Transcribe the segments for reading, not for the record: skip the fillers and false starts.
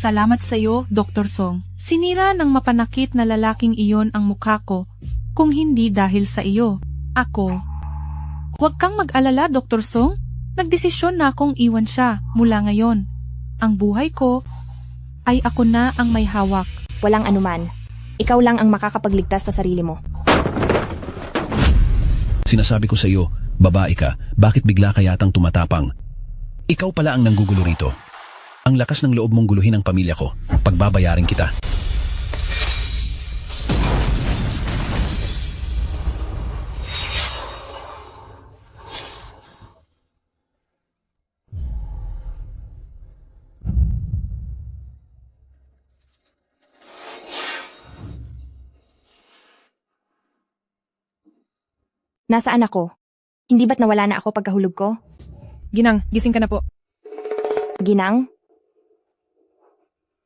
Salamat sa iyo, Dr. Song. Sinira ng mapanakit na lalaking iyon ang mukha ko, kung hindi dahil sa iyo. Ako. Huwag kang mag-alala, Dr. Song. Nagdesisyon na akong iwan siya mula ngayon. Ang buhay ko ay ako na ang may hawak. Walang anuman. Ikaw lang ang makakapagligtas sa sarili mo. Sinasabi ko sa iyo, babae ka, bakit bigla ka yatang tumatapang? Ikaw pala ang nanggugulo rito. Ang lakas ng loob mong guluhin ang pamilya ko. Pagbabayarin kita. Nasaan ako? Hindi ba't nawala na ako pagkahulog ko? Ginang, gising ka na po. Ginang?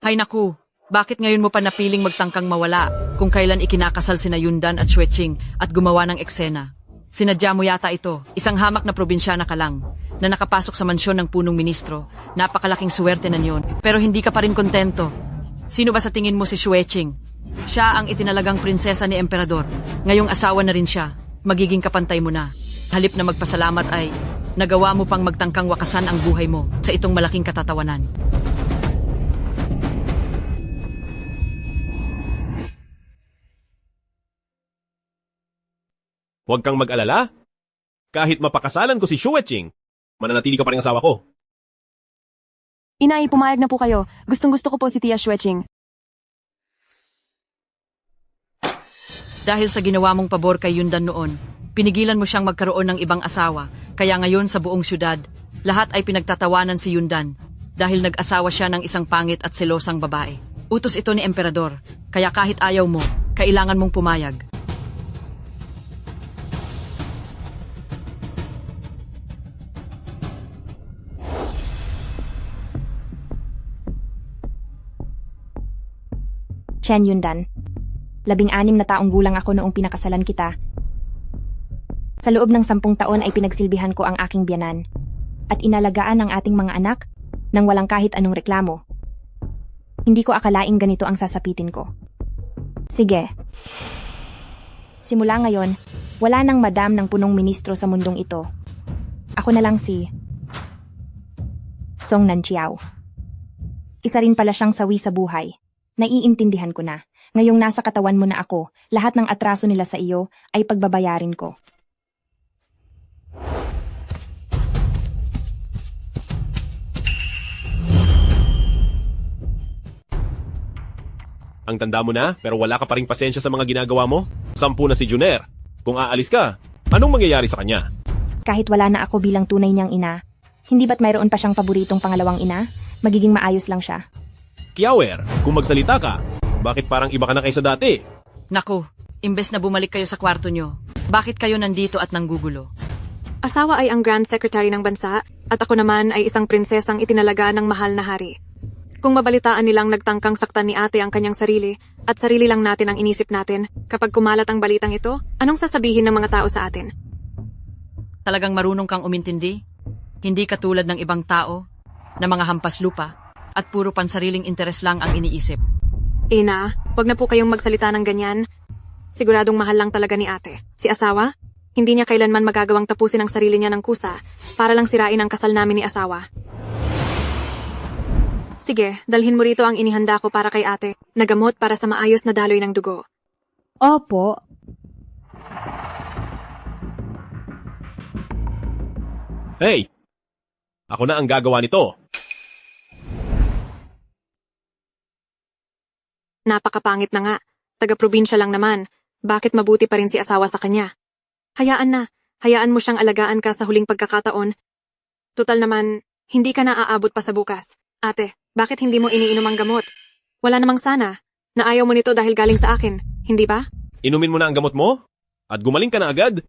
Hay naku, bakit ngayon mo pa napiling magtangkang mawala kung kailan ikinakasal sina Yundan at Xueching at gumawa ng eksena? Sinadya mo yata ito, isang hamak na probinsyana ka lang, na nakapasok sa mansyon ng punong ministro, napakalaking suwerte na niyon, pero hindi ka pa rin kontento. Sino ba sa tingin mo si Xueching? Siya ang itinalagang prinsesa ni Emperador, ngayong asawa na rin siya, magiging kapantay mo na. Halip na magpasalamat ay, nagawa mo pang magtangkang wakasan ang buhay mo sa itong malaking katatawanan. Huwag kang mag-alala. Kahit mapakasalan ko si Xueching, mananatili ka pa rin asawa ko. Inay, pumayag na po kayo. Gustong-gusto ko po si Tia Xueching. Dahil sa ginawa mong pabor kay Yundan noon, pinigilan mo siyang magkaroon ng ibang asawa, kaya ngayon sa buong syudad, lahat ay pinagtatawanan si Yundan dahil nag-asawa siya ng isang pangit at selosang babae. Utos ito ni Emperador, kaya kahit ayaw mo, kailangan mong pumayag. Chen Yundan. 16 na taong gulang ako noong pinakasalan kita. Sa loob ng 10 taon ay pinagsilbihan ko ang aking biyanan at inalagaan ang ating mga anak nang walang kahit anong reklamo. Hindi ko akalaing ganito ang sasapitin ko. Sige. Simula ngayon, wala nang madam ng punong ministro sa mundong ito. Ako na lang si Song Nanchiao. Isa rin pala siyang sawi sa buhay. Naiintindihan ko na. Ngayong nasa katawan mo na ako, lahat ng atraso nila sa iyo ay pagbabayarin ko. Ang tanda mo na, pero wala ka pa ring pasensya sa mga ginagawa mo? 10 na si Juner. Kung aalis ka, anong mangyayari sa kanya? Kahit wala na ako bilang tunay niyang ina, hindi ba't mayroon pa siyang paboritong pangalawang ina? Magiging maayos lang siya. Kiawer, kung magsalita ka, bakit parang iba ka na kaysa dati? Naku, imbes na bumalik kayo sa kwarto nyo, bakit kayo nandito at nanggugulo? Asawa ay ang Grand Secretary ng bansa at ako naman ay isang prinsesang itinalaga ng mahal na hari. Kung mabalitaan nilang nagtangkang saktan ni ate ang kanyang sarili at sarili lang natin ang inisip natin, kapag kumalat ang balitang ito, anong sasabihin ng mga tao sa atin? Talagang marunong kang umintindi? Hindi katulad ng ibang tao na mga hampas lupa at puro pansariling interes lang ang iniisip. Ina, wag na po kayong magsalita ng ganyan. Siguradong mahal lang talaga ni ate. Si asawa? Hindi niya kailanman magagawang tapusin ang sarili niya ng kusa para lang sirain ang kasal namin ni asawa. Sige, dalhin mo rito ang inihanda ko para kay ate, na gamot para sa maayos na daloy ng dugo. Opo. Hey! Ako na ang gagawa nito. Napakapangit na nga. Taga-probinsya lang naman. Bakit mabuti pa rin si asawa sa kanya? Hayaan na. Hayaan mo siyang alagaan ka sa huling pagkakataon. Tutal naman, hindi ka na aabot pa sa bukas. Ate, bakit hindi mo iniinom ang gamot? Wala namang sana. Na ayaw mo nito dahil galing sa akin. Hindi ba? Inumin mo na ang gamot mo? At gumaling ka na agad?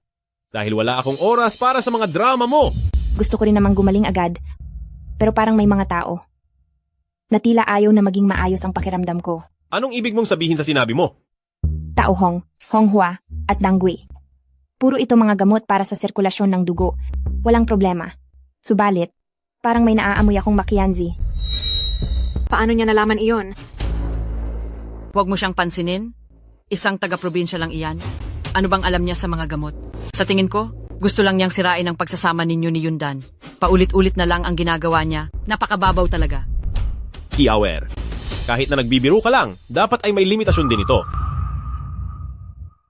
Dahil wala akong oras para sa mga drama mo. Gusto ko rin namang gumaling agad, pero parang may mga tao na tila ayaw na maging maayos ang pakiramdam ko. Anong ibig mong sabihin sa sinabi mo? Tao Hong, Honghua, at Dangui. Puro ito mga gamot para sa sirkulasyon ng dugo. Walang problema. Subalit, parang may naaamoy akong makianzi. Paano niya nalaman iyon? Huwag mo siyang pansinin. Isang taga-probinsya lang iyan. Ano bang alam niya sa mga gamot? Sa tingin ko, gusto lang niyang sirain ang pagsasama ninyo ni Yundan. Paulit-ulit na lang ang ginagawa niya. Napakababaw talaga. Kiawer, kahit na nagbibiro ka lang, dapat ay may limitasyon din ito.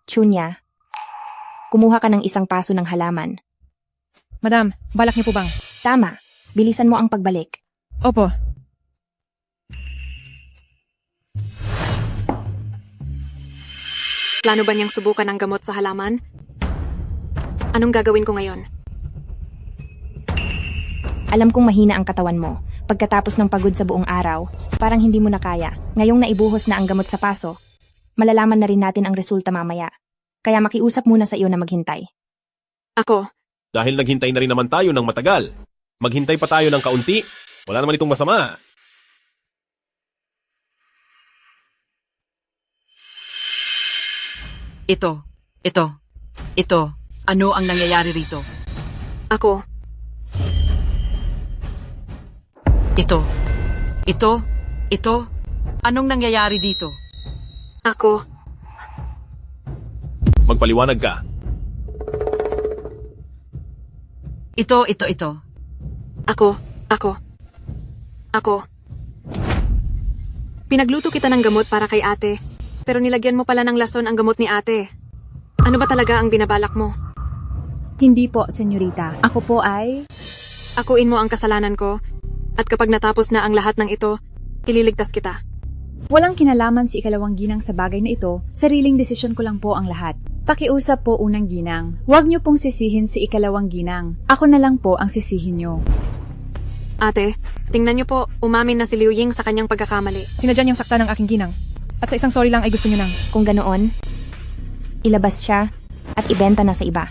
Chunya, kumuha ka ng isang paso ng halaman. Madam, balak niyo po bang? Tama, bilisan mo ang pagbalik. Opo. Plano ba niyang subukan ang gamot sa halaman? Anong gagawin ko ngayon? Alam kong mahina ang katawan mo. Pagkatapos ng pagod sa buong araw, parang hindi mo na kaya. Ngayong naibuhos na ang gamot sa paso, malalaman na rin natin ang resulta mamaya. Kaya makiusap muna sa iyo na maghintay. Ako, Dahil naghintay na rin naman tayo ng matagal. Maghintay pa tayo ng kaunti. Wala naman itong masama. Ito. Ano ang nangyayari rito? ako, Ito. Anong nangyayari dito? ako, Magpaliwanag ka. Ito. ako. Pinagluto kita ng gamot para kay ate, pero nilagyan mo pala ng lason ang gamot ni ate. Ano ba talaga ang binabalak mo? Hindi po, senyorita. Ako po ay... Akuin mo ang kasalanan ko, at kapag natapos na ang lahat ng ito, ililigtas kita. Walang kinalaman si ikalawang ginang sa bagay na ito. Sariling desisyon ko lang po ang lahat. Pakiusap po unang ginang. Huwag niyo pong sisihin si ikalawang ginang. Ako na lang po ang sisihin niyo. Ate, tingnan niyo po, umamin na si Liu Ying sa kanyang pagkakamali. Sinadya niyang sakta ng aking ginang. At sa isang sorry lang ay gusto niyo nang. Kung ganoon, ilabas siya at ibenta na sa iba.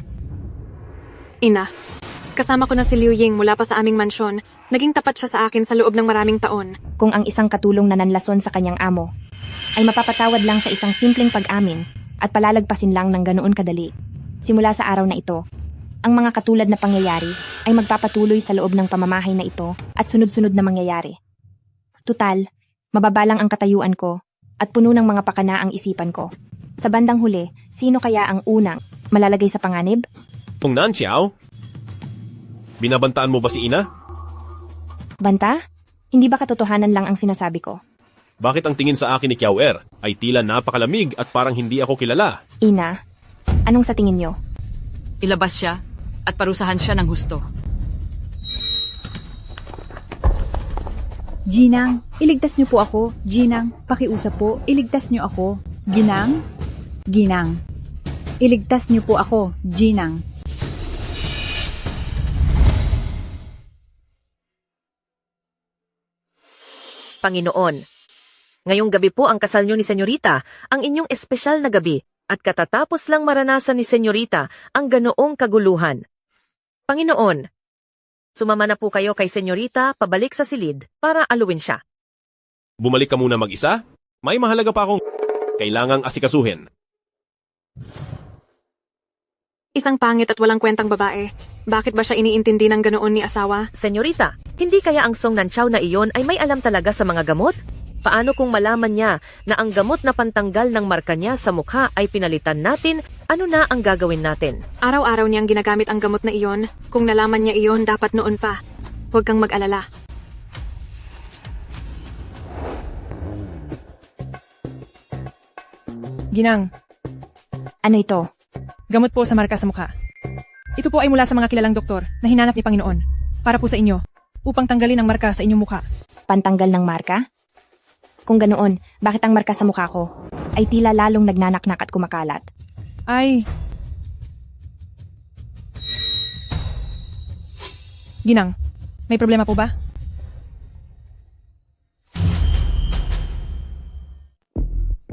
Ina, kasama ko na si Liu Ying mula pa sa aming mansyon. Naging tapat siya sa akin sa loob ng maraming taon. Kung ang isang katulong na nanlason sa kanyang amo ay mapapatawad lang sa isang simpleng pag-amin at palalagpasin lang ng ganoon kadali. Simula sa araw na ito, ang mga katulad na pangyayari ay magpapatuloy sa loob ng pamamahay na ito at sunod-sunod na mangyayari. Tutal, mababalang ang katayuan ko at puno ng mga pakana ang isipan ko. Sa bandang huli, sino kaya ang unang malalagay sa panganib? Kung Nanxiao, binabantaan mo ba si Ina? Banta? Hindi ba katotohanan lang ang sinasabi ko? Bakit ang tingin sa akin ni Kiawer ay tila napakalamig at parang hindi ako kilala? Ina, anong sa tingin nyo? Ilabas siya at parusahan siya ng husto. Ginang, iligtas niyo po ako. Ginang, pakiusap po. Iligtas niyo ako. Ginang? Ginang. Iligtas niyo po ako. Ginang. Panginoon, ngayong gabi po ang kasal niyo ni Senyorita, ang inyong espesyal na gabi, at katatapos lang maranasan ni Senyorita ang ganoong kaguluhan. Panginoon, sumama na po kayo kay Senyorita pabalik sa silid para aluin siya. Bumalik ka muna mag-isa? May mahalaga pa akong kailangang asikasuhin. Isang pangit at walang kwentang babae. Bakit ba siya iniintindi ng ganoon ni asawa? Senyorita, hindi kaya ang Song Nanchaw na iyon ay may alam talaga sa mga gamot? Paano kung malaman niya na ang gamot na pantanggal ng marka niya sa mukha ay pinalitan natin, ano na ang gagawin natin? Araw-araw niyang ginagamit ang gamot na iyon. Kung nalaman niya iyon, dapat noon pa. Huwag kang mag-alala. Ginang, Ano ito? gamot po sa marka sa mukha. Ito po ay mula sa mga kilalang doktor na hinanap ni Panginoon para po sa inyo upang tanggalin ang marka sa inyong mukha. Pantanggal ng marka? Kung ganoon, bakit ang marka sa mukha ko ay tila lalong nagnanaknak at kumakalat? Ay... Ginang, may problema po ba?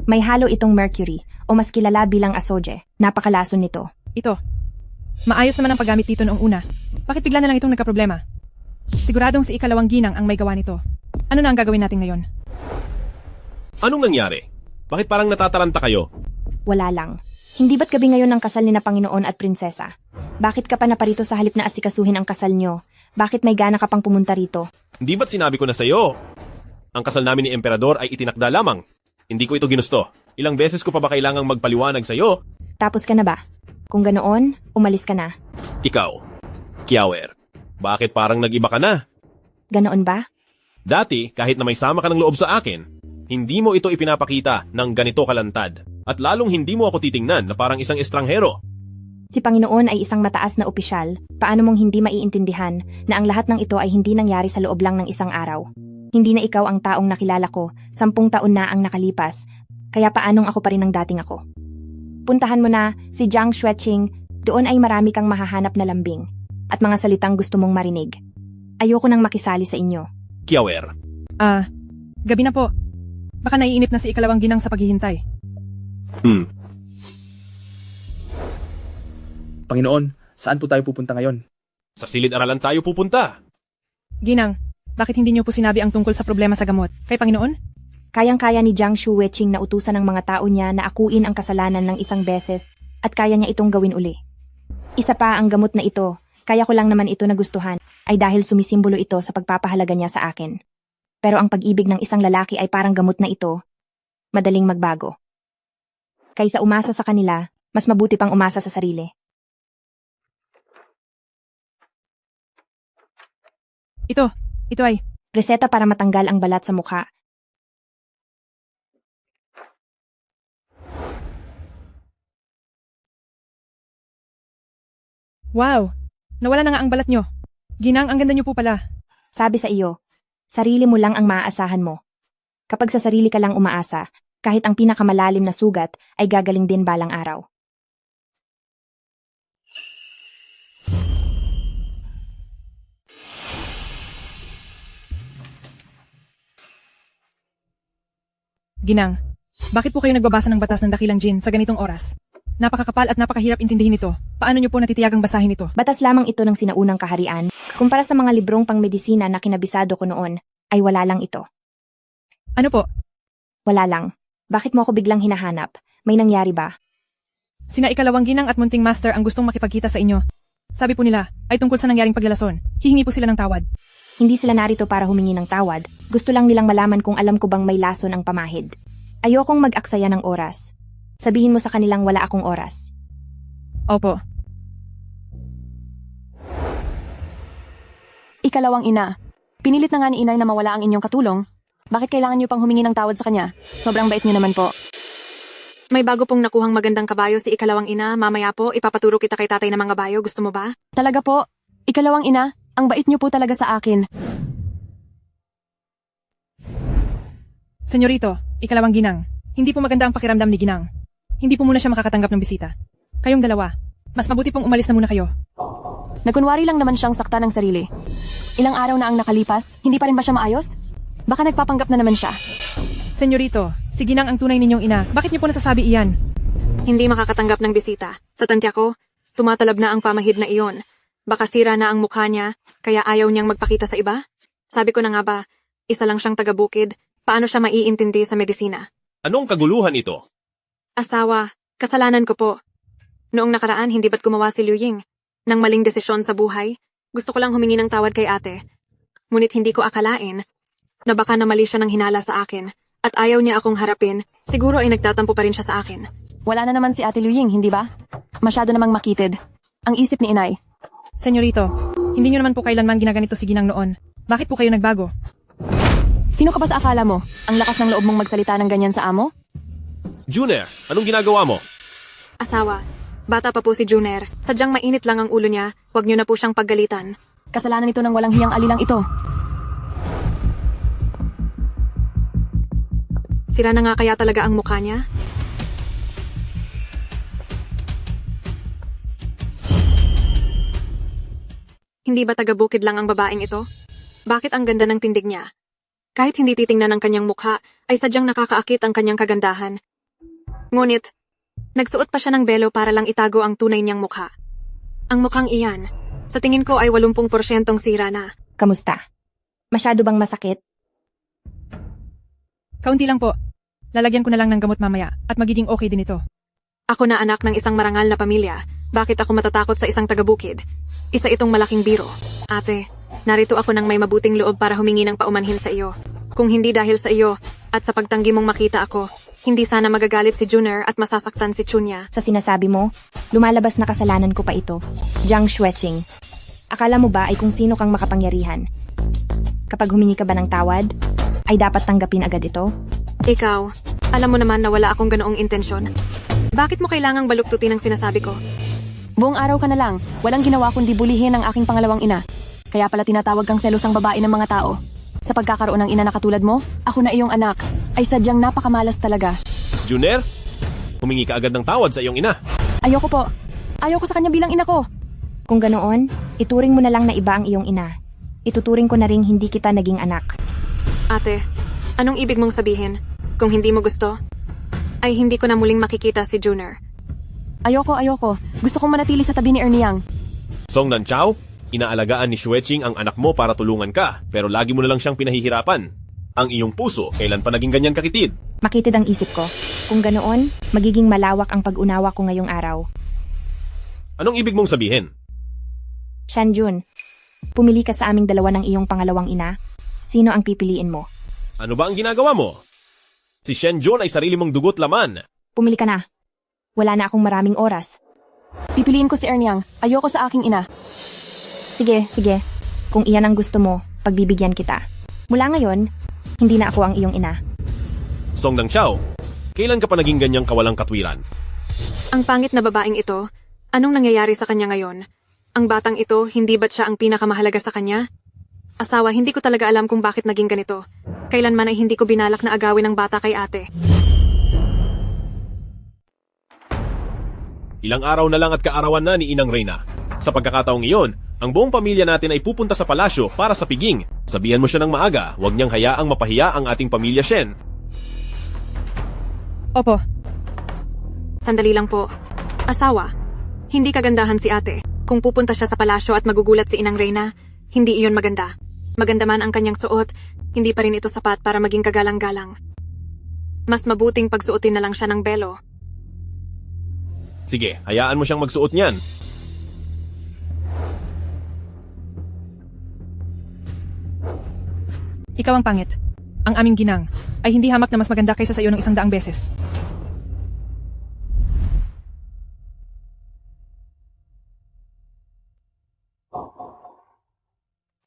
May halo itong mercury o mas kilala bilang asoje. Napakalason nito. Ito. Maayos naman ang paggamit dito noong una. Bakit bigla na lang itong nagkaproblema? Siguradong si ikalawang ginang ang may gawa nito. Ano na ang gagawin natin ngayon? Anong nangyari? Bakit parang natataranta kayo? Wala lang. Hindi ba't gabi ngayon ang kasal ni na Panginoon at Prinsesa? Bakit ka pa naparito sa halip na asikasuhin ang kasal nyo? Bakit may gana ka pang pumunta rito? Hindi ba't sinabi ko na sa'yo? Ang kasal namin ni Emperador ay itinakda lamang. Hindi ko ito ginusto. Ilang beses ko pa ba kailangang magpaliwanag sa'yo? Tapos ka na ba? Kung ganoon, umalis ka na. Ikaw, Kiawer, bakit parang nag-iba ka na? Ganoon ba? Dati, kahit na may sama ka ng loob sa akin, hindi mo ito ipinapakita ng ganito kalantad. At lalong hindi mo ako titingnan na parang isang estranghero. Si Panginoon ay isang mataas na opisyal. Paano mong hindi maiintindihan na ang lahat ng ito ay hindi nangyari sa loob lang ng isang araw? Hindi na ikaw ang taong nakilala ko, 10 taon na ang nakalipas, kaya paanong ako pa rin ang dating ako? Puntahan mo na si Jiang Xueqing, doon ay marami kang mahahanap na lambing at mga salitang gusto mong marinig. Ayoko nang makisali sa inyo. Kiawer, Gabi na po. Baka naiinip na si ikalawang ginang sa paghihintay. Panginoon, saan po tayo pupunta ngayon? sa silid-aralan tayo pupunta. Ginang, bakit hindi niyo po sinabi ang tungkol sa problema sa gamot? Kay Panginoon? Kayang-kaya ni Jiang Xueqing na utusan ng mga tao niya na akuin ang kasalanan ng isang beses at kaya niya itong gawin uli. Isa pa ang gamot na ito, kaya ko lang naman ito nagustuhan, ay dahil sumisimbolo ito sa pagpapahalaga niya sa akin. Pero ang pag-ibig ng isang lalaki ay parang gamot na ito, madaling magbago. Kaysa umasa sa kanila, mas mabuti pang umasa sa sarili. Ito ay, Reseta para matanggal ang balat sa mukha. wow! Nawala na nga ang balat nyo. Ginang, ang ganda nyo po pala. Sabi sa iyo, sarili mo lang ang maaasahan mo. Kapag sa sarili ka lang umaasa, kahit ang pinakamalalim na sugat ay gagaling din balang araw. Ginang, bakit po kayo nagbabasa ng batas ng dakilang Jin sa ganitong oras? Napakakapal at napakahirap intindihin ito. Paano nyo po natitiyagang basahin ito? Batas lamang ito ng sinaunang kaharian. Kumpara sa mga librong pangmedisina na kinabisado ko noon, ay wala lang ito. Ano po? Wala lang. Bakit mo ako biglang hinahanap? May nangyari ba? Sina ikalawang ginang at munting master ang gustong makipagkita sa inyo. Sabi po nila, ay tungkol sa nangyaring paglalason. Hihingi po sila ng tawad. Hindi sila narito para humingi ng tawad. Gusto lang nilang malaman kung alam ko bang may lason ang pamahid. Ayokong mag-aksaya ng oras. Sabihin mo sa kanilang wala akong oras. Opo. Ikalawang ina. Pinilit na nga ni inay na mawala ang inyong katulong. Bakit kailangan niyo pang humingi ng tawad sa kanya? Sobrang bait niyo naman po. May bago pong nakuhang magandang kabayo si ikalawang ina. Mamaya po, ipapaturo kita kay tatay ng mga bayo. Gusto mo ba? Talaga po. Ikalawang ina, ang bait niyo po talaga sa akin. Senyorito, ikalawang ginang. Hindi po maganda ang pakiramdam ni Ginang. Hindi po muna siya makakatanggap ng bisita. Kayong dalawa, mas mabuti pong umalis na muna kayo. Nagkunwari lang naman siyang sakta ng sarili. Ilang araw na ang nakalipas, hindi pa rin ba siya maayos? Baka nagpapanggap na naman siya. Senyorito, si Ginang ang tunay ninyong ina. Bakit niyo po nasasabi iyan? Hindi makakatanggap ng bisita. Sa tantya ko, tumatalab na ang pamahid na iyon. Baka sira na ang mukha niya, kaya ayaw niyang magpakita sa iba? Sabi ko na nga ba, isa lang siyang taga-bukid, paano siya maiintindi sa medisina? Anong kaguluhan ito? Asawa, kasalanan ko po. Noong nakaraan, hindi ba't gumawa si Liu Ying ng maling desisyon sa buhay? Gusto ko lang humingi ng tawad kay ate. Ngunit hindi ko akalain na baka namali siya ng hinala sa akin at ayaw niya akong harapin. Siguro ay nagtatampo pa rin siya sa akin. Wala na naman si Ate Liu Ying, hindi ba? Masyado namang makitid. Ang isip ni inay. Senyorito, hindi niyo naman po kailanman ginaganito si Ginang noon. Bakit po kayo nagbago? Sino ka ba sa akala mo? Ang lakas ng loob mong magsalita ng ganyan sa amo? Junior, anong ginagawa mo? Asawa, bata pa po si Juner. Sadyang mainit lang ang ulo niya. Huwag niyo na po siyang paggalitan. Kasalanan ito ng walang hiyang alilang ito. Sira na nga kaya talaga ang mukha niya? Hindi ba taga-bukid lang ang babaeng ito? Bakit ang ganda ng tindig niya? Kahit hindi titingnan ang kanyang mukha, ay sadyang nakakaakit ang kanyang kagandahan. Ngunit, nagsuot pa siya ng belo para lang itago ang tunay niyang mukha. Ang mukhang iyan, sa tingin ko ay 80% sira na. Kamusta? Masyado bang masakit? Kaunti lang po. Lalagyan ko na lang ng gamot mamaya at magiging okay din ito. Ako na anak ng isang marangal na pamilya. Bakit ako matatakot sa isang taga-bukid? Isa itong malaking biro. Ate, narito ako ng may mabuting loob para humingi ng paumanhin sa iyo. Kung hindi dahil sa iyo at sa pagtanggi mong makita ako, hindi sana magagalit si Junior at masasaktan si Chunya. Sa sinasabi mo, lumalabas na kasalanan ko pa ito. Jiang Xueqing. Akala mo ba ay kung sino kang makapangyarihan? Kapag humingi ka ba ng tawad, ay dapat tanggapin agad ito? Ikaw, alam mo naman na wala akong ganoong intensyon. Bakit mo kailangang baluktutin ang sinasabi ko? Buong araw ka na lang, walang ginawa kundi bulihin ang aking pangalawang ina. Kaya pala tinatawag kang selosang babae ng mga tao. Sa pagkakaroon ng ina na katulad mo, ako na iyong anak, ay sadyang napakamalas talaga. Junior, humingi ka agad ng tawad sa iyong ina. Ayoko po. Ayoko sa kanya bilang ina ko. Kung ganoon, ituring mo na lang na iba ang iyong ina. Ituturing ko na ring hindi kita naging anak. Ate, anong ibig mong sabihin? Kung hindi mo gusto, ay hindi ko na muling makikita si Junior. Ayoko. Gusto kong manatili sa tabi ni Ernie Yang. Song Nanchao, inaalagaan ni Xueqing ang anak mo para tulungan ka, pero lagi mo na lang siyang pinahihirapan. Ang iyong puso, kailan pa naging ganyan kakitid? Makitid ang isip ko. Kung ganoon, magiging malawak ang pag-unawa ko ngayong araw. Anong ibig mong sabihin? Shanjun, pumili ka sa aming dalawa ng iyong pangalawang ina. Sino ang pipiliin mo? Ano ba ang ginagawa mo? Si Shenjun ay sarili mong dugot laman. Pumili ka na. Wala na akong maraming oras. Pipiliin ko si Ernie Yang. Ayoko sa aking ina. Sige. Kung iyan ang gusto mo, pagbibigyan kita. Mula ngayon, hindi na ako ang iyong ina. Song Nanchao, kailan ka pa naging ganyang kawalang katwiran? Ang pangit na babaeng ito, anong nangyayari sa kanya ngayon? Ang batang ito, hindi ba't siya ang pinakamahalaga sa kanya? Asawa, hindi ko talaga alam kung bakit naging ganito. Kailanman ay hindi ko binalak na agawin ang bata kay ate. Ilang araw na lang at kaarawan na ni Inang Reyna. Sa pagkakataong iyon, ang buong pamilya natin ay pupunta sa palasyo para sa piging. Sabihan mo siya ng maaga, huwag niyang hayaang mapahiya ang ating pamilya Shen. Opo. Sandali lang po. Asawa, hindi kagandahan si ate. Kung pupunta siya sa palasyo at magugulat si Inang Reyna, hindi iyon maganda. Maganda man ang kanyang suot, hindi pa rin ito sapat para maging kagalang-galang. Mas mabuting pagsuotin na lang siya ng belo. Sige, hayaan mo siyang magsuot niyan. Ikaw ang pangit. Ang aming ginang ay hindi hamak na mas maganda kaysa sa iyo ng 100 beses.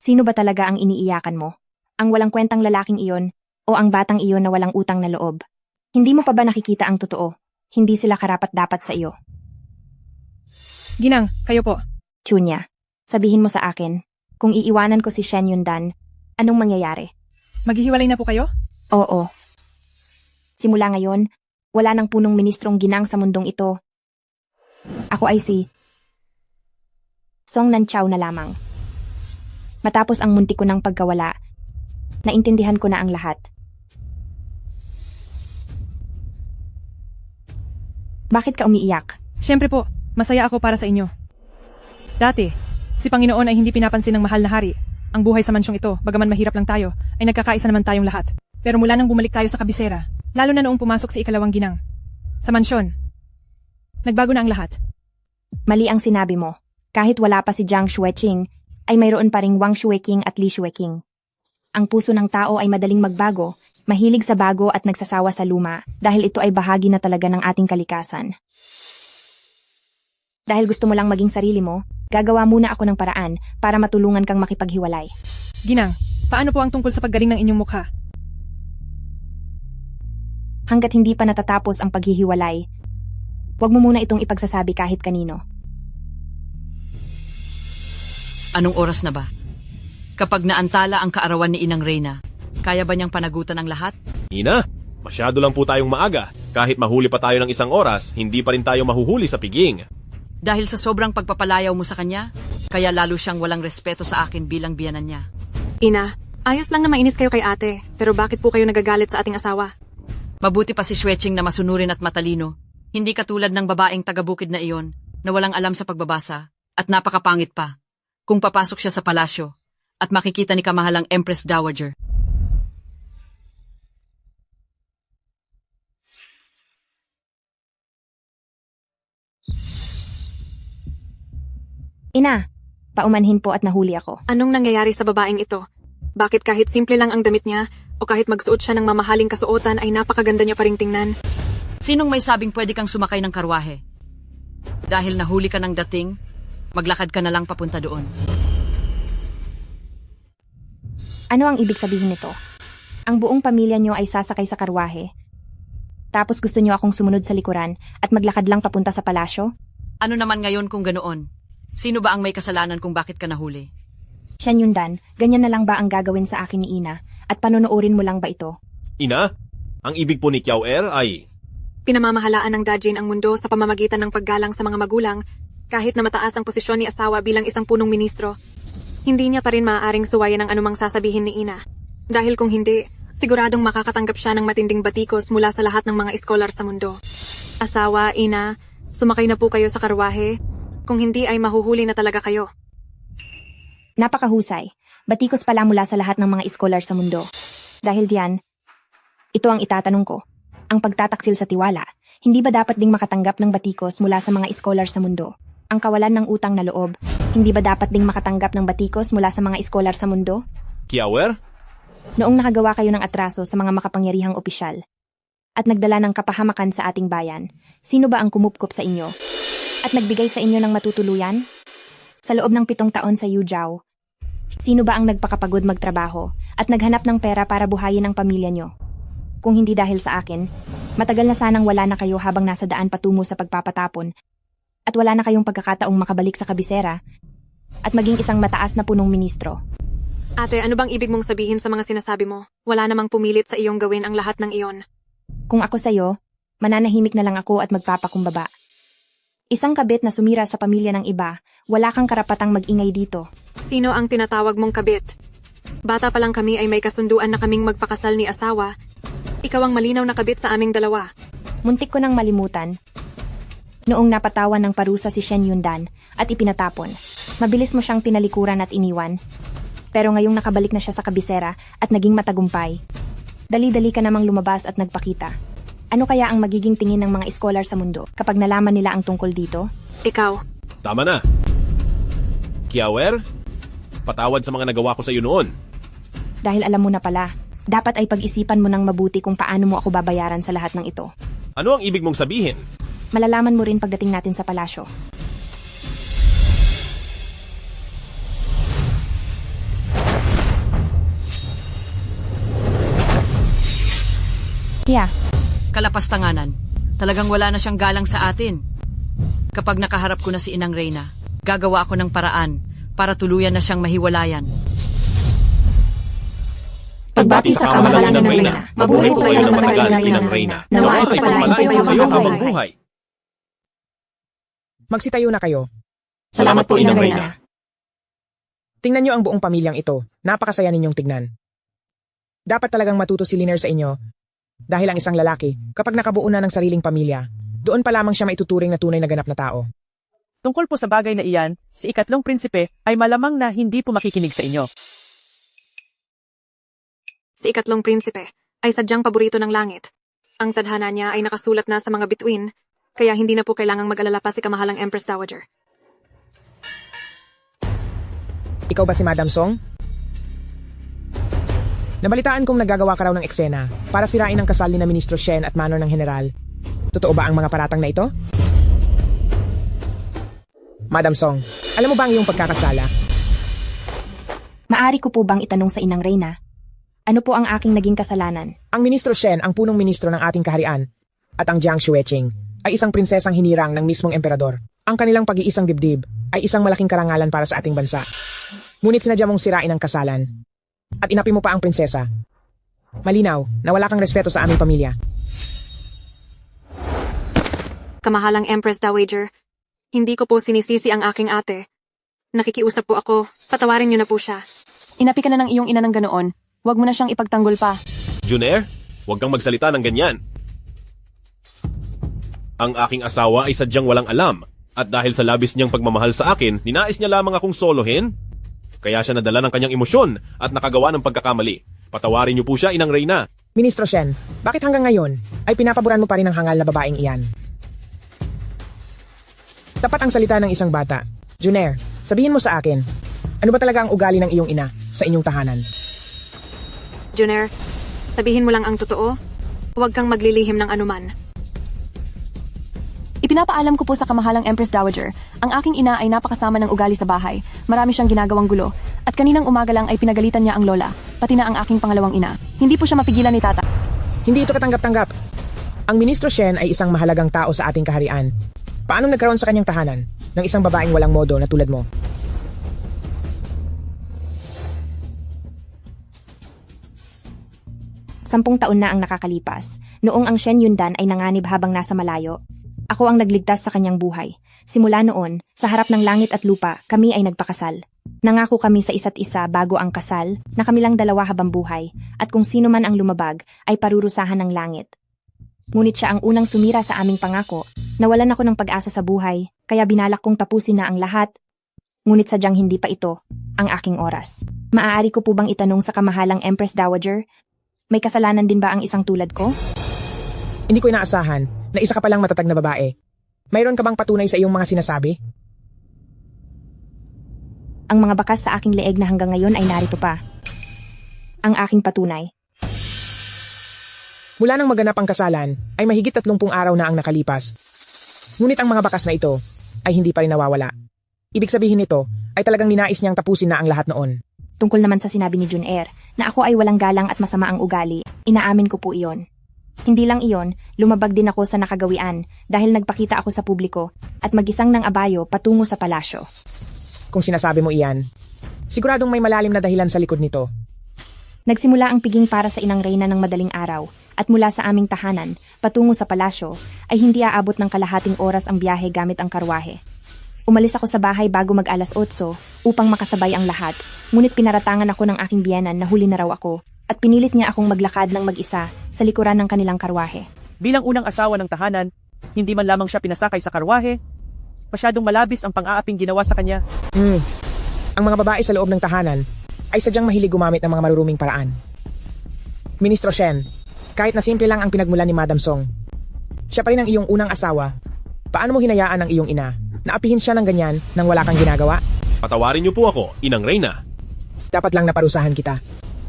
Sino ba talaga ang iniiyakan mo? Ang walang kwentang lalaking iyon o ang batang iyon na walang utang na loob? Hindi mo pa ba nakikita ang totoo? Hindi sila karapat-dapat sa iyo. Ginang, kayo po. Chunya, sabihin mo sa akin, kung iiwanan ko si Shen Yundan, anong mangyayari? Maghihiwalay na po kayo? Oo. Simula ngayon, wala nang punong ministrong ginang sa mundong ito. Ako ay si Song Nanchao na lamang. Matapos ang munti ko ng pagkawala, naintindihan ko na ang lahat. Bakit ka umiiyak? Siyempre po, masaya ako para sa inyo. Dati, si Panginoon ay hindi pinapansin ng mahal na hari. Ang buhay sa mansyong ito, bagaman mahirap lang tayo, ay nagkakaisa naman tayong lahat. Pero mula nang bumalik tayo sa kabisera, lalo na noong pumasok si ikalawang ginang, sa mansyon, nagbago na ang lahat. Mali ang sinabi mo. Kahit wala pa si Jiang Xueqing, ay mayroon pa ring Wang Xueqing at Li Xueqing. Ang puso ng tao ay madaling magbago, mahilig sa bago at nagsasawa sa luma, dahil ito ay bahagi na talaga ng ating kalikasan. Dahil gusto mo lang maging sarili mo, gagawa muna ako ng paraan para matulungan kang makipaghiwalay. Ginang, paano po ang tungkol sa paggaling ng inyong mukha? Hanggat hindi pa natatapos ang paghihiwalay, huwag mo muna itong ipagsasabi kahit kanino. Anong oras na ba? Kapag naantala ang kaarawan ni Inang Reyna, kaya ba niyang panagutan ang lahat? Ina, masyado lang po tayong maaga. Kahit mahuli pa tayo ng 1 oras, hindi pa rin tayo mahuhuli sa piging. Dahil sa sobrang pagpapalayaw mo sa kanya, kaya lalo siyang walang respeto sa akin bilang biyanan niya. Ina, ayos lang na mainis kayo kay ate, pero bakit po kayo nagagalit sa ating asawa? Mabuti pa si Xueqing na masunurin at matalino. Hindi katulad ng babaeng taga-bukid na iyon, na walang alam sa pagbabasa, at napakapangit pa. Kung papasok siya sa palasyo, at makikita ni kamahalang Empress Dowager. Ina, paumanhin po at nahuli ako. Anong nangyayari sa babaeng ito? Bakit kahit simple lang ang damit niya, o kahit magsuot siya ng mamahaling kasuotan ay napakaganda niya pa ring tingnan. Sinong may sabing pwede kang sumakay ng karwahe? Dahil nahuli ka ng dating, maglakad ka na lang papunta doon. Ano ang ibig sabihin nito? Ang buong pamilya niyo ay sasakay sa karwahe. Tapos gusto niyo akong sumunod sa likuran at maglakad lang papunta sa palasyo? Ano naman ngayon kung ganoon? Sino ba ang may kasalanan kung bakit ka nahuli? Shen Yundan, ganyan na lang ba ang gagawin sa akin ni Ina? At panonoorin mo lang ba ito? Ina, ang ibig po ni Kiao Er ay... Pinamamahalaan ng Dajin ang mundo sa pamamagitan ng paggalang sa mga magulang, kahit na mataas ang posisyon ni asawa bilang isang punong ministro. Hindi niya pa rin maaaring suwayan ang anumang sasabihin ni Ina. Dahil kung hindi, siguradong makakatanggap siya ng matinding batikos mula sa lahat ng mga iskolar sa mundo. Asawa, Ina, sumakay na po kayo sa karwahe. Kung hindi ay mahuhuli na talaga kayo. Napakahusay. Batikos pala mula sa lahat ng mga iskolar sa mundo. Dahil diyan, ito ang itatanong ko. Ang pagtataksil sa tiwala, hindi ba dapat ding makatanggap ng batikos mula sa mga iskolar sa mundo? Ang kawalan ng utang na loob, hindi ba dapat ding makatanggap ng batikos mula sa mga iskolar sa mundo? Kiao Er? Noong nakagawa kayo ng atraso sa mga makapangyarihang opisyal at nagdala ng kapahamakan sa ating bayan, sino ba ang kumupkop sa inyo? At nagbigay sa inyo ng matutuluyan? Sa loob ng 7 taon sa Yuzhou, sino ba ang nagpakapagod magtrabaho at naghanap ng pera para buhayin ang pamilya nyo? Kung hindi dahil sa akin, matagal na sanang wala na kayo habang nasa daan patungo sa pagpapatapon at wala na kayong pagkakataong makabalik sa kabisera at maging isang mataas na punong ministro. Ate, ano bang ibig mong sabihin sa mga sinasabi mo? Wala namang pumilit sa iyong gawin ang lahat ng iyon. Kung ako sa'yo, mananahimik na lang ako at magpapakumbaba. Isang kabit na sumira sa pamilya ng iba, wala kang karapatang mag-ingay dito. Sino ang tinatawag mong kabit? Bata pa lang kami ay may kasunduan na kaming magpakasal ni asawa. Ikaw ang malinaw na kabit sa aming dalawa. Muntik ko nang malimutan. Noong napatawan ng parusa si Shen Yundan at ipinatapon, mabilis mo siyang tinalikuran at iniwan. Pero ngayong nakabalik na siya sa kabisera at naging matagumpay, dali-dali ka namang lumabas at nagpakita. Ano kaya ang magiging tingin ng mga iskolar sa mundo kapag nalaman nila ang tungkol dito? Ikaw. Tama na. Kiao Er, patawad sa mga nagawa ko sa iyo noon. Dahil alam mo na pala, dapat ay pag-isipan mo ng mabuti kung paano mo ako babayaran sa lahat ng ito. Ano ang ibig mong sabihin? Malalaman mo rin pagdating natin sa palasyo. Yeah. Kalapastanganan. Talagang wala na siyang galang sa atin. Kapag nakaharap ko na si Inang Reyna, gagawa ako ng paraan para tuluyan na siyang mahiwalayan. Pagbati sa kamahalan ng Reyna, mabuhay po kayo ng matagal, Inang Reyna. Nawa ay pagpalain po kayo habang buhay. Magsitayo na kayo. Salamat po, Inang Reyna. Tingnan niyo ang buong pamilyang ito. Napakasaya ninyong tignan. Dapat talagang matuto si Liner sa inyo. Dahil ang isang lalaki, kapag nakabuo na ng sariling pamilya, doon pa lamang siya maituturing na tunay na ganap na tao. Tungkol po sa bagay na iyan, si ikatlong prinsipe ay malamang na hindi po makikinig sa inyo. Si ikatlong prinsipe ay sadyang paborito ng langit. Ang tadhana niya ay nakasulat na sa mga bituin, kaya hindi na po kailangang mag-alala pa si kamahalang Empress Dowager. Ikaw ba si Madam Song? Nabalitaan kong nagagawa ka raw ng eksena para sirain ang kasal ni na Ministro Shen at Manor ng General. Totoo ba ang mga paratang na ito? Madam Song, alam mo ba ang iyong pagkakasala? Maari ko po bang itanong sa Inang Reyna? Ano po ang aking naging kasalanan? Ang Ministro Shen ang punong ministro ng ating kaharian at ang Jiang Xueqing ay isang prinsesang hinirang ng mismong emperador. Ang kanilang pag-iisang dibdib ay isang malaking karangalan para sa ating bansa. Ngunit sinadya mong sirain ang kasalan. At inapi mo pa ang prinsesa. Malinaw na wala kang respeto sa aming pamilya. Kamahalang Empress Dowager, hindi ko po sinisisi ang aking ate. Nakikiusap po ako, patawarin niyo na po siya. Inapi ka na ng iyong ina ng ganoon. Huwag mo na siyang ipagtanggol pa. Junair, huwag kang magsalita ng ganyan. Ang aking asawa ay sadyang walang alam. At dahil sa labis niyang pagmamahal sa akin, ninais niya lamang akong solohin. Kaya siya nadala ng kanyang emosyon at nakagawa ng pagkakamali. Patawarin niyo po siya, Inang Reyna. Ministro Shen, bakit hanggang ngayon ay pinapaboran mo pa rin ang hangal na babaeng iyan? Tapat ang salita ng isang bata. Junair, sabihin mo sa akin, ano ba talaga ang ugali ng iyong ina sa inyong tahanan? Junair, Sabihin mo lang ang totoo. Huwag kang maglilihim ng anuman. Ipinapaalam ko po sa kamahalang Empress Dowager, ang aking ina ay napakasama ng ugali sa bahay. Marami siyang ginagawang gulo. At kaninang umaga lang ay pinagalitan niya ang lola, pati na ang aking pangalawang ina. Hindi po siya mapigilan ni tata. Hindi ito katanggap-tanggap. Ang Ministro Shen ay isang mahalagang tao sa ating kaharian. Paano nagkaroon sa kanyang tahanan ng isang babaeng walang modo na tulad mo? Sampung taon na ang nakakalipas, noong ang Shen Yundan ay nanganib habang nasa malayo. Ako ang nagligtas sa kanyang buhay. Simula noon, sa harap ng langit at lupa, kami ay nagpakasal. Nangako kami sa isa't isa bago ang kasal, na kami lang dalawa habang buhay, at kung sino man ang lumabag, ay parurusahan ng langit. Ngunit siya ang unang sumira sa aming pangako. Nawalan ako ng pag-asa sa buhay, kaya binalak kong tapusin na ang lahat. Ngunit sadyang hindi pa ito ang aking oras. Maaari ko po bang itanong sa kamahalang Empress Dowager, may kasalanan din ba ang isang tulad ko? Hindi ko inaasahan na isa ka palang matatag na babae. Mayroon ka bang patunay sa iyong mga sinasabi? Ang mga bakas sa aking leeg na hanggang ngayon ay narito pa. Ang aking patunay. Mula nang maganap ang kasalan, ay mahigit 30 araw na ang nakalipas. Ngunit ang mga bakas na ito ay hindi pa rin nawawala. Ibig sabihin nito ay talagang ninais niyang tapusin na ang lahat noon. Tungkol naman sa sinabi ni Junair na ako ay walang galang at masama ang ugali, inaamin ko po iyon. Hindi lang iyon, lumabag din ako sa nakagawian dahil nagpakita ako sa publiko at mag-isang ng abayo patungo sa palasyo. Kung sinasabi mo iyan, siguradong may malalim na dahilan sa likod nito. Nagsimula ang piging para sa inang reyna ng madaling araw at mula sa aming tahanan patungo sa palasyo ay hindi aabot ng kalahating oras ang biyahe gamit ang karwahe. Umalis ako sa bahay bago mag-alas 8 upang makasabay ang lahat, ngunit pinaratangan ako ng aking biyenan na huli na raw ako at pinilit niya akong maglakad ng mag-isa sa likuran ng kanilang karwahe. Bilang unang asawa ng tahanan, hindi man lamang siya pinasakay sa karwahe, masyadong malabis ang pang-aaping ginawa sa kanya. Ang mga babae sa loob ng tahanan ay sadyang mahilig gumamit ng mga maruruming paraan. Ministro Shen, kahit na simple lang ang pinagmulan ni Madam Song, siya pa rin ang iyong unang asawa. Paano mo hinayaan ang iyong ina na apihin siya ng ganyan nang wala kang ginagawa? Patawarin niyo po ako, Inang Reyna. Dapat lang naparusahan kita.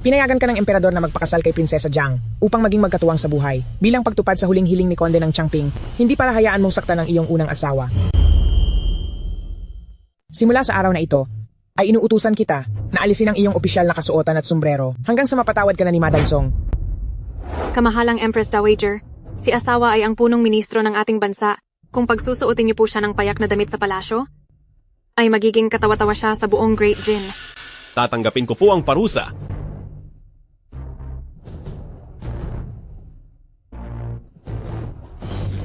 Pinayagan ka ng emperador na magpakasal kay Prinsesa Jiang upang maging magkatuwang sa buhay. Bilang pagtupad sa huling hiling ni Konde ng Changping, hindi para hayaan mong saktan ang iyong unang asawa. Simula sa araw na ito, ay inuutusan kita na alisin ang iyong opisyal na kasuotan at sombrero hanggang sa mapatawad ka na ni Madam Song. Kamahalang Empress Dowager, si asawa ay ang punong ministro ng ating bansa. Kung pagsusuotin niyo po siya ng payak na damit sa palasyo, ay magiging katawa-tawa siya sa buong Great Jin. Tatanggapin ko po ang parusa.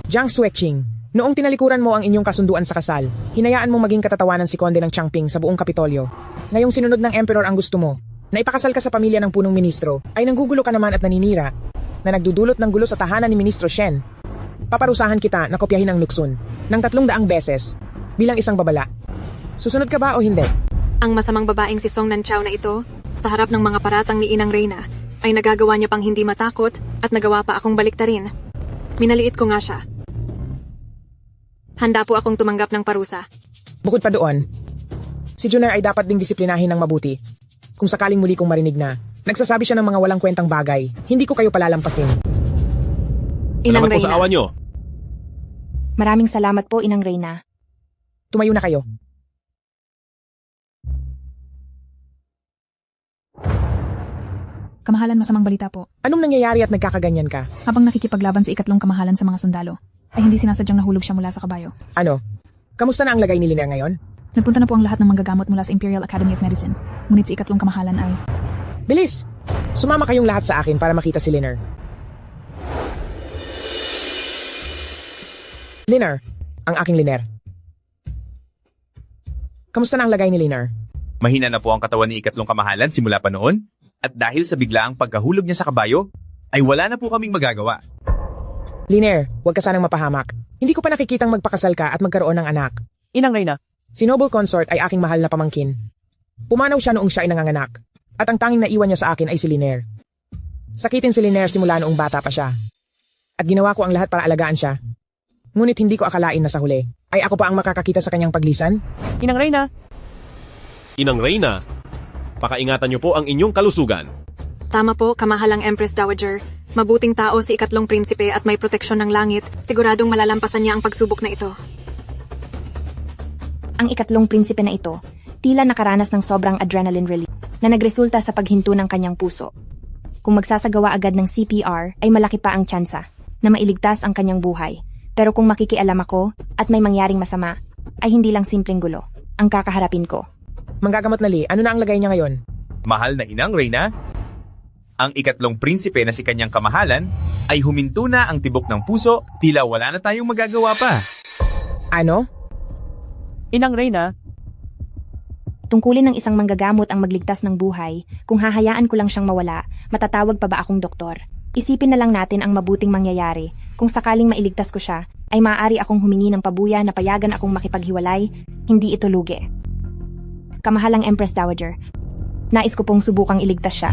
Jiang Xueqing, noong tinalikuran mo ang inyong kasunduan sa kasal, hinayaan mong maging katatawanan si Konde ng Changping sa buong Kapitolyo. Ngayong sinunod ng Emperor ang gusto mo, na ipakasal ka sa pamilya ng punong ministro, ay nanggugulo ka naman at naninira, na nagdudulot ng gulo sa tahanan ni Ministro Shen. Paparusahan kita na kopyahin ang nuksun ng 300 beses bilang isang babala. Susunod ka ba o hindi? Ang masamang babaeng si Song Nanchao na ito, sa harap ng mga paratang ni Inang Reyna, ay nagagawa niya pang hindi matakot at nagawa pa akong baliktarin. Minaliit ko nga siya. Handa po akong tumanggap ng parusa. Bukod pa doon, si Junair ay dapat ding disiplinahin ng mabuti. Kung sakaling muli kong marinig na, nagsasabi siya ng mga walang kwentang bagay, hindi ko kayo palalampasin. Inang Salamat po Reyna. sa awa niyo. Maraming salamat po, Inang Reyna. Tumayo na kayo. Kamahalan, masamang balita po. Anong nangyayari at nagkakaganyan ka? Habang nakikipaglaban sa ikatlong kamahalan sa mga sundalo, ay hindi sinasadyang nahulog siya mula sa kabayo. Ano? Kamusta na ang lagay ni Liner ngayon? Nagpunta na po ang lahat ng manggagamot mula sa Imperial Academy of Medicine. Ngunit sa ikatlong kamahalan ay... Bilis! Sumama kayong lahat sa akin para makita si Liner. Liner, ang aking Liner. Kamusta na ang lagay ni Liner? Mahina na po ang katawan ni ikatlong kamahalan simula pa noon. At dahil sa biglaang pagkahulog niya sa kabayo, ay wala na po kaming magagawa. Liner, huwag ka sanang mapahamak. Hindi ko pa nakikitang magpakasal ka at magkaroon ng anak. Inang Reyna, Si Noble Consort ay aking mahal na pamangkin. Pumanaw siya noong siya ay nanganganak. At ang tanging naiwan niya sa akin ay si Liner. Sakitin si Liner simula noong bata pa siya. At ginawa ko ang lahat para alagaan siya. Ngunit hindi ko akalain na sa huli, ay ako pa ang makakakita sa kanyang paglisan. Inang Reyna, Inang Reyna, pakaingatan niyo po ang inyong kalusugan. Tama po, kamahalang Empress Dowager. Mabuting tao si ikatlong prinsipe at may proteksyon ng langit. Siguradong malalampasan niya ang pagsubok na ito. Ang ikatlong prinsipe na ito, tila nakaranas ng sobrang adrenaline release na nagresulta sa paghinto ng kanyang puso. Kung magsasagawa agad ng CPR, ay malaki pa ang tsansa na mailigtas ang kanyang buhay. Pero kung makikialam ako at may mangyaring masama, ay hindi lang simpleng gulo ang kakaharapin ko. Manggagamot na Lee, ano na ang lagay niya ngayon? Mahal na inang Reyna, ang ikatlong prinsipe na si kanyang kamahalan ay huminto na ang tibok ng puso, tila wala na tayong magagawa pa. Ano? Inang Reyna, Tungkulin ng isang manggagamot ang magligtas ng buhay, kung hahayaan ko lang siyang mawala, matatawag pa ba akong doktor? Isipin na lang natin ang mabuting mangyayari. Kung sakaling mailigtas ko siya, ay maaari akong humingi ng pabuya na payagan akong makipaghiwalay, hindi ito lugi. Kamahalang Empress Dowager, nais ko pong subukang iligtas siya.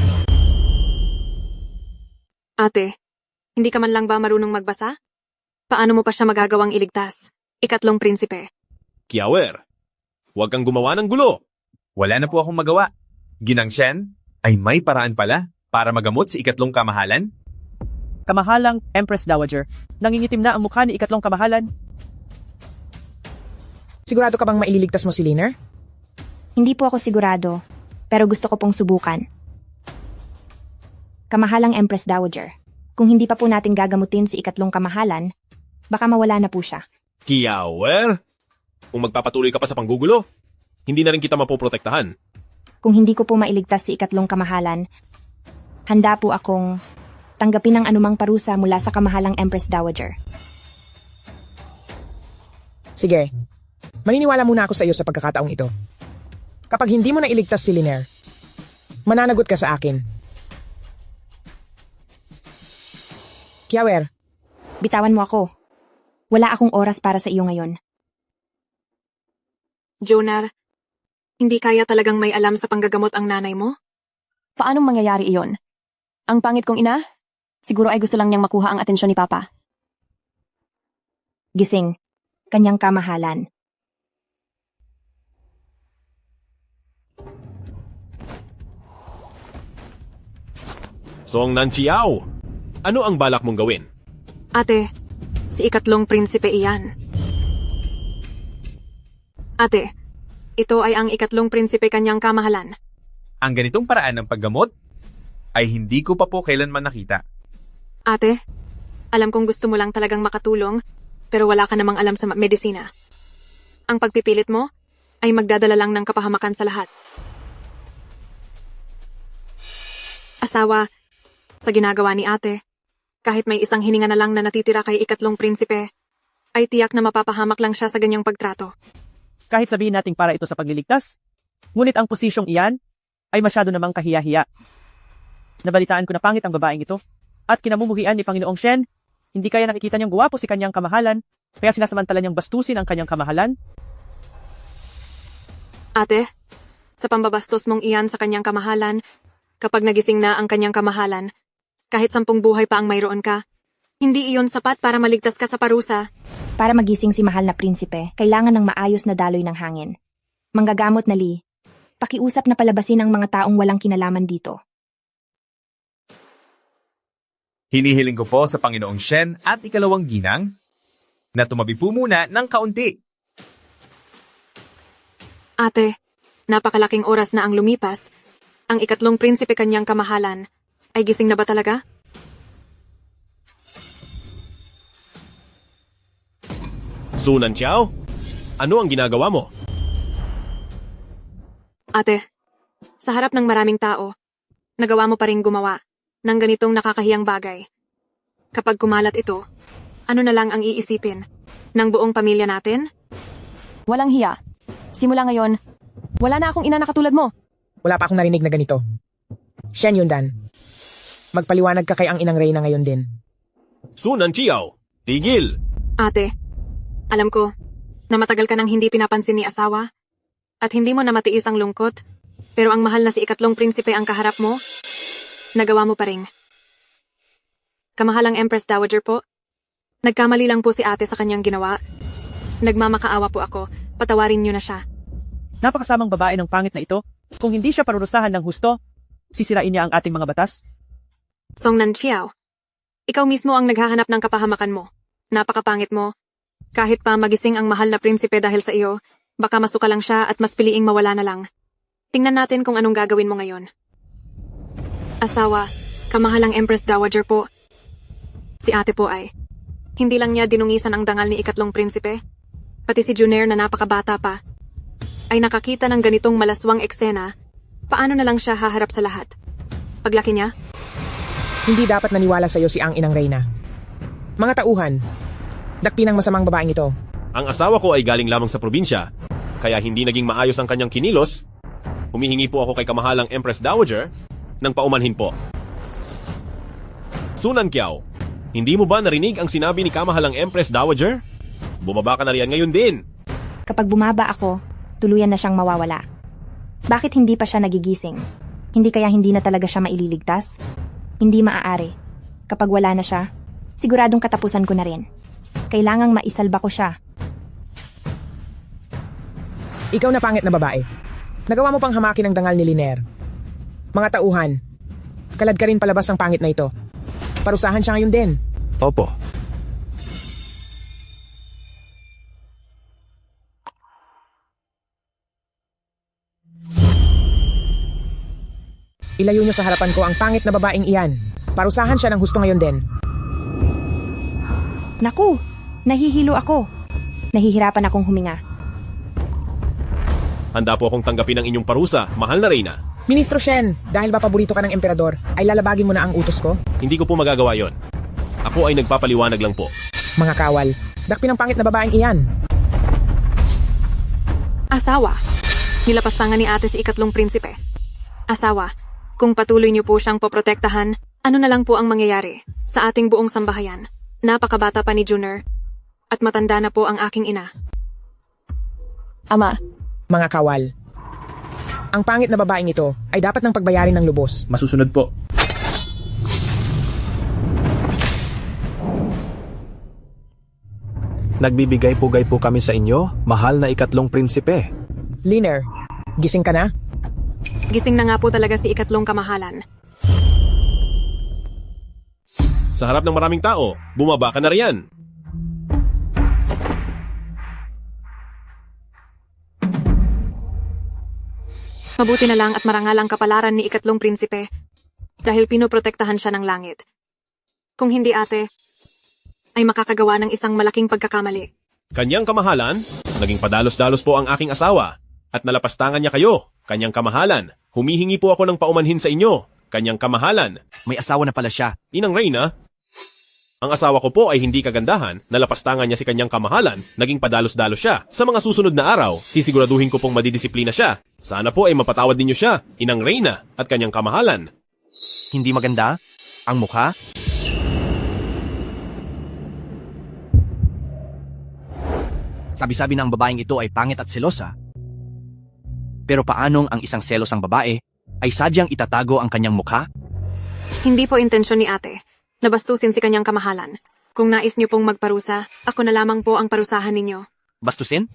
Ate, hindi ka man lang ba marunong magbasa? Paano mo pa siya magagawang iligtas? Ikatlong prinsipe. Kiawer, huwag kang gumawa ng gulo. Wala na po akong magawa. Ginang Shen, ay may paraan pala para magamot si ikatlong kamahalan? kamahalang Empress Dowager, nangingitim na ang mukha ni ikatlong kamahalan. Sigurado ka bang maililigtas mo si Liner? Hindi po ako sigurado, pero gusto ko pong subukan. Kamahalang Empress Dowager, kung hindi pa po natin gagamutin si ikatlong kamahalan, baka mawala na po siya. Kiawer, kung magpapatuloy ka pa sa panggugulo, hindi na rin kita mapoprotektahan. Kung hindi ko po mailigtas si ikatlong kamahalan, handa po akong tanggapin ang anumang parusa mula sa kamahalang Empress Dowager. Sige, maniniwala muna ako sa iyo sa pagkakataong ito. Kapag hindi mo na iligtas si Liner, mananagot ka sa akin. Kiawer, bitawan mo ako. Wala akong oras para sa iyo ngayon. Jonar, hindi kaya talagang may alam sa panggagamot ang nanay mo? Paanong mangyayari iyon? Ang pangit kong ina? Siguro ay gusto lang niyang makuha ang atensyon ni Papa. Gising, kanyang kamahalan. Song Nanchiao, ano ang balak mong gawin? Ate, si ikatlong prinsipe iyan. Ate, ito ay ang ikatlong prinsipe kanyang kamahalan. Ang ganitong paraan ng paggamot ay hindi ko pa po kailanman nakita. Ate, alam kong gusto mo lang talagang makatulong, pero wala ka namang alam sa medisina. Ang pagpipilit mo ay magdadala lang ng kapahamakan sa lahat. Asawa, sa ginagawa ni ate, kahit may isang hininga na lang na natitira kay ikatlong prinsipe, ay tiyak na mapapahamak lang siya sa ganyang pagtrato. Kahit sabihin nating para ito sa pagliligtas, ngunit ang posisyong iyan ay masyado namang kahiya-hiya. Nabalitaan ko na pangit ang babaeng ito, at kinamumuhian ni Panginoong Shen, hindi kaya nakikita niyang guwapo si kanyang kamahalan, kaya sinasamantala niyang bastusin ang kanyang kamahalan. Ate, sa pambabastos mong iyan sa kanyang kamahalan, kapag nagising na ang kanyang kamahalan, kahit 10 buhay pa ang mayroon ka, hindi iyon sapat para maligtas ka sa parusa. Para magising si mahal na prinsipe, kailangan ng maayos na daloy ng hangin. Manggagamot na Lee, pakiusap na palabasin ang mga taong walang kinalaman dito. Hinihiling ko po sa Panginoong Shen at ikalawang ginang na tumabi po muna ng kaunti. Ate, napakalaking oras na ang lumipas. Ang ikatlong prinsipe kanyang kamahalan ay gising na ba talaga? Su Nanchiao, ano ang ginagawa mo? Ate, sa harap ng maraming tao, nagawa mo pa rin gumawa ng ganitong nakakahiyang bagay. Kapag kumalat ito, ano na lang ang iisipin ng buong pamilya natin? Walang hiya. Simula ngayon, wala na akong ina na katulad mo. wala pa akong narinig na ganito. Shen Yundan, magpaliwanag ka kay ang inang Reyna ngayon din. Su Nanchiao, tigil! Ate, alam ko na matagal ka nang hindi pinapansin ni asawa at hindi mo na matiis ang lungkot, pero ang mahal na si ikatlong prinsipe ang kaharap mo, nagawa mo pa rin. Kamahalang Empress Dowager po, nagkamali lang po si ate sa kanyang ginawa. Nagmamakaawa po ako, patawarin niyo na siya. Napakasamang babae ng pangit na ito, kung hindi siya parurusahan ng husto, Sisirain niya ang ating mga batas? Song Nanchiao, ikaw mismo ang naghahanap ng kapahamakan mo. Napakapangit mo. Kahit pa magising ang mahal na prinsipe dahil sa iyo, baka masuka lang siya at mas piliing mawala na lang. Tingnan natin kung anong gagawin mo ngayon. Asawa, kamahalang Empress Dowager po. Si ate po ay, hindi lang niya dinungisan ang dangal ni ikatlong prinsipe, pati si Junair na napakabata pa, ay nakakita ng ganitong malaswang eksena, paano na lang siya haharap sa lahat? Paglaki niya? Hindi dapat naniwala sa'yo si ang inang Reyna. Mga tauhan, dakpi ng masamang babaeng ito. Ang asawa ko ay galing lamang sa probinsya, kaya hindi naging maayos ang kanyang kinilos. Humihingi po ako kay kamahalang Empress Dowager ng paumanhin po. Sunan Kiao, hindi mo ba narinig ang sinabi ni kamahalang Empress Dowager? Bumaba ka na riyan ngayon din. Kapag bumaba ako, tuluyan na siyang mawawala. Bakit hindi pa siya nagigising? Hindi kaya hindi na talaga siya maililigtas? Hindi maaari. Kapag wala na siya, siguradong katapusan ko na rin. Kailangang maisalba ko siya. Ikaw na pangit na babae. Nagawa mo pang hamakin ang dangal ni Liner. Mga tauhan, kalad ka rin palabas ang pangit na ito. Parusahan siya ngayon din. Opo. Ilayo niyo sa harapan ko ang pangit na babaeng iyan. Parusahan siya ng husto ngayon din. Naku, nahihilo ako. Nahihirapan akong huminga. Handa po akong tanggapin ang inyong parusa, mahal na Reyna. Ministro Shen, dahil ba paborito ka ng emperador, ay lalabagin mo na ang utos ko? Hindi ko po magagawa yon. Ako ay nagpapaliwanag lang po. Mga kawal, dakpi ng pangit na babaeng iyan. Asawa, nilapastangan ni ate si ikatlong prinsipe. Asawa, kung patuloy niyo po siyang poprotektahan, ano na lang po ang mangyayari sa ating buong sambahayan? Napakabata pa ni Junair, at matanda na po ang aking ina. Ama, Mga kawal, ang pangit na babaeng ito ay dapat ng pagbayarin ng lubos. Masusunod po. Nagbibigay-pugay po kami sa inyo, mahal na ikatlong prinsipe. Liner, gising ka na? Gising na nga po talaga si ikatlong kamahalan. Sa harap ng maraming tao, bumaba ka na riyan. Mabuti na lang at marangal ang kapalaran ni ikatlong prinsipe dahil pinoprotektahan siya ng langit. Kung hindi ate, ay makakagawa ng isang malaking pagkakamali. Kanyang kamahalan, naging padalos-dalos po ang aking asawa at nalapastangan niya kayo. Kanyang kamahalan, humihingi po ako ng paumanhin sa inyo. Kanyang kamahalan. May asawa na pala siya. Inang Reyna, ang asawa ko po ay hindi kagandahan, nalapastangan niya si kanyang kamahalan, naging padalos-dalos siya. Sa mga susunod na araw, sisiguraduhin ko pong madidisiplina siya. Sana po ay mapatawad ninyo siya, Inang Reyna at kanyang kamahalan. Hindi maganda? Ang mukha? Sabi-sabi ng babaeng ito ay pangit at selosa. Pero paanong ang isang selosang babae ay sadyang itatago ang kanyang mukha? Hindi po intensyon ni ate. Nabastusin si kanyang kamahalan. Kung nais niyo pong magparusa, ako na lamang po ang parusahan ninyo. Bastusin?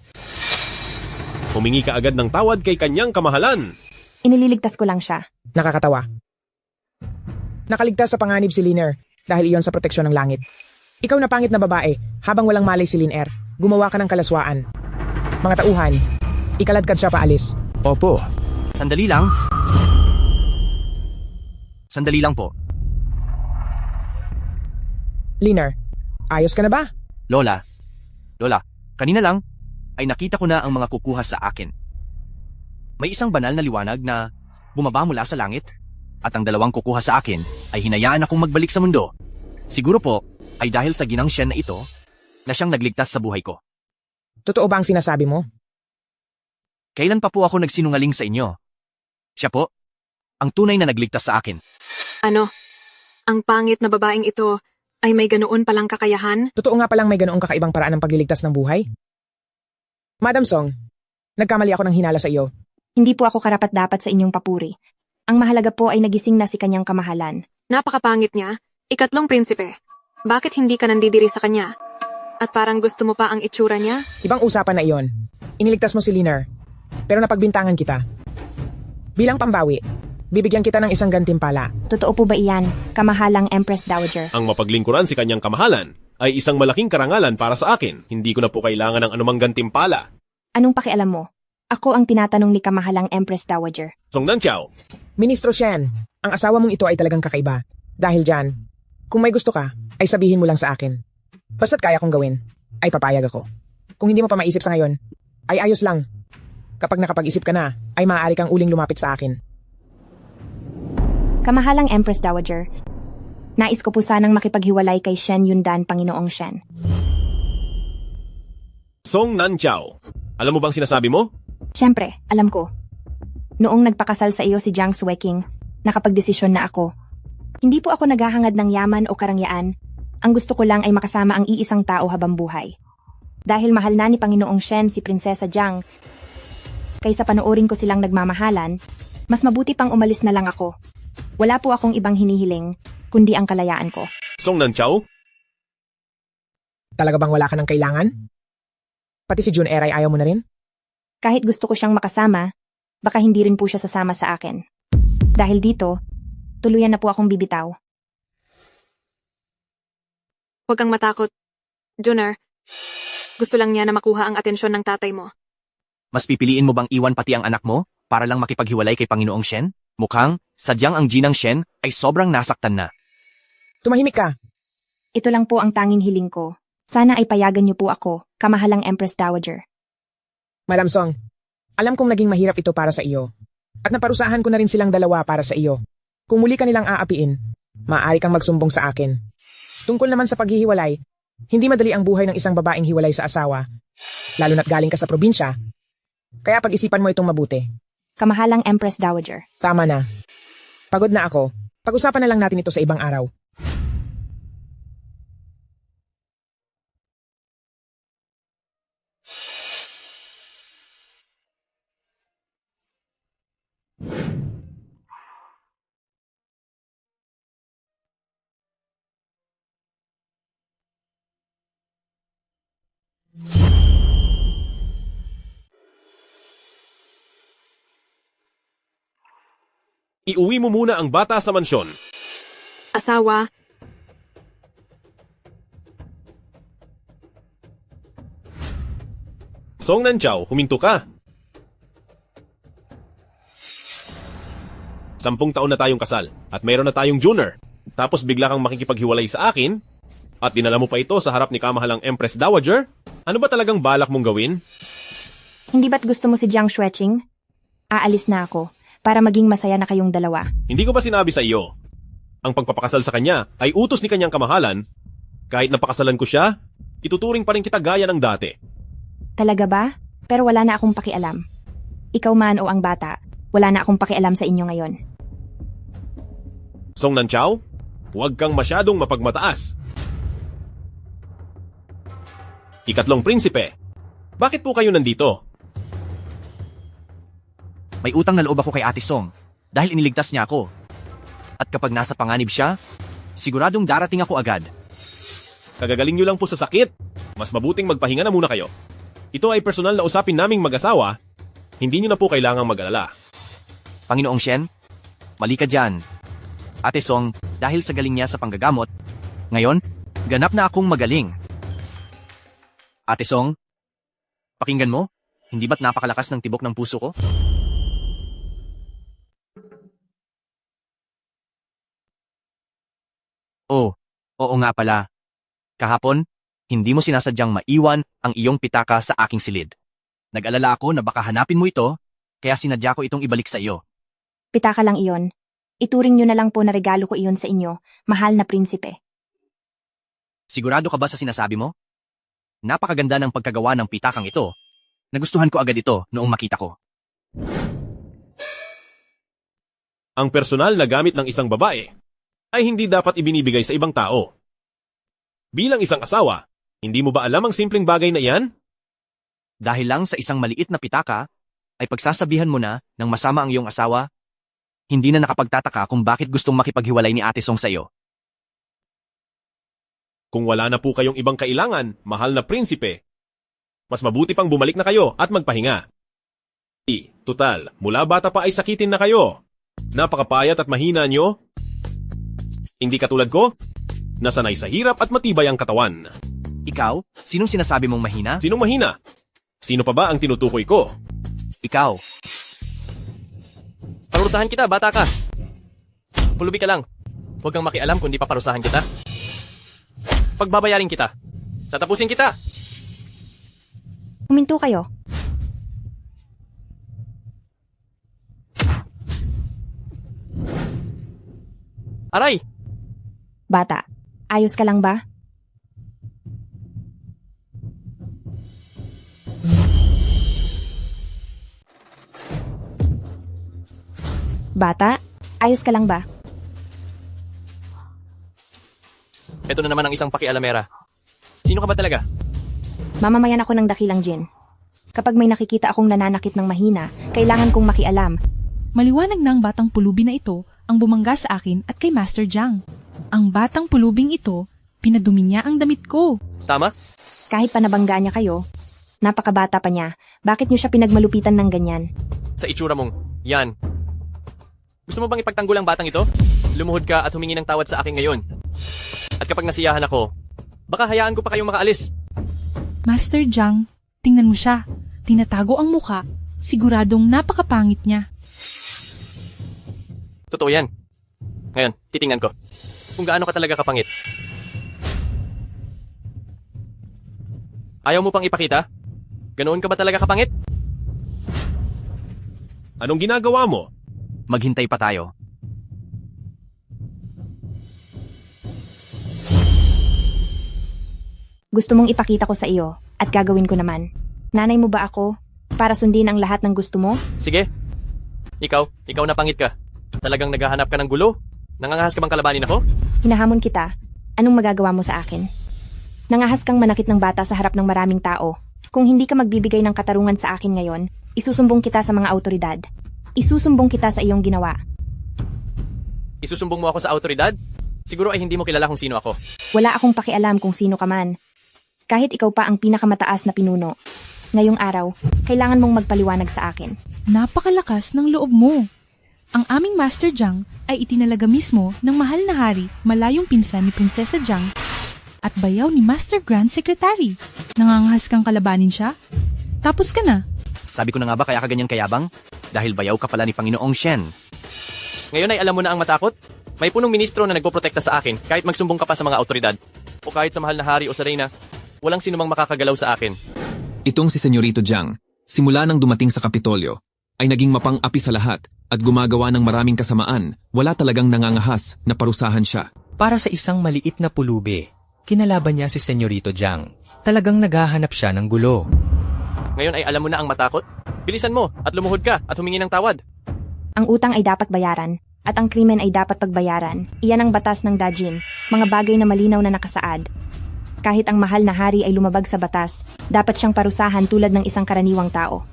Humingi ka agad ng tawad kay kanyang kamahalan. Inililigtas ko lang siya. Nakakatawa. Nakaligtas sa panganib si Liner dahil iyon sa proteksyon ng langit. Ikaw na pangit na babae, habang walang malay si Liner, gumawa ka ng kalaswaan. Mga tauhan, ikaladkad siya paalis. Opo. Sandali lang. Sandali lang po. Liner, ayos ka na ba? Lola, kanina lang ay nakita ko na ang mga kukuha sa akin. May isang banal na liwanag na bumaba mula sa langit at ang dalawang kukuha sa akin ay hinayaan akong magbalik sa mundo. Siguro po ay dahil sa ginang Shen na ito na siyang nagligtas sa buhay ko. Totoo ba ang sinasabi mo? Kailan pa po ako nagsinungaling sa inyo? Siya po, ang tunay na nagligtas sa akin. Ano? Ang pangit na babaeng ito ay may ganoon palang kakayahan? Totoo nga palang may ganoong kakaibang paraan ng pagliligtas ng buhay? Madam Song, nagkamali ako ng hinala sa iyo. Hindi po ako karapat-dapat sa inyong papuri. Ang mahalaga po ay nagising na si kanyang kamahalan. Napakapangit niya. Ikatlong prinsipe. Bakit hindi ka nandidiri sa kanya? At parang gusto mo pa ang itsura niya? Ibang usapan na iyon. Iniligtas mo si Liner, pero napagbintangan kita. Bilang pambawi, Bibigyan kita ng isang gantimpala. Totoo po ba iyan, kamahalang Empress Dowager? Ang mapaglingkuran si kanyang kamahalan ay isang malaking karangalan para sa akin. Hindi ko na po kailangan ng anumang gantimpala. Anong pakialam mo? Ako ang tinatanong ni kamahalang Empress Dowager. Song Nanchao, Ministro Shen, ang asawa mong ito ay talagang kakaiba. Dahil dyan, kung may gusto ka, ay sabihin mo lang sa akin. Basta't kaya kong gawin, ay papayag ako. Kung hindi mo pa maisip sa ngayon, ay ayos lang. Kapag nakapag-isip ka na, ay maaari kang uling lumapit sa akin. Kamahalang Empress Dowager, nais ko po sanang makipaghiwalay kay Shen Yundan, Panginoong Shen. Song Nanchao, alam mo bang sinasabi mo? Siyempre, alam ko. Noong nagpakasal sa iyo si Jiang Shueqing, nakapagdesisyon na ako. Hindi po ako naghahangad ng yaman o karangyaan. Ang gusto ko lang ay makasama ang iisang tao habang buhay. Dahil mahal na ni Panginoong Shen si Prinsesa Jiang, kaysa panoorin ko silang nagmamahalan, mas mabuti pang umalis na lang ako. Wala po akong ibang hinihiling, kundi ang kalayaan ko. Song Nanchao? Talaga bang wala ka ng kailangan? Pati si Jun ay ayaw mo na rin? Kahit gusto ko siyang makasama, baka hindi rin po siya sasama sa akin. Dahil dito, tuluyan na po akong bibitaw. Huwag kang matakot. Juner, gusto lang niya na makuha ang atensyon ng tatay mo. Mas pipiliin mo bang iwan pati ang anak mo para lang makipaghiwalay kay Panginoong Shen? Mukhang, sadyang ang ginang Shen ay sobrang nasaktan na. Tumahimik ka! Ito lang po ang tanging hiling ko. Sana ay payagan niyo po ako, kamahalang Empress Dowager. Madam Song, alam kong naging mahirap ito para sa iyo. At naparusahan ko na rin silang dalawa para sa iyo. Kung muli ka nilang aapiin, maaari kang magsumbong sa akin. Tungkol naman sa paghihiwalay, hindi madali ang buhay ng isang babaeng hiwalay sa asawa, lalo na't galing ka sa probinsya. Kaya pag-isipan mo itong mabuti. Kamahalang Empress Dowager. Tama na. Pagod na ako. Pag-usapan na lang natin ito sa ibang araw. Iuwi mo muna ang bata sa mansyon. Asawa, Song Nanchao, huminto ka. 10 taon na tayong kasal at mayroon na tayong Juner. Tapos bigla kang makikipaghiwalay sa akin at dinala mo pa ito sa harap ni kamahalang Empress Dowager? Ano ba talagang balak mong gawin? Hindi ba't gusto mo si Jiang Shueqing? Aalis na ako para maging masaya na kayong dalawa. Hindi ko ba sinabi sa iyo? Ang pagpapakasal sa kanya ay utos ni kanyang kamahalan. Kahit napakasalan ko siya, ituturing pa rin kita gaya ng dati. Talaga ba? Pero wala na akong pakialam. Ikaw man o ang bata, wala na akong pakialam sa inyo ngayon. Song Nanchao, huwag kang masyadong mapagmataas. Ikatlong prinsipe, bakit po kayo nandito? May utang na loob ako kay Ate Song dahil iniligtas niya ako. At kapag nasa panganib siya, siguradong darating ako agad. Kagagaling niyo lang po sa sakit. Mas mabuting magpahinga na muna kayo. Ito ay personal na usapin naming mag-asawa. Hindi niyo na po kailangang mag-alala. Panginoong Shen, mali ka dyan. Ate Song, dahil sa galing niya sa panggagamot, ngayon, ganap na akong magaling. Ate Song, pakinggan mo, hindi ba't napakalakas ng tibok ng puso ko? Oh, oo nga pala. Kahapon, hindi mo sinasadyang maiwan ang iyong pitaka sa aking silid. Nag-alala ako na baka hanapin mo ito, kaya sinadya ko itong ibalik sa iyo. Pitaka lang iyon. Ituring nyo na lang po na regalo ko iyon sa inyo, mahal na prinsipe. Sigurado ka ba sa sinasabi mo? Napakaganda ng pagkagawa ng pitakang ito. Nagustuhan ko agad ito noong makita ko. Ang personal na gamit ng isang babae ay hindi dapat ibinibigay sa ibang tao. Bilang isang asawa, hindi mo ba alam ang simpleng bagay na iyan? Dahil lang sa isang maliit na pitaka, ay pagsasabihan mo na ng masama ang iyong asawa, hindi na nakapagtataka kung bakit gustong makipaghiwalay ni Ate Song sa iyo. Kung wala na po kayong ibang kailangan, mahal na prinsipe, mas mabuti pang bumalik na kayo at magpahinga. Tutal, mula bata pa ay sakitin na kayo. Napakapayat at mahina nyo. Hindi katulad ko, nasanay sa hirap at matibay ang katawan. Ikaw? Sinong sinasabi mong mahina? Sinong mahina? Sino pa ba ang tinutukoy ko? Ikaw. Parusahan kita, bata ka. Pulubi ka lang. Huwag kang makialam kung di pa parusahan kita. Pagbabayarin kita. Tatapusin kita. Huminto kayo. Aray! Bata, ayos ka lang ba? Bata, ayos ka lang ba? Ito na naman ang isang pakialamera. Sino ka ba talaga? Mamamayan ako ng dakilang Jin. Kapag may nakikita akong nananakit ng mahina, kailangan kong makialam. Maliwanag na ang batang pulubi na ito ang bumangga sa akin at kay Master Jiang. Ang batang pulubing ito, pinadumi niya ang damit ko. Tama? Kahit pa nabangga niya kayo, napakabata pa niya. Bakit niyo siya pinagmalupitan ng ganyan? Sa itsura mong, yan. Gusto mo bang ipagtanggol ang batang ito? Lumuhod ka at humingi ng tawad sa akin ngayon. At kapag nasiyahan ako, baka hayaan ko pa kayong makaalis. Master Jiang, tingnan mo siya. Tinatago ang muka, siguradong napakapangit niya. Totoo yan. Ngayon, titingnan ko. Kung gaano ka talaga kapangit. Ayaw mo pang ipakita? Ganoon ka ba talaga kapangit? Anong ginagawa mo? Maghintay pa tayo. Gusto mong ipakita ko sa iyo at gagawin ko naman. Nanay mo ba ako para sundin ang lahat ng gusto mo? Sige. Ikaw na pangit ka. Talagang naghahanap ka ng gulo? Nangangahas ka bang kalabanin ako? Hinahamon kita. Anong magagawa mo sa akin? Nangahas kang manakit ng bata sa harap ng maraming tao. Kung hindi ka magbibigay ng katarungan sa akin ngayon, isusumbong kita sa mga autoridad. Isusumbong kita sa iyong ginawa. Isusumbong mo ako sa autoridad? Siguro ay hindi mo kilala kung sino ako. Wala akong pakialam kung sino ka man. Kahit ikaw pa ang pinakamataas na pinuno. Ngayong araw, kailangan mong magpaliwanag sa akin. Napakalakas ng loob mo. Ang aming Master Jiang ay itinalaga mismo ng mahal na hari, malayong pinsan ni Prinsesa Jiang at bayaw ni Master Grand Secretary. Nangangahas kang kalabanin siya? Tapos ka na. Sabi ko na nga ba kaya ka ganyan kayabang? Dahil bayaw ka pala ni Panginoong Shen. Ngayon ay alam mo na ang matakot? May punong ministro na nagpoprotekta sa akin kahit magsumbong ka pa sa mga autoridad. O kahit sa mahal na hari o sa reyna, walang sinumang makakagalaw sa akin. Itong si Senyorito Jiang, simula nang dumating sa Kapitolyo, ay naging mapang-api sa lahat at gumagawa ng maraming kasamaan. Wala talagang nangangahas na parusahan siya. Para sa isang maliit na pulubi, kinalaban niya si Senyorito Jiang. Talagang naghahanap siya ng gulo. Ngayon ay alam mo na ang matakot? Bilisan mo at lumuhod ka at humingi ng tawad. Ang utang ay dapat bayaran at ang krimen ay dapat pagbayaran. Iyan ang batas ng Dajin, mga bagay na malinaw na nakasaad. Kahit ang mahal na hari ay lumabag sa batas, dapat siyang parusahan tulad ng isang karaniwang tao.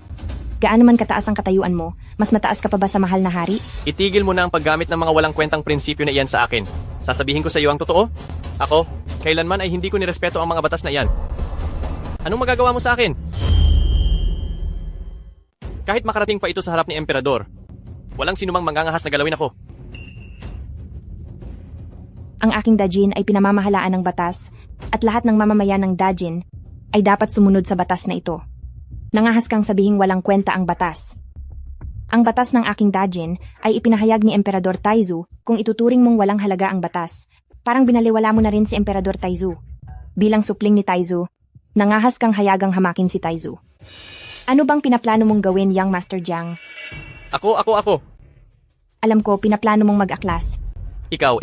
Gaano man kataas ang katayuan mo, mas mataas ka pa ba sa mahal na hari? Itigil mo na ang paggamit ng mga walang kwentang prinsipyo na iyan sa akin. Sasabihin ko sa iyo ang totoo. Ako, kailanman ay hindi ko nirespeto ang mga batas na iyan. Anong magagawa mo sa akin? Kahit makarating pa ito sa harap ni Emperador, walang sinumang mangangahas na galawin ako. Ang aking Dajin ay pinamamahalaan ng batas at lahat ng mamamayan ng Dajin ay dapat sumunod sa batas na ito. Nangahas kang sabihing walang kwenta ang batas. Ang batas ng aking Dajin ay ipinahayag ni Emperador Taizu kung ituturing mong walang halaga ang batas. Parang binaliwala mo na rin si Emperador Taizu. Bilang supling ni Taizu, nangahas kang hayagang hamakin si Taizu. Ano bang pinaplano mong gawin, Young Master Jiang? Ako. Alam ko, pinaplano mong mag-aklas. Ikaw.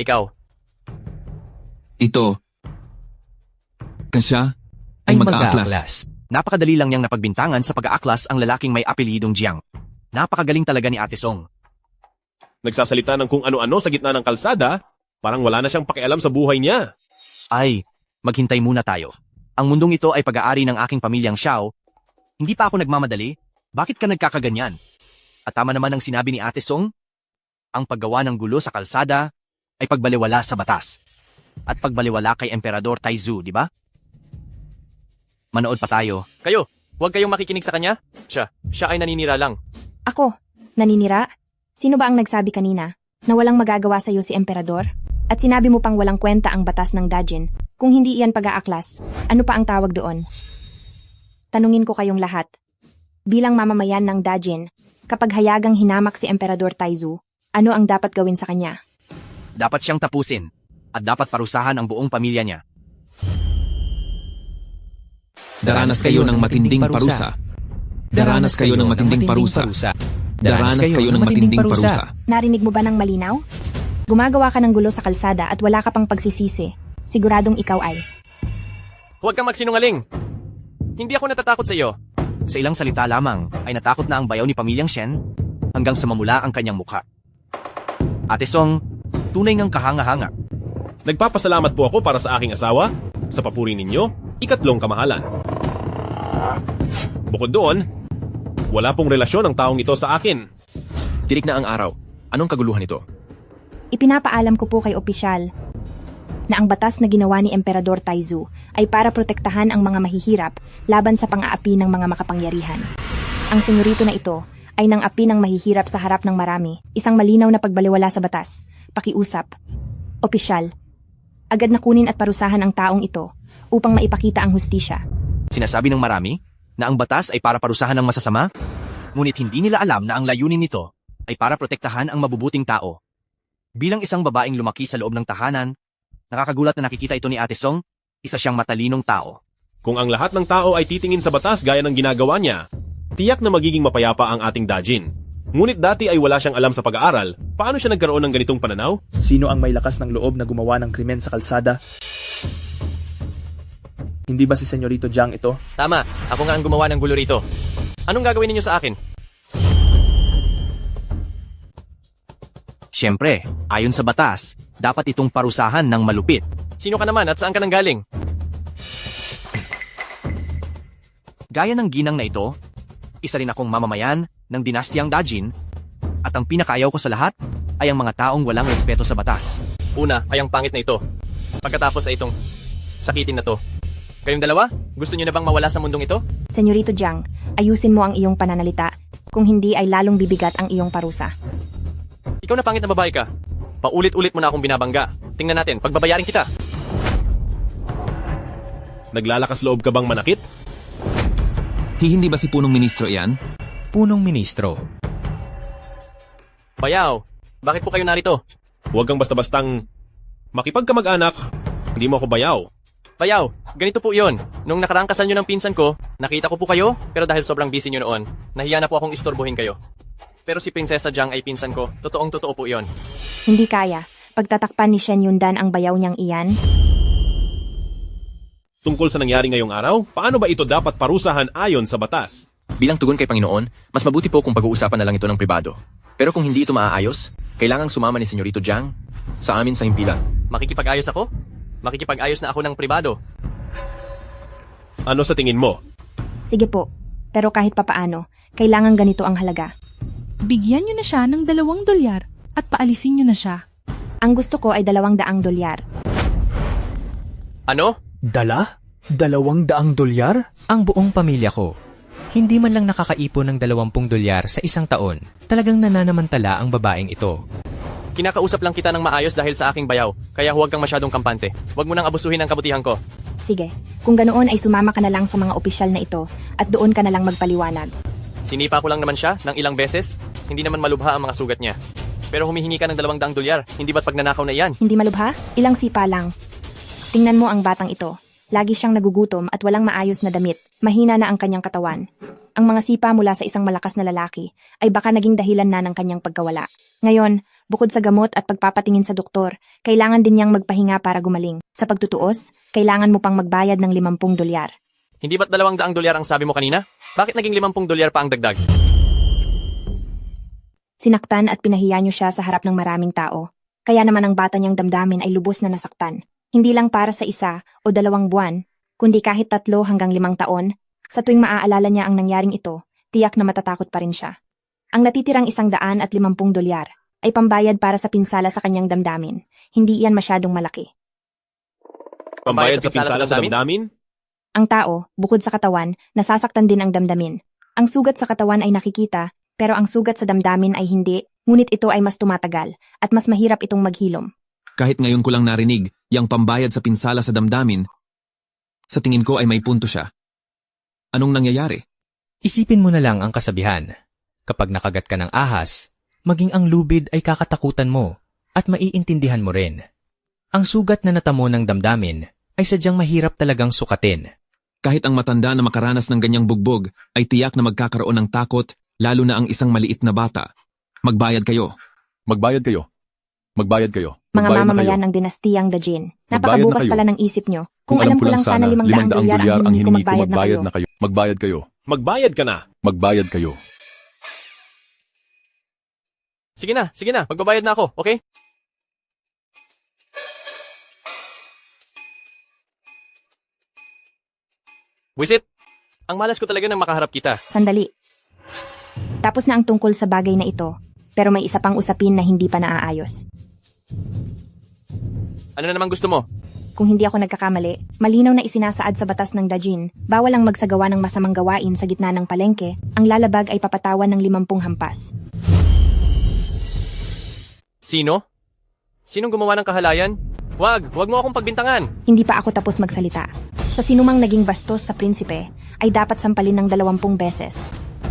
Ito. Kasya ay mag-aaklas. Napakadali lang niyang napagbintangan sa pag-aaklas ang lalaking may apelidong Jiang. Napakagaling talaga ni Ate Song. Nagsasalita ng kung ano-ano sa gitna ng kalsada, parang wala na siyang pakialam sa buhay niya. Ay, maghintay muna tayo. Ang mundong ito ay pag-aari ng aking pamilyang Xiao. Hindi pa ako nagmamadali. Bakit ka nagkakaganyan? At tama naman ang sinabi ni Ate Song, ang paggawa ng gulo sa kalsada ay pagbaliwala sa batas. At pagbaliwala kay Emperador Taizu, di ba? Manood pa tayo. Kayo, huwag kayong makikinig sa kanya. Siya ay naninira lang. Ako, naninira? Sino ba ang nagsabi kanina na walang magagawa sa'yo si Emperador? At sinabi mo pang walang kwenta ang batas ng Dajin. Kung hindi iyan pag-aaklas, ano pa ang tawag doon? Tanungin ko kayong lahat. Bilang mamamayan ng Dajin, kapag hayagang hinamak si Emperador Taizu, ano ang dapat gawin sa kanya? Dapat siyang tapusin at dapat parusahan ang buong pamilya niya. Daranas kayo ng matinding parusa. Daranas kayo ng matinding parusa. Daranas kayo ng matinding parusa. Narinig mo ba ng malinaw? Gumagawa ka ng gulo sa kalsada at wala ka pang pagsisisi. Siguradong ikaw ay. Huwag kang magsinungaling! Hindi ako natatakot sa iyo. Sa ilang salita lamang ay natakot na ang bayaw ni pamilyang Shen hanggang sa mamula ang kanyang mukha. Ate Song, tunay ngang kahanga-hanga. Nagpapasalamat po ako para sa aking asawa, sa papuri ninyo, 3 kamahalan. Bukod doon, wala pong relasyon ang taong ito sa akin. Tirik na ang araw. Anong kaguluhan ito? Ipinapaalam ko po kay opisyal na ang batas na ginawa ni Emperador Taizu ay para protektahan ang mga mahihirap laban sa pang-aapi ng mga makapangyarihan. Ang senyorito na ito ay nang api ng mahihirap sa harap ng marami, isang malinaw na pagbaliwala sa batas. Pakiusap. Opisyal, agad na kunin at parusahan ang taong ito upang maipakita ang hustisya. Sinasabi ng marami na ang batas ay para parusahan ng masasama, ngunit hindi nila alam na ang layunin nito ay para protektahan ang mabubuting tao. Bilang isang babaeng lumaki sa loob ng tahanan, nakakagulat na nakikita ito ni Ate Song, isa siyang matalinong tao. Kung ang lahat ng tao ay titingin sa batas gaya ng ginagawa niya, tiyak na magiging mapayapa ang ating Dajin. Ngunit dati ay wala siyang alam sa pag-aaral. Paano siya nagkaroon ng ganitong pananaw? Sino ang may lakas ng loob na gumawa ng krimen sa kalsada? Hindi ba si Senyorito Jiang ito? Tama, ako nga ang gumawa ng gulo rito. Anong gagawin ninyo sa akin? Siyempre, ayon sa batas, dapat itong parusahan ng malupit. Sino ka naman at saan ka nang galing? Gaya ng ginang na ito, isa rin akong mamamayan ng dinastyang Dajin at ang pinakayaw ko sa lahat ay ang mga taong walang respeto sa batas. Una ay ang pangit na ito. Pagkatapos ay itong sakitin na to. Kayong dalawa, gusto niyo na bang mawala sa mundong ito? Senyorito Jiang, ayusin mo ang iyong pananalita. Kung hindi ay lalong bibigat ang iyong parusa. Ikaw na pangit na babae ka. Paulit-ulit mo na akong binabangga. Tingnan natin, pagbabayarin kita. Naglalakas loob ka bang manakit? Hindi ba si punong ministro iyan? Punong ministro. Bayaw, bakit po kayo narito? Huwag kang basta-bastang makipagkamag-anak. Hindi mo ako bayaw. Bayaw, ganito po yun. Nung nakaraang kasal nyo ng pinsan ko, nakita ko po kayo, pero dahil sobrang busy nyo noon, nahiya na po akong istorbohin kayo. Pero si Prinsesa Jiang ay pinsan ko. Totoong-totoo po yon. Hindi kaya. Pagtatakpan ni Shen Yundan ang bayaw niyang iyan. Tungkol sa nangyari ngayong araw, paano ba ito dapat parusahan ayon sa batas? Bilang tugon kay Panginoon, mas mabuti po kung pag-uusapan na lang ito ng pribado. Pero kung hindi ito maaayos, kailangang sumama ni Senyorito Jiang sa amin sa himpilan. Makikipag-ayos ako? Makikipag-ayos na ako ng pribado. Ano sa tingin mo? Sige po. Pero kahit papaano, kailangan ganito ang halaga. Bigyan nyo na siya ng $2 at paalisin nyo na siya. Ang gusto ko ay $200. Ano? Dala? $200? Ang buong pamilya ko. Hindi man lang nakakaipon ng $20 sa isang taon. Talagang nananamantala ang babaeng ito. Kinakausap lang kita ng maayos dahil sa aking bayaw, kaya huwag kang masyadong kampante. Huwag mo nang abusuhin ang kabutihan ko. Sige, kung ganoon ay sumama ka na lang sa mga opisyal na ito at doon ka na lang magpaliwanag. Sinipa ko lang naman siya ng ilang beses, hindi naman malubha ang mga sugat niya. Pero humihingi ka ng $200, hindi ba't pagnanakaw na iyan? Hindi malubha? Ilang sipa lang. Tingnan mo ang batang ito. Lagi siyang nagugutom at walang maayos na damit. Mahina na ang kanyang katawan. Ang mga sipa mula sa isang malakas na lalaki ay baka naging dahilan na ng kanyang pagkawala. Ngayon, bukod sa gamot at pagpapatingin sa doktor, kailangan din niyang magpahinga para gumaling. Sa pagtutuos, kailangan mo pang magbayad ng $50. Hindi ba't $200 ang sabi mo kanina? Bakit naging $50 pa ang dagdag? Sinaktan at pinahiya niyo siya sa harap ng maraming tao. Kaya naman ang bata niyang damdamin ay lubos na nasaktan. Hindi lang para sa 1 o 2 buwan, kundi kahit 3 hanggang 5 taon, sa tuwing maaalala niya ang nangyaring ito, tiyak na matatakot pa rin siya. Ang natitirang $150 ay pambayad para sa pinsala sa kanyang damdamin. Hindi iyan masyadong malaki. Pambayad sa pinsala sa damdamin? Ang tao, bukod sa katawan, nasasaktan din ang damdamin. Ang sugat sa katawan ay nakikita, pero ang sugat sa damdamin ay hindi, Ngunit ito ay mas tumatagal at mas mahirap itong maghilom. Kahit ngayon ko lang narinig, yang pambayad sa pinsala sa damdamin, sa tingin ko ay may punto siya. Anong nangyayari? Isipin mo na lang ang kasabihan. Kapag nakagat ka ng ahas, maging ang lubid ay kakatakutan mo at maiintindihan mo rin. Ang sugat na natamo ng damdamin ay sadyang mahirap talagang sukatin. Kahit ang matanda na makaranas ng ganyang bugbog ay tiyak na magkakaroon ng takot, lalo na ang isang maliit na bata. Magbayad kayo. Magbayad kayo. Magbayad kayo. Mga Magbayad na mamamayan kayo. ng dinastiyang Dajin. Magbayad na Napakabukas kayo. pala ng isip nyo. Kung alam ko lang sana 500 dolyar ang hiningi ko, magbayad na kayo. Magbayad kayo. Magbayad ka na. Magbayad kayo. Sige na, magbabayad na ako, okay? Wisit, ang malas ko talaga nang makaharap kita. Sandali. Tapos na ang tungkol sa bagay na ito, pero may isa pang usapin na hindi pa naaayos. Ano na naman gusto mo? Kung hindi ako nagkakamali, malinaw na isinasaad sa batas ng Dajin, bawal ang magsagawa ng masamang gawain sa gitna ng palengke, ang lalabag ay papatawan ng 50 hampas. Sino? Sinong gumawa ng kahalayan? Wag mo akong pagbintangan. Hindi pa ako tapos magsalita. Sa sinumang naging bastos sa prinsipe, ay dapat sampalin ng 20 beses.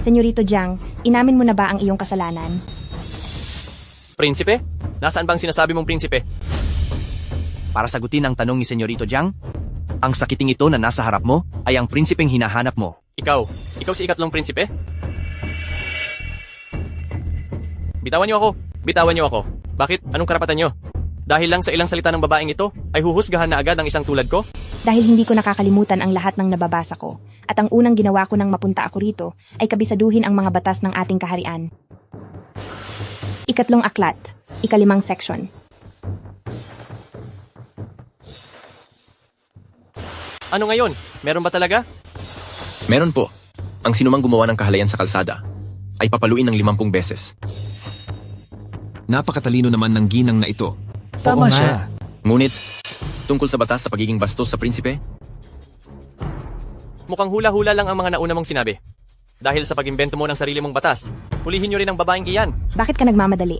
Senyorito Jiang, inamin mo na ba ang iyong kasalanan? Prinsipe? Nasaan bang sinasabi mong prinsipe? Para sagutin ang tanong ni Senyorito Jiang, ang sakiting ito na nasa harap mo ay ang prinsipeng hinahanap mo. Ikaw si ikatlong prinsipe? Bitawan niyo ako. Bakit? Anong karapatan niyo? Dahil lang sa ilang salita ng babaeng ito, ay huhusgahan na agad ang isang tulad ko? Dahil hindi ko nakakalimutan ang lahat ng nababasa ko, at ang unang ginawa ko nang mapunta ako rito ay kabisaduhin ang mga batas ng ating kaharian. Ikatlong aklat, 5 section. Ano ngayon? Meron ba talaga? Meron po. Ang sinumang gumawa ng kahalayan sa kalsada ay papaluin ng 50 beses. Napakatalino naman ng ginang na ito. Tama siya. Ngunit, tungkol sa batas sa pagiging bastos sa prinsipe, mukhang hula-hula lang ang mga nauna mong sinabi. Dahil sa pag-imbento mo ng sarili mong batas, hulihin niyo rin ang babaeng iyan. Bakit ka nagmamadali?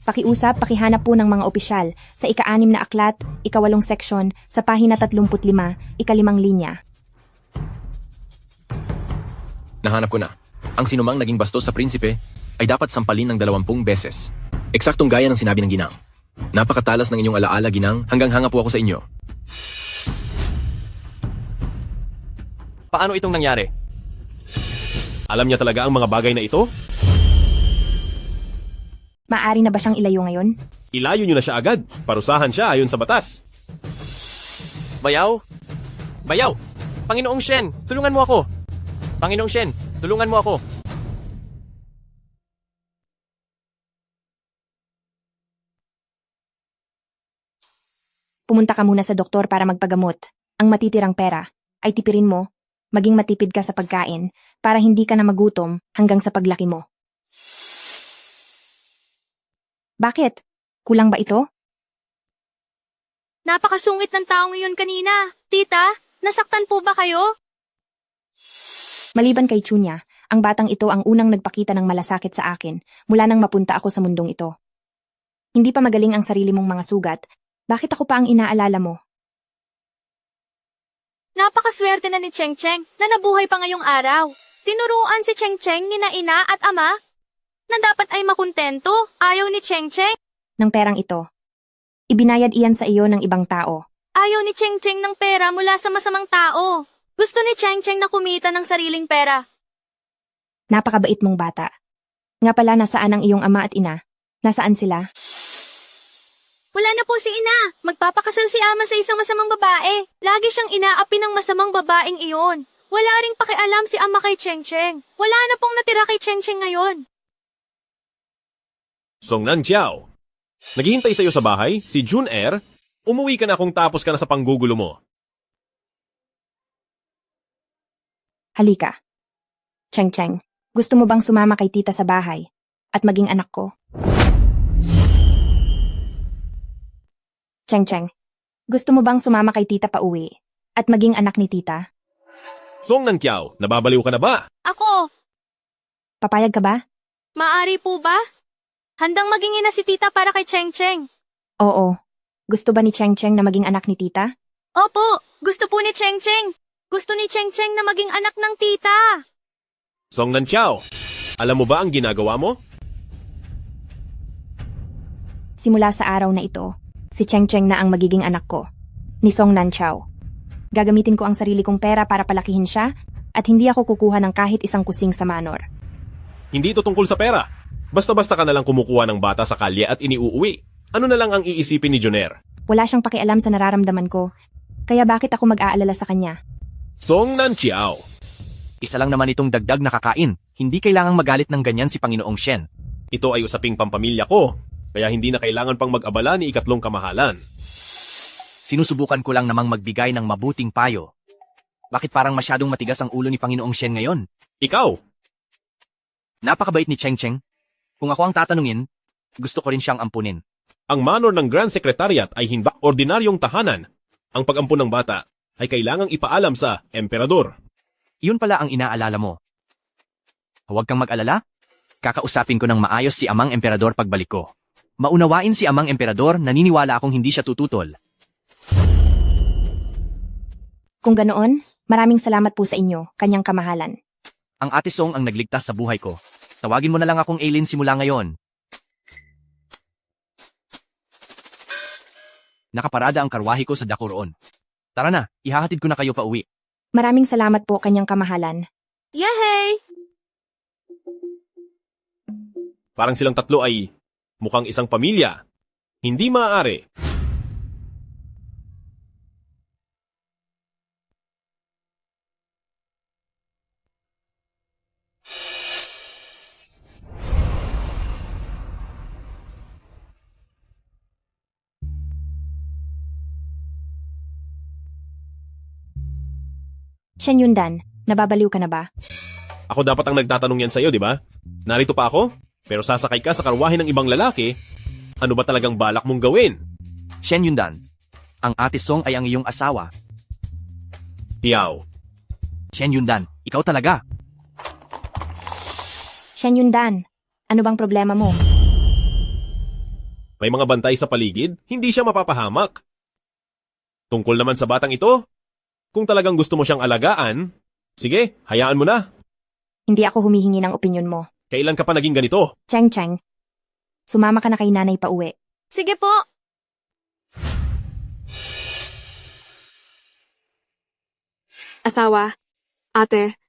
Pakiusap, pakihanap po ng mga opisyal sa 6 na aklat, 8 seksyon, sa pahina 35, 5 linya. Nahanap ko na. Ang sinumang naging bastos sa prinsipe ay dapat sampalin ng 20 beses. Eksaktong gaya ng sinabi ng ginang. Napakatalas ng inyong alaala, ginang, hanggang hanga po ako sa inyo. Paano itong nangyari? Alam niya talaga ang mga bagay na ito? Maaari na ba siyang ilayo ngayon? Ilayo niyo na siya agad. Parusahan siya ayon sa batas. Bayaw? Panginoong Shen, tulungan mo ako! Panginoong Shen, tulungan mo ako! Pumunta ka muna sa doktor para magpagamot. Ang matitirang pera ay tipirin mo, maging matipid ka sa pagkain para hindi ka na magutom hanggang sa paglaki mo. Bakit? Kulang ba ito? Napakasungit ng tao ngayon kanina. Tita, nasaktan po ba kayo? Maliban kay Chunya, ang batang ito ang unang nagpakita ng malasakit sa akin mula nang mapunta ako sa mundong ito. Hindi pa magaling ang sarili mong mga sugat, bakit ako pa ang inaalala mo? Napakaswerte na ni Cheng Cheng na nabuhay pa ngayong araw. Tinuruan si Cheng Cheng ni na ina at ama na dapat ay makuntento. Ayaw ni Cheng Cheng. Ng perang ito. Ibinayad iyan sa iyo ng ibang tao. Ayaw ni Cheng Cheng ng pera mula sa masamang tao. Gusto ni Cheng Cheng na kumita ng sariling pera. Napakabait mong bata. Nga pala, nasaan ang iyong ama at ina? Nasaan sila? Wala na po si ina. Magpapakasal si ama sa isang masamang babae. Lagi siyang inaapi ng masamang babaeng iyon. Wala ring pakialam si ama kay Cheng Cheng. Wala na pong natira kay Cheng Cheng ngayon. Song Nanjiao, naghihintay sa iyo sa bahay, si Jun Er. Umuwi ka na kung tapos ka na sa panggugulo mo. Halika. Cheng Cheng, gusto mo bang sumama kay tita sa bahay at maging anak ko? Cheng Cheng, gusto mo bang sumama kay tita pa uwi at maging anak ni tita? Song Nanjiao, nababaliw ka na ba? Ako, Papayag ka ba? maaari po ba? Handang maging ina si tita para kay Cheng Cheng. Oo. Gusto ba ni Cheng Cheng na maging anak ni tita? Opo, gusto po ni Cheng Cheng. Gusto ni Cheng Cheng na maging anak ng tita. Song Nanxiao, alam mo ba ang ginagawa mo? Simula sa araw na ito, si Cheng Cheng na ang magiging anak ko, ni Song Nanxiao. Gagamitin ko ang sarili kong pera para palakihin siya at hindi ako kukuha ng kahit isang kusing sa manor. Hindi ito tungkol sa pera. Basta-basta ka na lang kumukuha ng bata sa kalye at iniuuwi. Ano na lang ang iisipin ni Joner? Wala siyang pakialam sa nararamdaman ko, kaya bakit ako mag-aalala sa kanya? Song Nanxiao. Isa lang naman itong dagdag na kakain. Hindi kailangang magalit ng ganyan si Panginoong Shen. Ito ay usaping pampamilya ko, kaya hindi na kailangan pang mag-abala ni ikatlong kamahalan. Sinusubukan ko lang namang magbigay ng mabuting payo. Bakit parang masyadong matigas ang ulo ni Panginoong Shen ngayon? Ikaw! Napakabait ni Cheng Cheng. Kung ako ang tatanungin, gusto ko rin siyang ampunin. Ang manor ng Grand Secretariat ay hindi ordinaryong tahanan. Ang pag-ampun ng bata ay kailangang ipaalam sa emperador. Iyon pala ang inaalala mo. Huwag kang mag-alala. Kakausapin ko ng maayos si amang emperador pagbalik ko. Maunawain si amang emperador, naniniwala akong hindi siya tututol. Kung ganoon, maraming salamat po sa inyo, kanyang kamahalan. Ang Ate Song ang nagligtas sa buhay ko. Tawagin mo na lang akong Aileen simula ngayon. Nakaparada ang karwahe ko sa dako roon. Tara na, ihahatid ko na kayo pa uwi. Maraming salamat po, kanyang kamahalan. Yehey! Parang silang tatlo ay mukhang isang pamilya. Hindi maaari. Shen Yundan, nababaliw ka na ba? Ako dapat ang nagtatanong yan sa'yo, di ba? Narito pa ako, pero sasakay ka sa karwahe ng ibang lalaki. Ano ba talagang balak mong gawin? Shen Yundan, ang Ate Song ay ang iyong asawa. Hiyaw. Shen Yundan, ikaw talaga. Shen Yundan, ano bang problema mo? May mga bantay sa paligid, hindi siya mapapahamak. Tungkol naman sa batang ito, kung talagang gusto mo siyang alagaan, sige, hayaan mo na. Hindi ako humihingi ng opinyon mo. Kailan ka pa naging ganito? Cheng Cheng, sumama ka na kay nanay pa uwi. Sige po. Asawa, ate,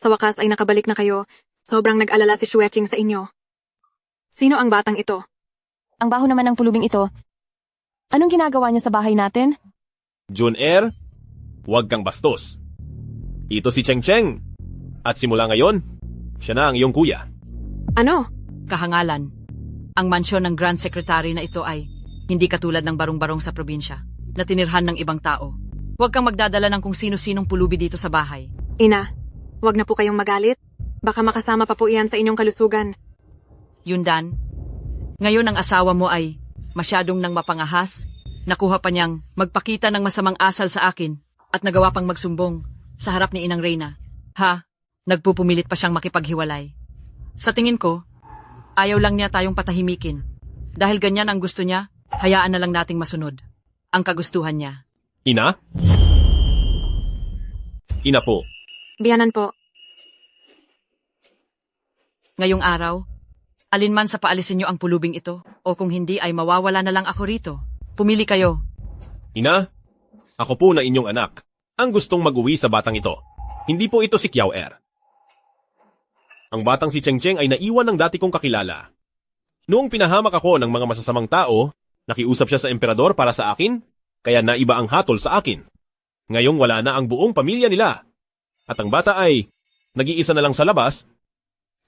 sa wakas ay nakabalik na kayo. Sobrang nag-alala si Xueching sa inyo. Sino ang batang ito? Ang baho naman ng pulubing ito. Anong ginagawa niya sa bahay natin? Jun-er, huwag kang bastos. Ito si Cheng Cheng. At simula ngayon, siya na ang iyong kuya. Ano? Kahangalan. Ang mansyon ng Grand Secretary na ito ay hindi katulad ng barong-barong sa probinsya na tinirhan ng ibang tao. Huwag kang magdadala ng kung sino-sinong pulubi dito sa bahay. Ina, huwag na po kayong magalit. Baka makasama pa po iyan sa inyong kalusugan. Yundan, ngayon ang asawa mo ay masyadong nang mapangahas. Nakuha pa niyang magpakita ng masamang asal sa akin at nagawa pang magsumbong sa harap ni Inang Reyna. Ha? Nagpupumilit pa siyang makipaghiwalay. Sa tingin ko, ayaw lang niya tayong patahimikin. Dahil ganyan ang gusto niya, hayaan na lang nating masunod ang kagustuhan niya. Ina? Ina po. Biyanan po. Ngayong araw, alinman sa paalisin niyo ang pulubing ito o kung hindi ay mawawala na lang ako rito. Pumili kayo. Ina, ako po na inyong anak ang gustong mag-uwi sa batang ito. Hindi po ito si Kiao Er. Ang batang si Cheng Cheng ay naiwan ng dati kong kakilala. Noong pinahamak ako ng mga masasamang tao, nakiusap siya sa emperador para sa akin, kaya naiba ang hatol sa akin. Ngayong wala na ang buong pamilya nila. At ang bata ay nag-iisa na lang sa labas.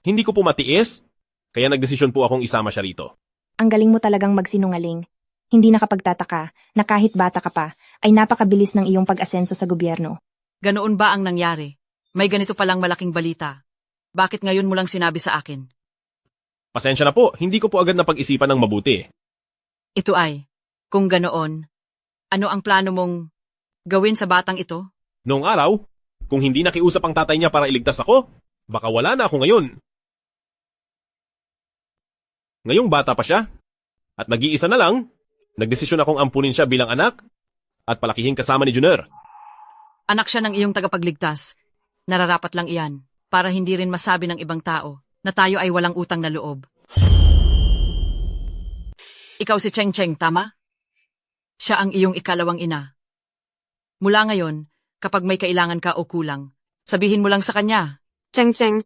Hindi ko po matiis, kaya nagdesisyon po akong isama siya rito. Ang galing mo talagang magsinungaling. Hindi nakapagtataka na kahit bata ka pa, ay napakabilis ng iyong pag-asenso sa gobyerno. Ganoon ba ang nangyari? May ganito palang malaking balita. Bakit ngayon mo lang sinabi sa akin? Pasensya na po, hindi ko po agad napag-isipan ng mabuti. Ito ay, kung ganoon, ano ang plano mong gawin sa batang ito? Noong araw, kung hindi nakiusap ang tatay niya para iligtas ako, baka wala na ako ngayon. Ngayong bata pa siya. At nag-iisa na lang, nagdesisyon akong ampunin siya bilang anak at palakihin kasama ni Junior. Anak siya ng iyong tagapagligtas. Nararapat lang iyan para hindi rin masabi ng ibang tao na tayo ay walang utang na loob. Ikaw si Cheng Cheng, tama? Siya ang iyong ikalawang ina. Mula ngayon, kapag may kailangan ka o kulang, sabihin mo lang sa kanya. Cheng Cheng,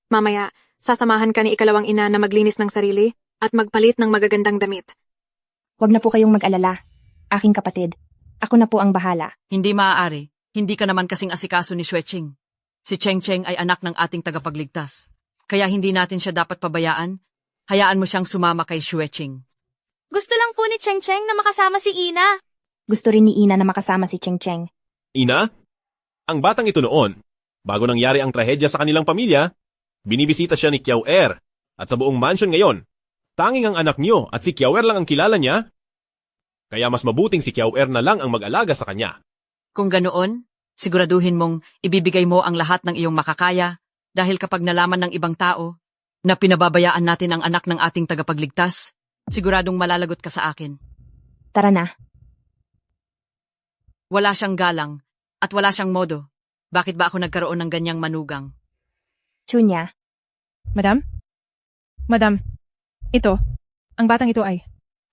mamaya, sasamahan ka ni ikalawang ina na maglinis ng sarili at magpalit ng magagandang damit. Huwag na po kayong mag-alala. Aking kapatid, ako na po ang bahala. Hindi maaari. Hindi ka naman kasing asikaso ni Xueching. Si Cheng Cheng ay anak ng ating tagapagligtas. Kaya hindi natin siya dapat pabayaan. Hayaan mo siyang sumama kay Xueching. Gusto lang po ni Cheng Cheng na makasama si Ina. Gusto rin ni Ina na makasama si Cheng Cheng. Ina, ang batang ito noon, bago nangyari ang trahedya sa kanilang pamilya, binibisita siya ni Kiao Er. At sa buong mansion ngayon, tanging ang anak niyo at si Kiao Er lang ang kilala niya. Kaya mas mabuting si Kiao Er na lang ang mag-alaga sa kanya. Kung ganoon, siguraduhin mong ibibigay mo ang lahat ng iyong makakaya dahil kapag nalaman ng ibang tao na pinababayaan natin ang anak ng ating tagapagligtas, siguradong malalagot ka sa akin. Tara na. Wala siyang galang at wala siyang modo. Bakit ba ako nagkaroon ng ganyang manugang? Chunya. Madam? Madam, ito, ang batang ito ay...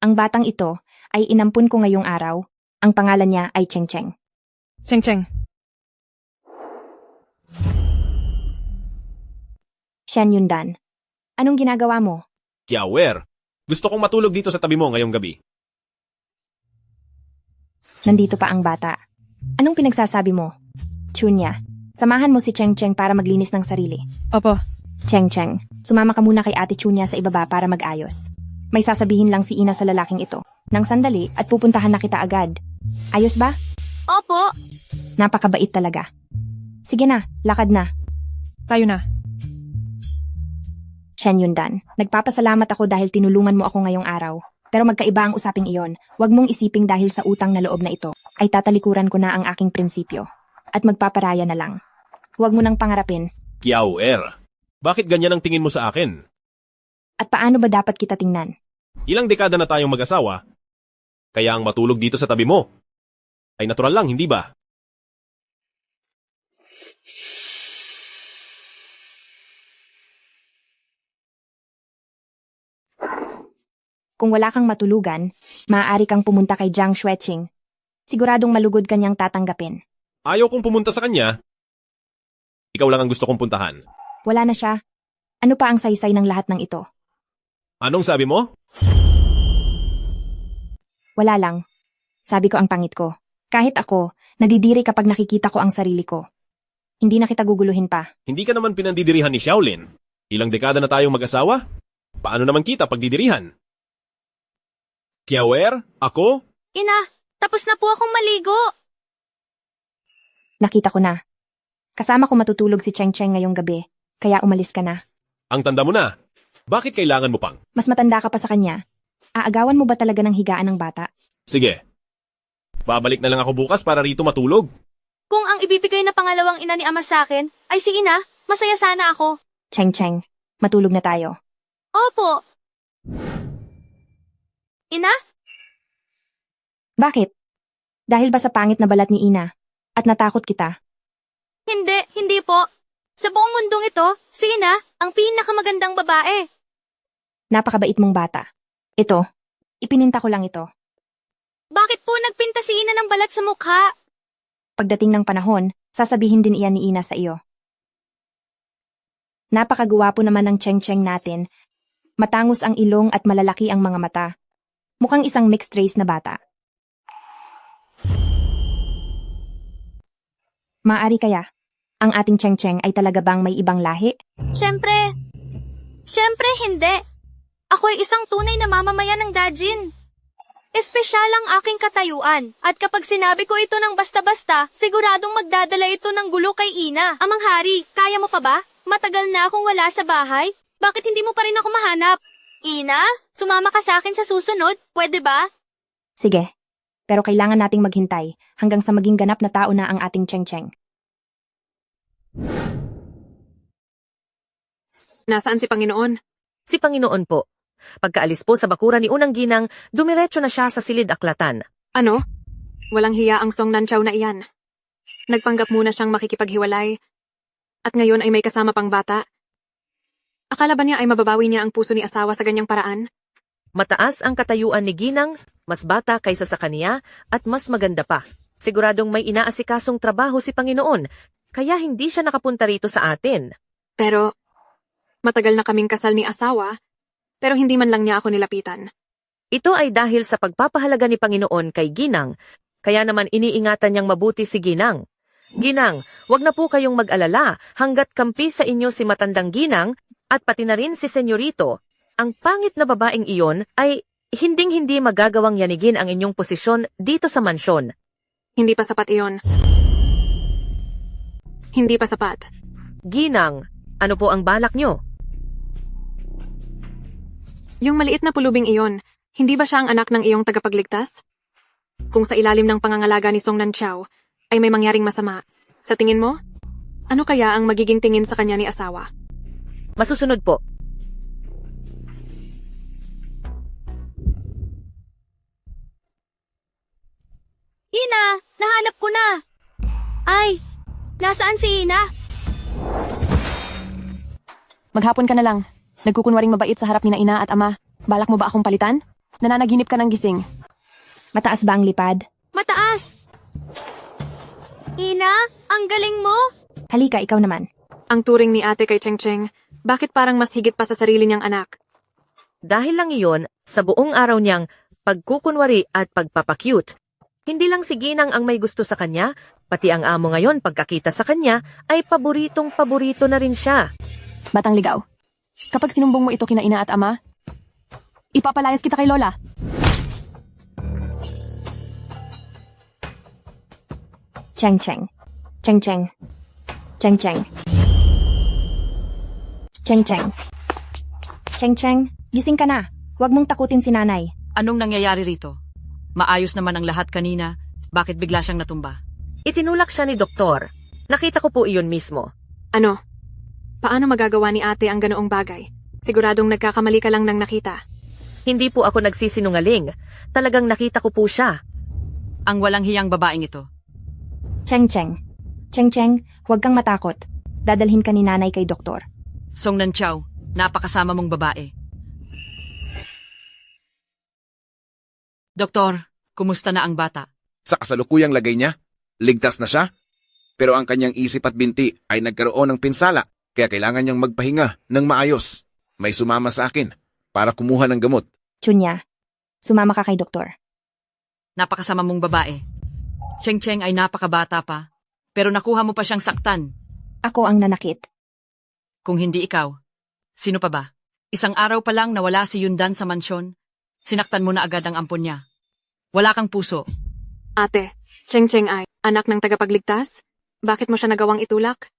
Ang batang ito ay inampun ko ngayong araw. Ang pangalan niya ay Cheng Cheng. Cheng Cheng. Shen Yundan. Anong ginagawa mo? Kiao Er, gusto kong matulog dito sa tabi mo ngayong gabi. Nandito pa ang bata. Anong pinagsasabi mo? Chunya, samahan mo si Cheng Cheng para maglinis ng sarili. Opo. Cheng Cheng, sumama ka muna kay Ate Chunya sa ibaba para mag-ayos. May sasabihin lang si Ina sa lalaking ito. Nang sandali at pupuntahan na kita agad. Ayos ba? Opo. Napakabait talaga. Sige na, lakad na. Tayo na. Shen Yundan, nagpapasalamat ako dahil tinulungan mo ako ngayong araw. Pero magkaiba ang usaping iyon. Huwag mong isiping dahil sa utang na loob na ito, ay tatalikuran ko na ang aking prinsipyo. At magpaparaya na lang. Huwag mo nang pangarapin. Kiao Er, bakit ganyan ang tingin mo sa akin? At paano ba dapat kita tingnan? Ilang dekada na tayong mag-asawa, kaya ang matulog dito sa tabi mo ay natural lang, hindi ba? Kung wala kang matulugan, maaari kang pumunta kay Jiang Xueching. Siguradong malugod kanyang tatanggapin. Ayaw kong pumunta sa kanya. Ikaw lang ang gusto kong puntahan. Wala na siya. Ano pa ang saysay ng lahat ng ito? Anong sabi mo? Wala lang. Sabi ko ang pangit ko. Kahit ako, nadidiri kapag nakikita ko ang sarili ko. Hindi na kita guguluhin pa. Hindi ka naman pinandidirihan ni Xiaolin. Ilang dekada na tayong mag-asawa? Paano naman kita pagdidirihan? Kiao Er, ako? Ina, tapos na po akong maligo. Nakita ko na. Kasama ko matutulog si Cheng Cheng ngayong gabi, kaya umalis ka na. Ang tanda mo na. Bakit kailangan mo pang? Mas matanda ka pa sa kanya. Aagawan mo ba talaga ng higaan ng bata? Sige. Babalik na lang ako bukas para rito matulog. Kung ang ibibigay na pangalawang ina ni Ama sa akin ay si Ina, masaya sana ako. Cheng Cheng, matulog na tayo. Opo. Ina? Bakit? Dahil ba sa pangit na balat ni Ina at natakot kita? Hindi po. Sa buong mundong ito, si Ina, ang pinakamagandang babae. Napakabait mong bata. Ito, ipininta ko lang ito. Bakit po nagpinta si Ina ng balat sa mukha? Pagdating ng panahon, sasabihin din iyan ni Ina sa iyo. Napakagwapo naman ng Cheng Cheng natin. Matangos ang ilong at malalaki ang mga mata. Mukhang isang mixed race na bata. Maari kaya, ang ating Cheng Cheng ay talaga bang may ibang lahi? Siyempre hindi. Ako ay isang tunay na mamamayan ng Dajin. Espesyal ang aking katayuan, at kapag sinabi ko ito ng basta-basta, siguradong magdadala ito ng gulo kay Ina. Amang hari, kaya mo pa ba? Matagal na akong wala sa bahay. Bakit hindi mo pa rin ako mahanap? Ina, sumama ka sa akin sa susunod, pwede ba? Sige, pero kailangan nating maghintay hanggang sa maging ganap na tao na ang ating Cheng Cheng. Nasaan si Panginoon? Si Panginoon po. Pagkaalis po sa bakuran ni Unang Ginang, dumiretso na siya sa silid aklatan. Ano? Walang hiya ang Song Nanchaw na iyan. Nagpanggap muna siyang makikipaghiwalay. At ngayon ay may kasama pang bata. Akala ba niya ay mababawi niya ang puso ni asawa sa ganyang paraan? Mataas ang katayuan ni Ginang, mas bata kaysa sa kaniya, at mas maganda pa. Siguradong may inaasikasong trabaho si Panginoon, kaya hindi siya nakapunta rito sa atin. Pero, matagal na kaming kasal ni asawa, pero hindi man lang niya ako nilapitan. Ito ay dahil sa pagpapahalaga ni Panginoon kay Ginang, kaya naman iniingatan niyang mabuti si Ginang. Ginang, wag na po kayong mag-alala hanggat kampi sa inyo si matandang Ginang at pati na rin si Senyorito. Ang pangit na babaeng iyon ay hinding-hindi magagawang yanigin ang inyong posisyon dito sa mansyon. Hindi pa sapat iyon. Hindi pa sapat. Ginang, ano po ang balak nyo? Yung maliit na pulubing iyon, hindi ba siya ang anak ng iyong tagapagligtas? Kung sa ilalim ng pangangalaga ni Song Nanchaw ay may mangyaring masama, sa tingin mo, ano kaya ang magiging tingin sa kanya ni asawa? Masusunod po. Ina, nahanap ko na. Ay, nasaan si Ina? Maghapon ka na lang. Nagkukunwaring mabait sa harap ni na ina at ama. Balak mo ba akong palitan? Nananaginip ka ng gising. Mataas ba ang lipad? Mataas. Ina, ang galing mo. Halika, ikaw naman. Ang turing ni ate kay Cheng Cheng, bakit parang mas higit pa sa sarili niyang anak? Dahil lang iyon, sa buong araw niyang pagkukunwari at pagpapakyut, hindi lang si Ginang ang may gusto sa kanya, pati ang amo ngayon pagkakita sa kanya ay paboritong-paborito na rin siya. Batang ligaw, kapag sinumbong mo ito kina ina at ama, ipapalayas kita kay Lola. Cheng Cheng. Cheng Cheng. Cheng Cheng. Cheng Cheng. Cheng Cheng, gising ka na. Huwag mong takutin si nanay. Anong nangyayari rito? Maayos naman ang lahat kanina. Bakit bigla siyang natumba? Itinulak siya ni Doktor. Nakita ko po iyon mismo. Ano? Paano magagawa ni ate ang ganoong bagay? Siguradong nagkakamali ka lang nang nakita. Hindi po ako nagsisinungaling. Talagang nakita ko po siya. Ang walang hiyang babaeng ito. Cheng Cheng. Cheng Cheng, huwag kang matakot. Dadalhin ka ni nanay kay doktor. Song Nanchaw, napakasama mong babae. Doktor, kumusta na ang bata? Sa kasalukuyang lagay niya, ligtas na siya. Pero ang kanyang isip at binti ay nagkaroon ng pinsala, kaya kailangan niyang magpahinga ng maayos. May sumama sa akin para kumuha ng gamot. Chunya, sumama ka kay doktor. Napakasama mong babae. Cheng Cheng ay napakabata pa, pero nakuha mo pa siyang saktan. Ako ang nanakit. Kung hindi ikaw, sino pa ba? Isang araw pa lang nawala si Yundan sa mansyon, sinaktan mo na agad ang ampon niya. Wala kang puso. Ate, Cheng Cheng ay anak ng tagapagligtas? Bakit mo siya nagawang itulak?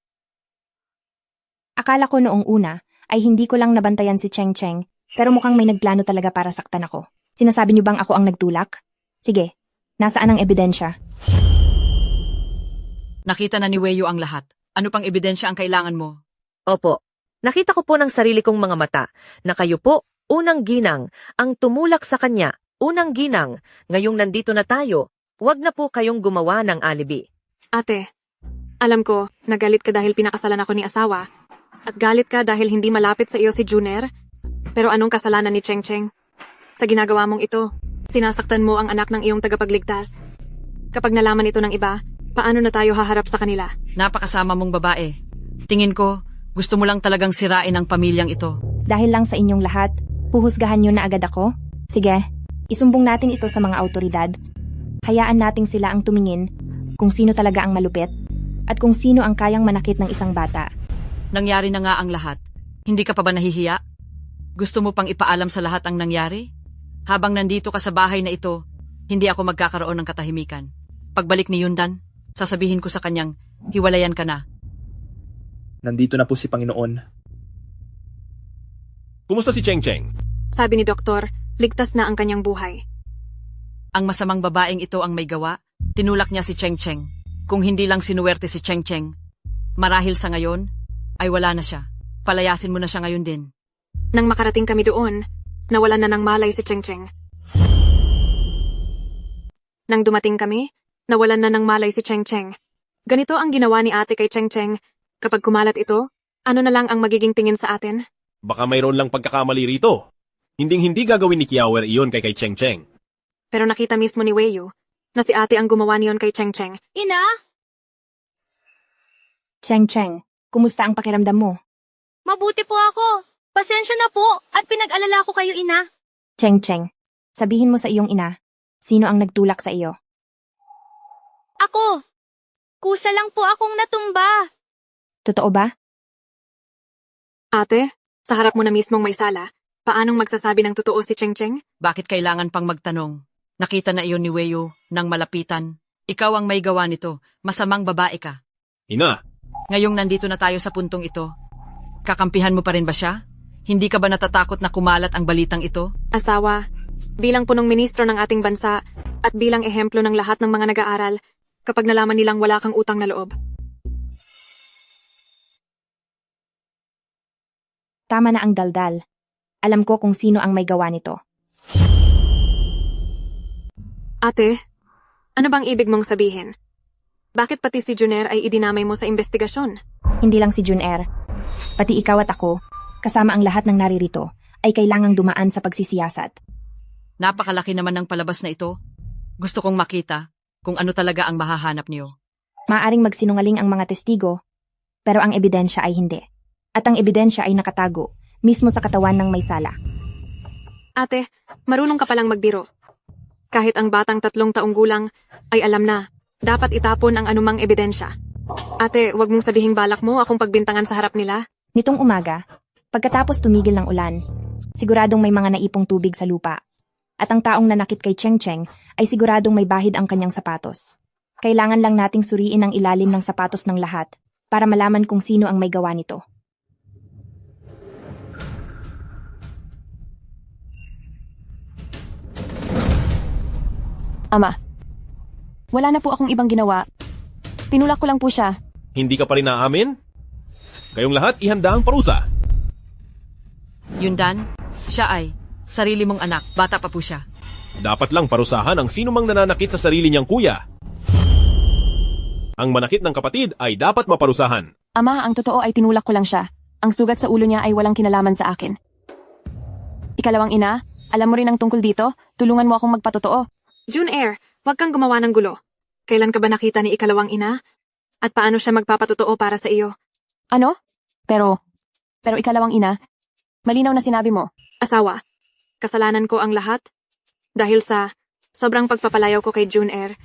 Akala ko noong una ay hindi ko lang nabantayan si Cheng Cheng, pero mukhang may nagplano talaga para saktan ako. Sinasabi niyo bang ako ang nagtulak? Sige, nasaan ang ebidensya? Nakita na ni Weyo ang lahat. Ano pang ebidensya ang kailangan mo? Opo, nakita ko po ng sarili kong mga mata na kayo po, Unang Ginang, ang tumulak sa kanya. Unang Ginang, ngayong nandito na tayo, huwag na po kayong gumawa ng alibi. Ate, alam ko, nagalit ka dahil pinakasalan ako ni asawa. At galit ka dahil hindi malapit sa iyo si Juner. Pero anong kasalanan ni Cheng Cheng? Sa ginagawa mong ito, sinasaktan mo ang anak ng iyong tagapagligtas. Kapag nalaman ito ng iba, paano na tayo haharap sa kanila? Napakasama mong babae. Tingin ko, gusto mo lang talagang sirain ang pamilyang ito. Dahil lang sa inyong lahat, puhusgahan niyo na agad ako? Sige, isumbong natin ito sa mga autoridad. Hayaan nating sila ang tumingin kung sino talaga ang malupit at kung sino ang kayang manakit ng isang bata. Nangyari na nga ang lahat. Hindi ka pa ba nahihiya? Gusto mo pang ipaalam sa lahat ang nangyari? Habang nandito ka sa bahay na ito, hindi ako magkakaroon ng katahimikan. Pagbalik ni Yundan, sasabihin ko sa kanyang, hiwalayan ka na. Nandito na po si Panginoon. Kumusta si Cheng Cheng? Sabi ni Doktor, ligtas na ang kanyang buhay. Ang masamang babaeng ito ang may gawa, tinulak niya si Cheng Cheng. Kung hindi lang sinuwerte si Cheng Cheng, marahil sa ngayon, ay wala na siya. Palayasin mo na siya ngayon din. Nang makarating kami doon, nawalan na ng malay si Cheng Cheng. Nang dumating kami, nawalan na ng malay si Cheng Cheng. Ganito ang ginawa ni ate kay Cheng Cheng. Kapag kumalat ito, ano na lang ang magiging tingin sa atin? Baka mayroon lang pagkakamali rito. Hinding-hindi gagawin ni Kiawer iyon kay Cheng Cheng. Pero nakita mismo ni Weiyu na si ate ang gumawa niyon kay Cheng Cheng. Ina? Cheng Cheng, kumusta ang pakiramdam mo? Mabuti po ako. Pasensya na po at pinag-alala ko kayo, ina. Cheng Cheng, sabihin mo sa iyong ina, sino ang nagtulak sa iyo? Ako. Kusa lang po akong natumba. Totoo ba? Ate, sa harap mo na mismong may sala, paanong magsasabi ng totoo si Cheng Cheng? Bakit kailangan pang magtanong? Nakita na iyon ni Weiyu nang malapitan. Ikaw ang may gawa nito. Masamang babae ka. Ina! Ngayong nandito na tayo sa puntong ito, kakampihan mo pa rin ba siya? Hindi ka ba natatakot na kumalat ang balitang ito? Asawa, bilang punong ministro ng ating bansa at bilang ehemplo ng lahat ng mga nag-aaral, kapag nalaman nilang wala kang utang na loob. Tama na ang daldal. Alam ko kung sino ang may gawa nito. Ate, ano bang ibig mong sabihin? Bakit pati si Juner ay idinamay mo sa investigasyon? Hindi lang si Juner, pati ikaw at ako, kasama ang lahat ng naririto, ay kailangang dumaan sa pagsisiyasat. Napakalaki naman ng palabas na ito. Gusto kong makita kung ano talaga ang mahahanap niyo. Maaring magsinungaling ang mga testigo, pero ang ebidensya ay hindi. At ang ebidensya ay nakatago, mismo sa katawan ng may sala. Ate, marunong ka palang magbiro. Kahit ang batang 3 taong gulang ay alam na, dapat itapon ang anumang ebidensya. Ate, wag mong sabihing balak mo akong pagbintangan sa harap nila. Nitong umaga, pagkatapos tumigil ng ulan, siguradong may mga naipong tubig sa lupa. At ang taong nanakit kay Cheng Cheng ay siguradong may bahid ang kanyang sapatos. Kailangan lang nating suriin ang ilalim ng sapatos ng lahat para malaman kung sino ang may gawa nito. Ama, wala na po akong ibang ginawa. Tinulak ko lang po siya. Hindi ka pa rin naamin? Kayong lahat ihanda ang parusa. Yundan, siya ay sarili mong anak. Bata pa po siya. Dapat lang parusahan ang sino mang nananakit sa sarili niyang kuya. Ang manakit ng kapatid ay dapat maparusahan. Ama, ang totoo ay tinulak ko lang siya. Ang sugat sa ulo niya ay walang kinalaman sa akin. Ikalawang ina, alam mo rin ang tungkol dito? Tulungan mo akong magpatotoo. Juner, wag kang gumawa ng gulo. Kailan ka ba nakita ni ikalawang ina? At paano siya magpapatotoo para sa iyo? Ano? Pero ikalawang ina, malinaw na sinabi mo. Asawa, kasalanan ko ang lahat dahil sa sobrang pagpapalayaw ko kay Juner.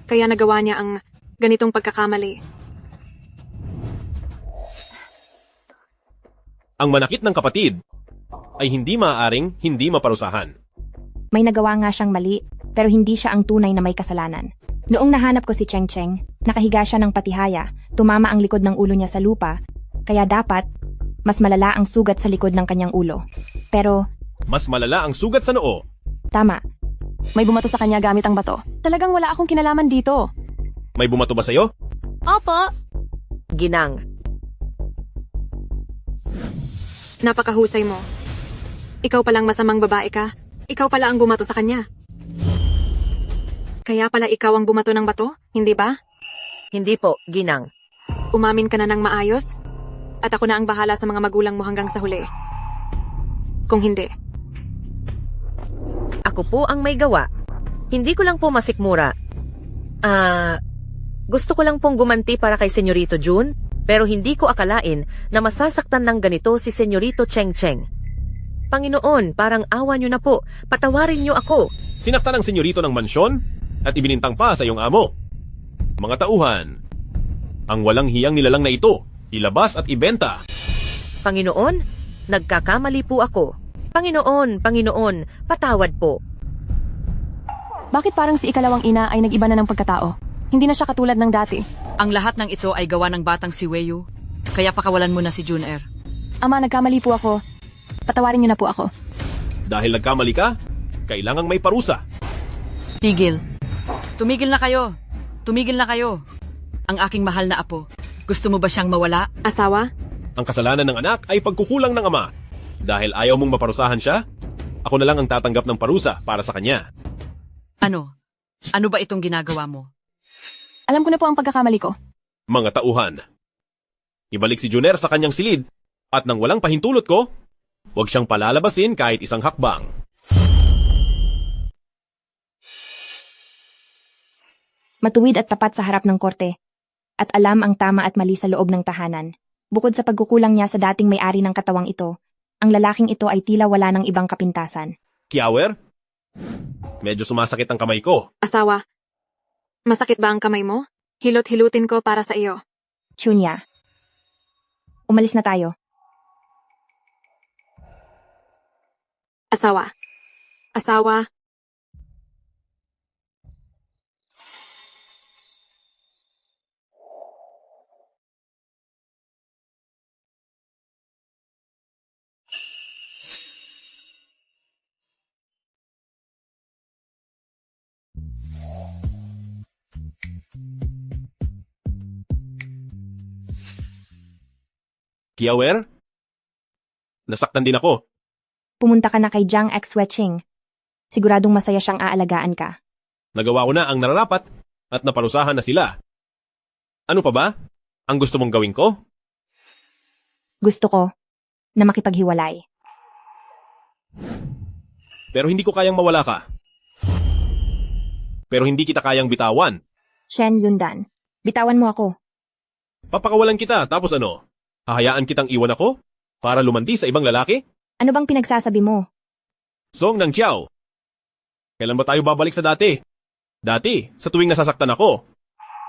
Kaya nagawa niya ang ganitong pagkakamali. Ang manakit ng kapatid ay hindi maaaring hindi maparusahan. May nagawa nga siyang mali, pero hindi siya ang tunay na may kasalanan. Noong nahanap ko si Cheng Cheng, nakahiga siya ng patihaya, tumama ang likod ng ulo niya sa lupa, kaya dapat, mas malala ang sugat sa likod ng kanyang ulo. Pero, mas malala ang sugat sa noo. Tama. May bumato sa kanya gamit ang bato. Talagang wala akong kinalaman dito. May bumato ba sa'yo? Opo. Ginang. Napakahusay mo. Ikaw palang masamang babae ka. Ikaw pala ang bumato sa kanya. Kaya pala ikaw ang bumato ng bato, hindi ba? Hindi po, Ginang. Umamin ka na ng maayos? At ako na ang bahala sa mga magulang mo hanggang sa huli. Kung hindi. Ako po ang may gawa. Hindi ko lang po masikmura. Gusto ko lang pong gumanti para kay Senyorito Jun, pero hindi ko akalain na masasaktan ng ganito si Senyorito Cheng Cheng. Panginoon, parang awa niyo na po. Patawarin niyo ako. Sinaktan ang senyorito ng mansyon at ibinintang pa sa iyong amo. Mga tauhan, ang walang hiyang nilalang na ito, ilabas at ibenta. Panginoon, nagkakamali po ako. Panginoon, patawad po. Bakit parang si ikalawang ina ay nag-iba na ng pagkatao? Hindi na siya katulad ng dati. Ang lahat ng ito ay gawa ng batang si Weiyu, kaya pakawalan mo na si Juner. Ama, nagkamali po ako. Patawarin niyo na po ako. Dahil nagkamali ka, kailangang may parusa. Tigil. Tumigil na kayo. Tumigil na kayo. Ang aking mahal na apo. Gusto mo ba siyang mawala? Asawa? Ang kasalanan ng anak ay pagkukulang ng ama. Dahil ayaw mong maparusahan siya, Ako na lang ang tatanggap ng parusa para sa kanya. Ano? Ano ba itong ginagawa mo? Alam ko na po ang pagkakamali ko. Mga tauhan. Ibalik si Juner sa kanyang silid at nang walang pahintulot ko, huwag siyang palalabasin kahit isang hakbang. Matuwid at tapat sa harap ng korte. At alam ang tama at mali sa loob ng tahanan. Bukod sa pagkukulang niya sa dating may-ari ng katawang ito, ang lalaking ito ay tila wala ng ibang kapintasan. Kiawer? Medyo sumasakit ang kamay ko. Asawa, masakit ba ang kamay mo? Hilot-hilutin ko para sa iyo. Chunya. Umalis na tayo. Asawa. Asawa. Kiawer? Nasaktan din ako. Pumunta ka na kay Jiang X Weching. Siguradong masaya siyang aalagaan ka. Nagawa ko na ang nararapat at naparusahan na sila. Ano pa ba? Ang gusto mong gawin ko? Gusto ko na makipaghiwalay. Pero hindi ko kayang mawala ka. Pero hindi kita kayang bitawan. Shen Yundan, bitawan mo ako. Papakawalan kita, tapos ano? Hahayaan kitang iwan ako? Para lumandi sa ibang lalaki? Ano bang pinagsasabi mo? Song ng Xiao. Kailan ba tayo babalik sa dati? Dati, sa tuwing nasasaktan ako.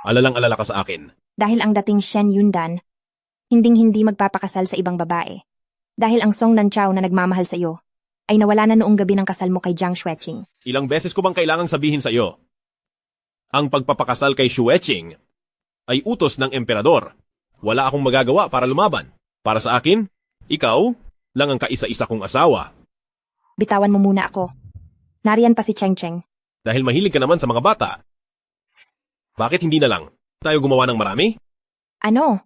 Alalang-alala ka sa akin. Dahil ang dating Shen Yundan, hinding-hindi magpapakasal sa ibang babae. Dahil ang Song Nan Chao na nagmamahal sa iyo, ay nawala na noong gabi ng kasal mo kay Jiang Xueqing. Ilang beses ko bang kailangang sabihin sa iyo? Ang pagpapakasal kay Xueqing ay utos ng emperador. Wala akong magagawa para lumaban. Para sa akin, ikaw lang ang kaisa-isa kong asawa. Bitawan mo muna ako. Nariyan pa si Cheng Cheng. Dahil mahilig ka naman sa mga bata. Bakit hindi na lang tayo gumawa ng marami? Ano?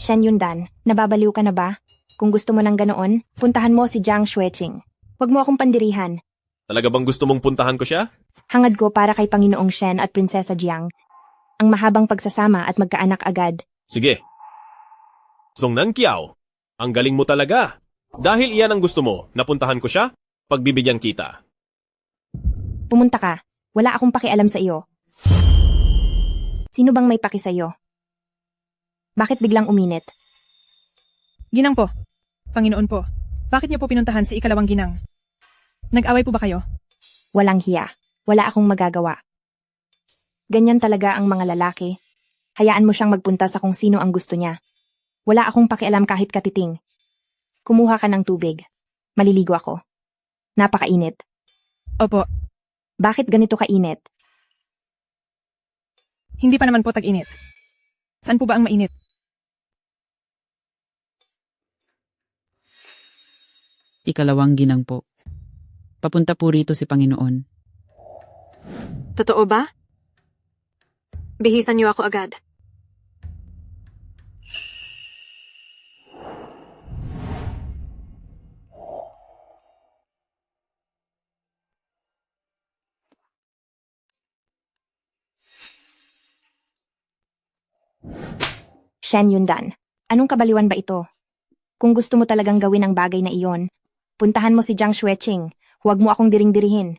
Shen Yundan, nababaliw ka na ba? Kung gusto mo ng ganoon, puntahan mo si Jiang Xueqing. Huwag mo akong pandirihan. Talaga bang gusto mong puntahan ko siya? Hangad ko para kay Panginoong Shen at Prinsesa Jiang. Ang mahabang pagsasama at magkaanak agad. Sige. Song Nan Qiao, ang galing mo talaga. Dahil iyan ang gusto mo, napuntahan ko siya, pagbibigyan kita. Pumunta ka. Wala akong pakialam sa iyo. Sino bang may paki sa iyo? Bakit biglang uminit? Ginang po. Panginoon po. Bakit niyo po pinuntahan si ikalawang ginang? Nag-away po ba kayo? Walang hiya. Wala akong magagawa. Ganyan talaga ang mga lalaki. Hayaan mo siyang magpunta sa kung sino ang gusto niya. Wala akong pakialam kahit katiting. Kumuha ka ng tubig. Maliligo ako. Napakainit. Opo. Bakit ganito kainit? Hindi pa naman po tag-init. Saan po ba ang mainit? Ikalawang ginang po. Papunta po rito si Panginoon. Totoo ba? Bihisan niyo ako agad. Shen Yundan, anong kabaliwan ba ito? Kung gusto mo talagang gawin ang bagay na iyon, puntahan mo si Jiang Xueqing. Huwag mo akong diring-dirihin.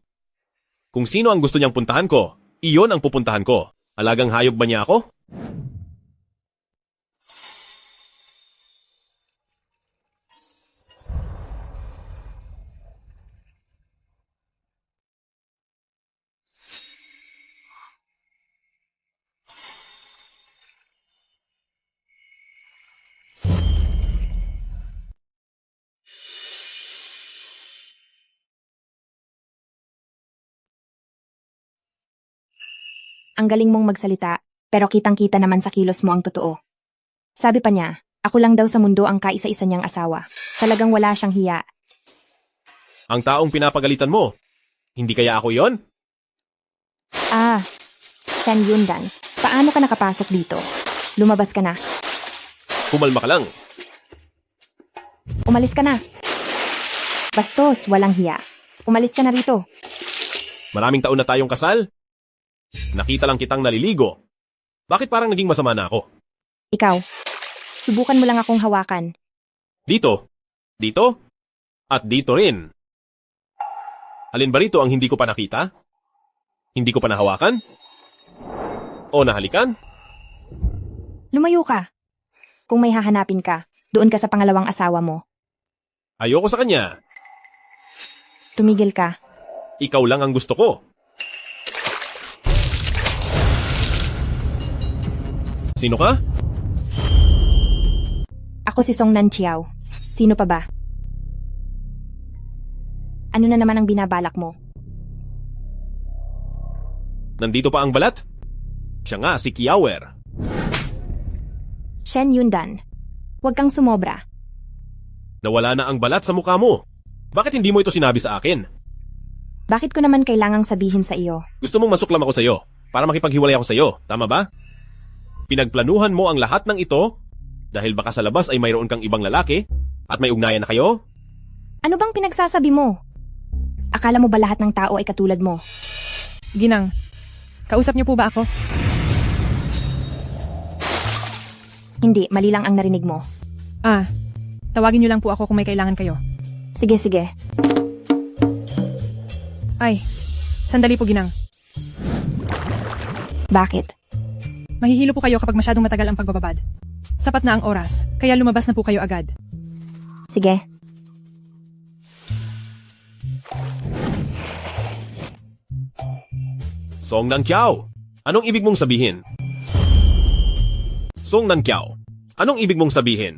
Kung sino ang gusto niyang puntahan ko, iyon ang pupuntahan ko. Alagang hayop ba niya ako? Ang galing mong magsalita, pero kitang-kita naman sa kilos mo ang totoo. Sabi pa niya, ako lang daw sa mundo ang kaisa-isa niyang asawa. Talagang wala siyang hiya. Ang taong pinapagalitan mo, hindi kaya ako yon? Ah, Shen Yundan, paano ka nakapasok dito? Lumabas ka na. Kumalma ka lang. Umalis ka na. Bastos, walang hiya. Umalis ka na rito. Maraming taon na tayong kasal. Nakita lang kitang naliligo. Bakit parang naging masama na ako? Ikaw, subukan mo lang akong hawakan. Dito, dito, at dito rin. Alin ba rito ang hindi ko pa nakita? Hindi ko pa nahawakan? O nahalikan? Lumayo ka. Kung may hahanapin ka, doon ka sa pangalawang asawa mo. Ayoko sa kanya. Tumigil ka. Ikaw lang ang gusto ko. Sino ka? Ako si Song Nanchiao. Sino pa ba? Ano na naman ang binabalak mo? Nandito pa ang balat? Siya nga si Kiawer. Shen Yundan. Huwag kang sumobra. Nawala na ang balat sa mukha mo. Bakit hindi mo ito sinabi sa akin? Bakit ko naman kailangang sabihin sa iyo? Gusto mong masuklam ako sa iyo para makipaghiwalay ako sa iyo, tama ba? Pinagplanuhan mo ang lahat ng ito dahil baka sa labas ay mayroon kang ibang lalaki at may ugnayan na kayo? Ano bang pinagsasabi mo? Akala mo ba lahat ng tao ay katulad mo? Ginang, kausap niyo po ba ako? Hindi, mali lang ang narinig mo. Tawagin niyo lang po ako kung may kailangan kayo. Sige, sige. Ay, sandali po, Ginang. Bakit? Mahihilo po kayo kapag masyadong matagal ang pagbababad. Sapat na ang oras, kaya lumabas na po kayo agad. Sige. Song Nankiao, anong ibig mong sabihin? Song Nankiao, anong ibig mong sabihin?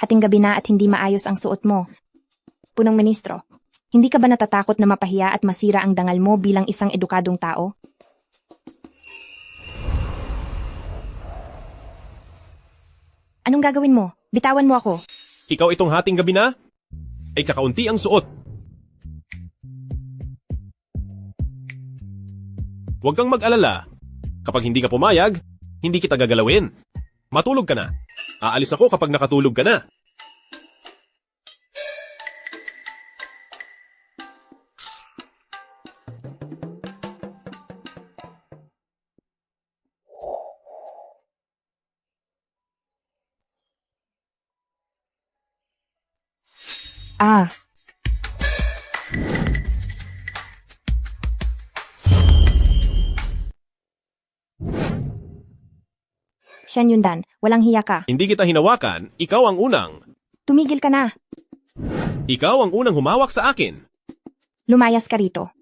Hating gabi na at hindi maayos ang suot mo. Punong ministro, hindi ka ba natatakot na mapahiya at masira ang dangal mo bilang isang edukadong tao? Anong gagawin mo? Bitawan mo ako. Ikaw itong hating gabi na? Ay kakaunti ang suot. Huwag kang mag-alala. Kapag hindi ka pumayag, hindi kita gagalawin. Matulog ka na. Aalis ako kapag nakatulog ka na. Shen Yundan, walang hiya ka. Hindi kita hinawakan, ikaw ang unang. Tumigil ka na. Ikaw ang unang humawak sa akin. Lumayas ka rito.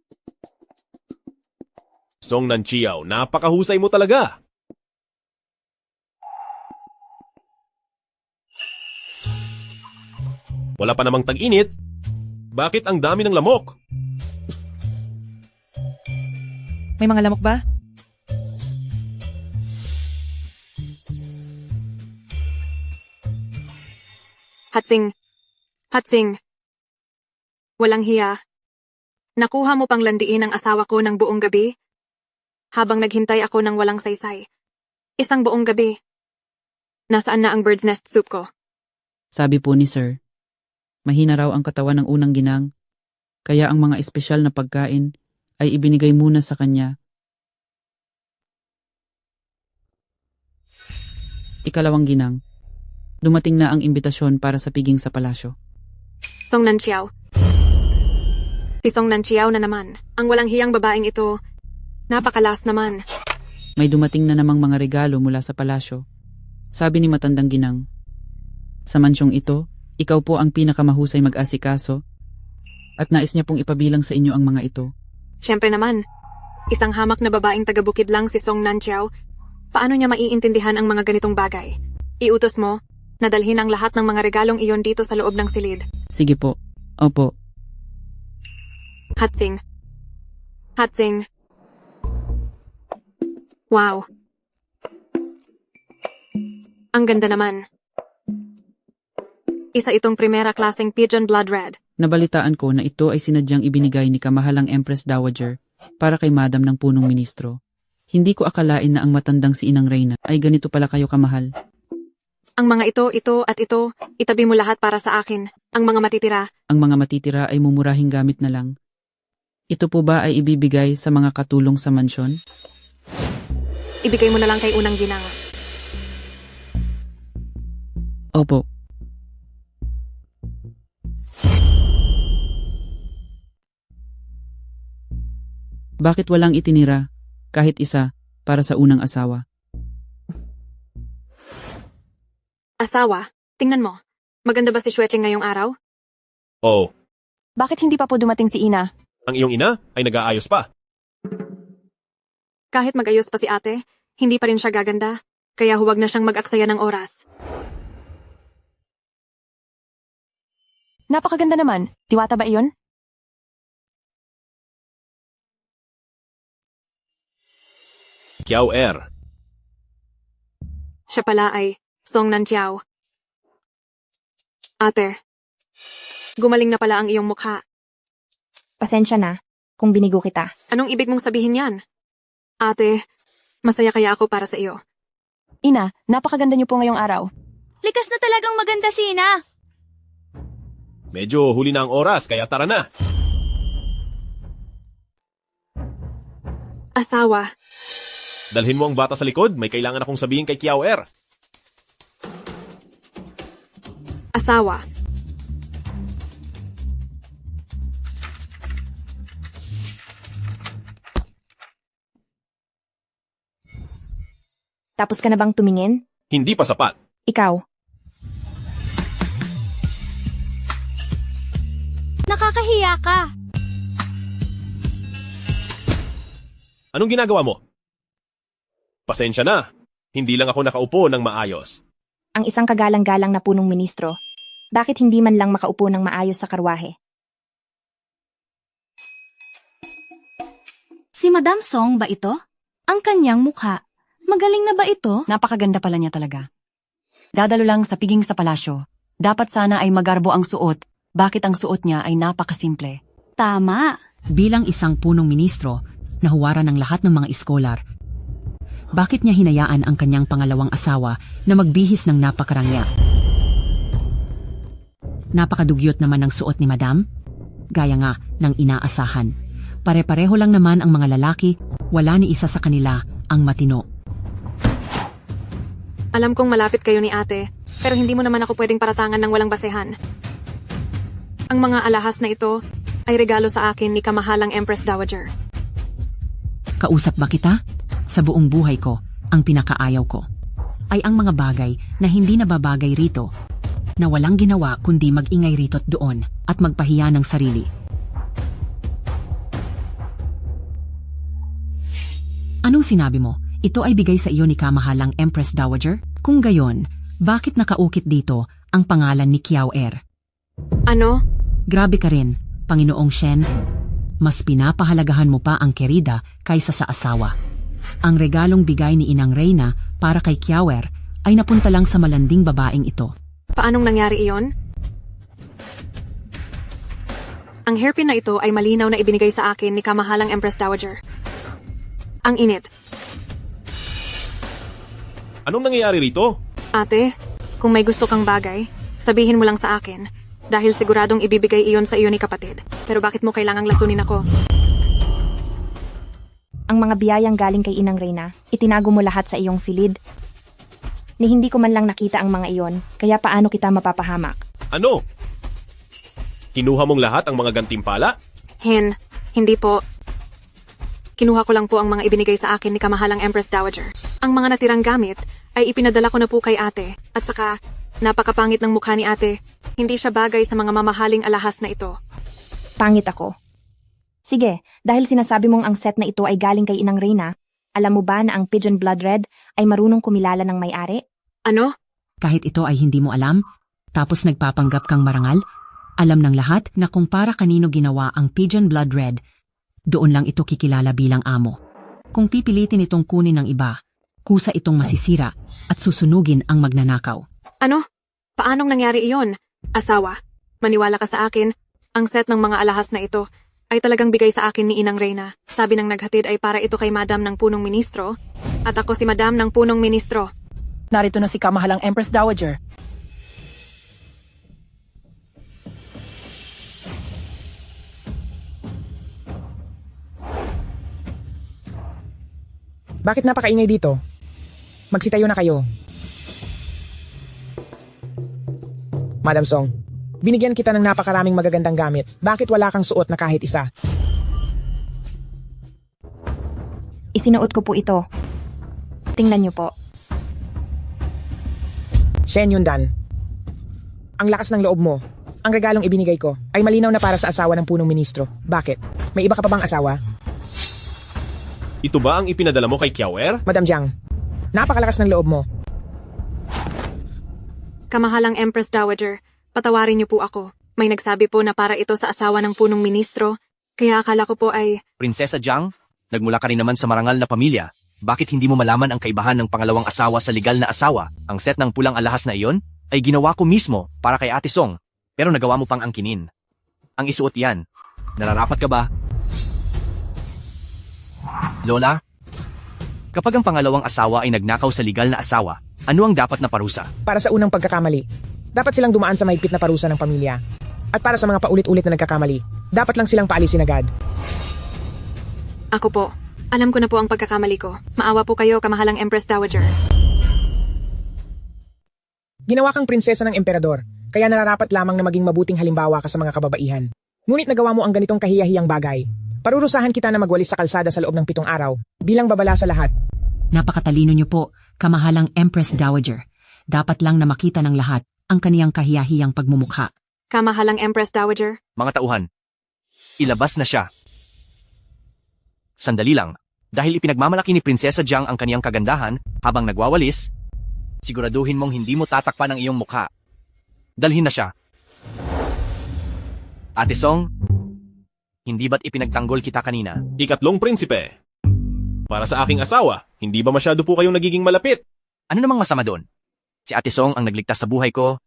Song Nanchiao, napakahusay mo talaga. Wala pa namang tag-init. Bakit ang dami ng lamok? May mga lamok ba? Hatsing. Walang hiya. Nakuha mo pang landiin ang asawa ko ng buong gabi? Habang naghintay ako ng walang saysay. Isang buong gabi. Nasaan na ang bird's nest soup ko? Sabi po ni Sir, mahina raw ang katawan ng unang ginang, kaya ang mga espesyal na pagkain ay ibinigay muna sa kanya. Ikalawang ginang, dumating na ang imbitasyon para sa piging sa palasyo. Song Nanchiao. Si Song Nanchiao na naman. Ang walang hiyang babaeng ito. Napakalas naman. May dumating na namang mga regalo mula sa palasyo. Sabi ni matandang ginang, sa mansyong ito, ikaw po ang pinakamahusay mag-asikaso at nais niya pong ipabilang sa inyo ang mga ito. Siyempre naman. Isang hamak na babaeng taga-bukid lang si Song Nanchiao. Paano niya maiintindihan ang mga ganitong bagay? Iutos mo, nadalhin ang lahat ng mga regalong iyon dito sa loob ng silid. Sige po. Opo. Hatsing. Wow. Ang ganda naman. Isa itong primera klaseng pigeon blood red. Nabalitaan ko na ito ay sinadyang ibinigay ni kamahalang Empress Dowager para kay Madam ng punong ministro. Hindi ko akalain na ang matandang si Inang Reyna ay ganito pala kayo kamahal. Ang mga ito, itabi mo lahat para sa akin. Ang mga matitira ay mumurahing gamit na lang. Ito po ba ay ibibigay sa mga katulong sa mansyon? ibigay mo na lang kay Unang Ginang. Opo. Bakit walang itinira, kahit isa, para sa unang asawa? Asawa? Tingnan mo. Maganda ba si Xuecheng ngayong araw? Oh, Bakit hindi pa po dumating si Ina? ang iyong ina ay nag-aayos pa. Kahit mag-ayos pa si ate, hindi pa rin siya gaganda. Kaya huwag na siyang mag-aksaya ng oras. Napakaganda naman. Diwata ba iyon? Kiao Er. Siya pala ay Song Nantiao. Ate, gumaling na pala ang iyong mukha. Pasensya na kung binigo kita. Anong ibig mong sabihin yan? Ate, masaya kaya ako para sa iyo. Ina, napakaganda niyo po ngayong araw. Likas na talagang maganda si Ina. Medyo huli na ang oras, kaya tara na. Asawa, Dalhin mo ang bata sa likod, may kailangan akong sabihin kay Kiao Er. asawa. Tapos ka na bang tumingin? Hindi pa sapat. Ikaw. Nakakahiya ka. Anong ginagawa mo? Pasensya na. Hindi lang ako nakaupo ng maayos. Ang isang kagalang-galang na punong ministro. Bakit hindi man lang makaupo ng maayos sa karwahe? Si Madam Song ba ito? Ang kanyang mukha. Magaling na ba ito? Napakaganda pala niya talaga. Dadalo lang sa piging sa palasyo. Dapat sana ay magarbo ang suot. Bakit ang suot niya ay napakasimple? Tama. Bilang isang punong ministro, nahuwaran ng lahat ng mga iskolar. Bakit niya hinayaan ang kanyang pangalawang asawa na magbihis ng napakarangya? Napakadugyot naman ng suot ni Madam. Gaya nga ng inaasahan. Pare-pareho lang naman ang mga lalaki, wala ni isa sa kanila ang matino. Alam kong malapit kayo ni ate, pero hindi mo naman ako pwedeng paratangan ng walang basehan. Ang mga alahas na ito ay regalo sa akin ni kamahalang Empress Dowager. Kausap ba kita? Sa buong buhay ko, ang pinakaayaw ko ay ang mga bagay na hindi nababagay rito, na walang ginawa kundi mag-ingay rito't doon at magpahiya ng sarili. Anong sinabi mo? Ito ay bigay sa iyo ni kamahalang Empress Dowager? Kung gayon, bakit nakaukit dito ang pangalan ni Kiao Er? Ano? Grabe ka rin, Panginoong Shen. Mas pinapahalagahan mo pa ang kerida kaysa sa asawa. Ang regalong bigay ni Inang Reyna para kay Kiao Er ay napunta lang sa malanding babaeng ito. Paanong nangyari iyon? Ang hairpin na ito ay malinaw na ibinigay sa akin ni kamahalang Empress Dowager. Ang init. Anong nangyayari rito? Ate, kung may gusto kang bagay, sabihin mo lang sa akin. Dahil siguradong ibibigay iyon sa iyo ni kapatid. Pero bakit mo kailangang lasunin ako? Ang mga biyayang galing kay Inang Reyna, itinago mo lahat sa iyong silid. Ni hindi ko man lang nakita ang mga iyon, kaya paano kita mapapahamak? Ano? Kinuha mong lahat ang mga gantimpala? Hindi po. Kinuha ko lang po ang mga ibinigay sa akin ni kamahalang Empress Dowager. Ang mga natirang gamit ay ipinadala ko na po kay ate. At saka, napakapangit ng mukha ni ate. Hindi siya bagay sa mga mamahaling alahas na ito. Pangit ako. Sige, dahil sinasabi mong ang set na ito ay galing kay Inang Reyna, alam mo ba na ang Pigeon Blood Red ay marunong kumilala ng may-ari? Ano? Kahit ito ay hindi mo alam, tapos nagpapanggap kang marangal, alam ng lahat na kung para kanino ginawa ang Pigeon Blood Red, doon lang ito kikilala bilang amo. Kung pipilitin itong kunin ng iba, kusa itong masisira at susunugin ang magnanakaw. Ano? Paanong nangyari iyon? Asawa, maniwala ka sa akin, ang set ng mga alahas na ito ay talagang bigay sa akin ni Inang Reyna. Sabi ng naghatid ay para ito kay Madam ng Punong Ministro, at ako si Madam ng Punong Ministro. Narito na si Kamahalang Empress Dowager. Bakit napakaingay dito? Magsitayo na kayo. Madam Song, binigyan kita ng napakaraming magagandang gamit. Bakit wala kang suot na kahit isa? Isinuot ko po ito. Tingnan niyo po. Shen Yundan, ang lakas ng loob mo. Ang regalong ibinigay ko ay malinaw na para sa asawa ng punong ministro. Bakit? May iba ka pa bang asawa? Ito ba ang ipinadala mo kay Kiawer? Madam Jiang, napakalakas ng loob mo. Kamahalang Empress Dowager, patawarin niyo po ako. May nagsabi po na para ito sa asawa ng punong ministro, kaya akala ko po ay... Prinsesa Jiang, nagmula ka rin naman sa marangal na pamilya. Bakit hindi mo malaman ang kaibahan ng pangalawang asawa sa legal na asawa? Ang set ng pulang alahas na iyon ay ginawa ko mismo para kay Ate Song, pero nagawa mo pang angkinin. Ang isuot yan. Nararapat ka ba? Lola, kapag ang pangalawang asawa ay nagnakaw sa legal na asawa, ano ang dapat na parusa? Para sa unang pagkakamali, dapat silang dumaan sa mahigpit na parusa ng pamilya. At para sa mga paulit-ulit na nagkakamali, dapat lang silang paalisin agad. Ako po. Alam ko na po ang pagkakamali ko. Maawa po kayo, Kamahalang Empress Dowager. Ginawa kang prinsesa ng emperador, kaya nararapat lamang na maging mabuting halimbawa ka sa mga kababaihan. Ngunit nagawa mo ang ganitong kahiyahiyang bagay. Parurusahan kita na magwalis sa kalsada sa loob ng 7 araw, bilang babala sa lahat. Napakatalino niyo po, Kamahalang Empress Dowager. Dapat lang na makita ng lahat ang kaniyang kahiyahiyang pagmumukha. Kamahalang Empress Dowager. Mga tauhan, ilabas na siya. Sandali lang, dahil ipinagmamalaki ni Prinsesa Jiang ang kaniyang kagandahan habang nagwawalis, siguraduhin mong hindi mo tatakpan ang iyong mukha. Dalhin na siya. Ate Song, hindi ba't ipinagtanggol kita kanina? Ikatlong prinsipe. Para sa aking asawa, hindi ba masyado po kayong nagiging malapit? Ano namang masama doon? Si Ate Song ang nagligtas sa buhay ko,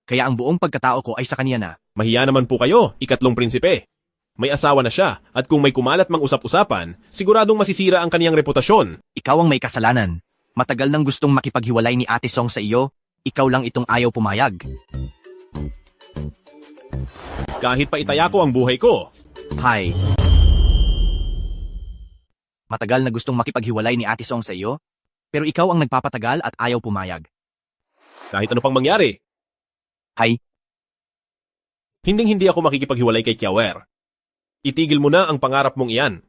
kaya ang buong pagkatao ko ay sa kanya na. Mahiya naman po kayo, ikatlong prinsipe. May asawa na siya, at kung may kumalat mang usap-usapan, siguradong masisira ang kaniyang reputasyon. Ikaw ang may kasalanan. Matagal nang gustong makipaghiwalay ni Ate Song sa iyo, ikaw lang itong ayaw pumayag. Kahit pa itaya ko ang buhay ko. Hay. Matagal na gustong makipaghiwalay ni Ate Song sa iyo, pero ikaw ang nagpapatagal at ayaw pumayag. Kahit ano pang mangyari. Hay. Hinding-hindi ako makikipaghiwalay kay Kiawer. Itigil mo na ang pangarap mong iyan.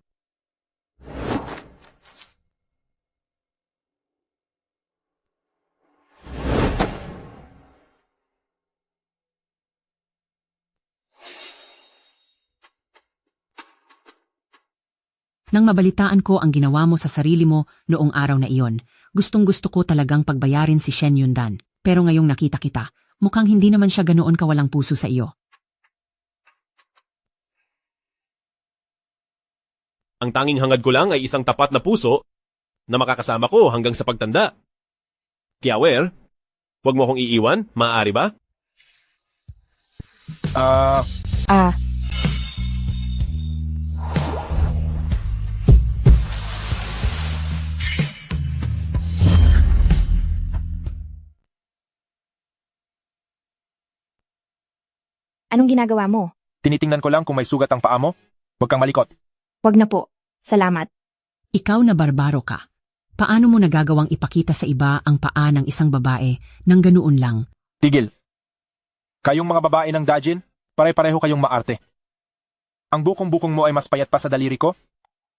Nang mabalitaan ko ang ginawa mo sa sarili mo noong araw na iyon, gustong-gusto ko talagang pagbayarin si Shen Yundan. Pero ngayong nakita kita, mukhang hindi naman siya ganoon kawalang puso sa iyo. Ang tanging hangad ko lang ay isang tapat na puso na makakasama ko hanggang sa pagtanda. Kiawer, huwag mo akong iiwan, maaari ba? Anong ginagawa mo? Tinitingnan ko lang kung may sugat ang paa mo. Huwag kang malikot. Wag na po. Salamat. Ikaw na barbaro ka. Paano mo nagagawang ipakita sa iba ang paa ng isang babae nang ganoon lang? Tigil. Kayong mga babae ng Dajin, pare-pareho kayong maarte. Ang bukong-bukong mo ay mas payat pa sa daliri ko,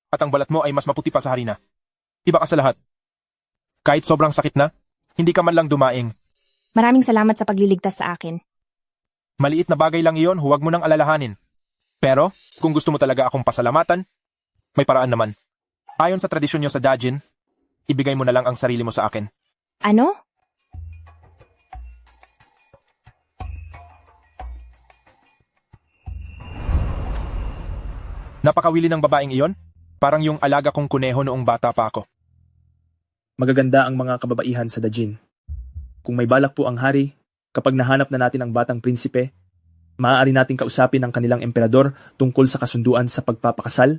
at ang balat mo ay mas maputi pa sa harina. Iba ka sa lahat. Kahit sobrang sakit na, hindi ka man lang dumaing. Maraming salamat sa pagliligtas sa akin. Maliit na bagay lang iyon, huwag mo nang alalahanin. Pero, kung gusto mo talaga akong pasalamatan, may paraan naman. Ayon sa tradisyon nyo sa Dajin, ibigay mo na lang ang sarili mo sa akin. Ano? Napakawili ng babaeng iyon, parang yung alaga kong kuneho noong bata pa ako. Magaganda ang mga kababaihan sa Dajin. Kung may balak po ang hari, Kapag nahanap na natin ang batang prinsipe, maaari nating kausapin ang kanilang emperador tungkol sa kasunduan sa pagpapakasal.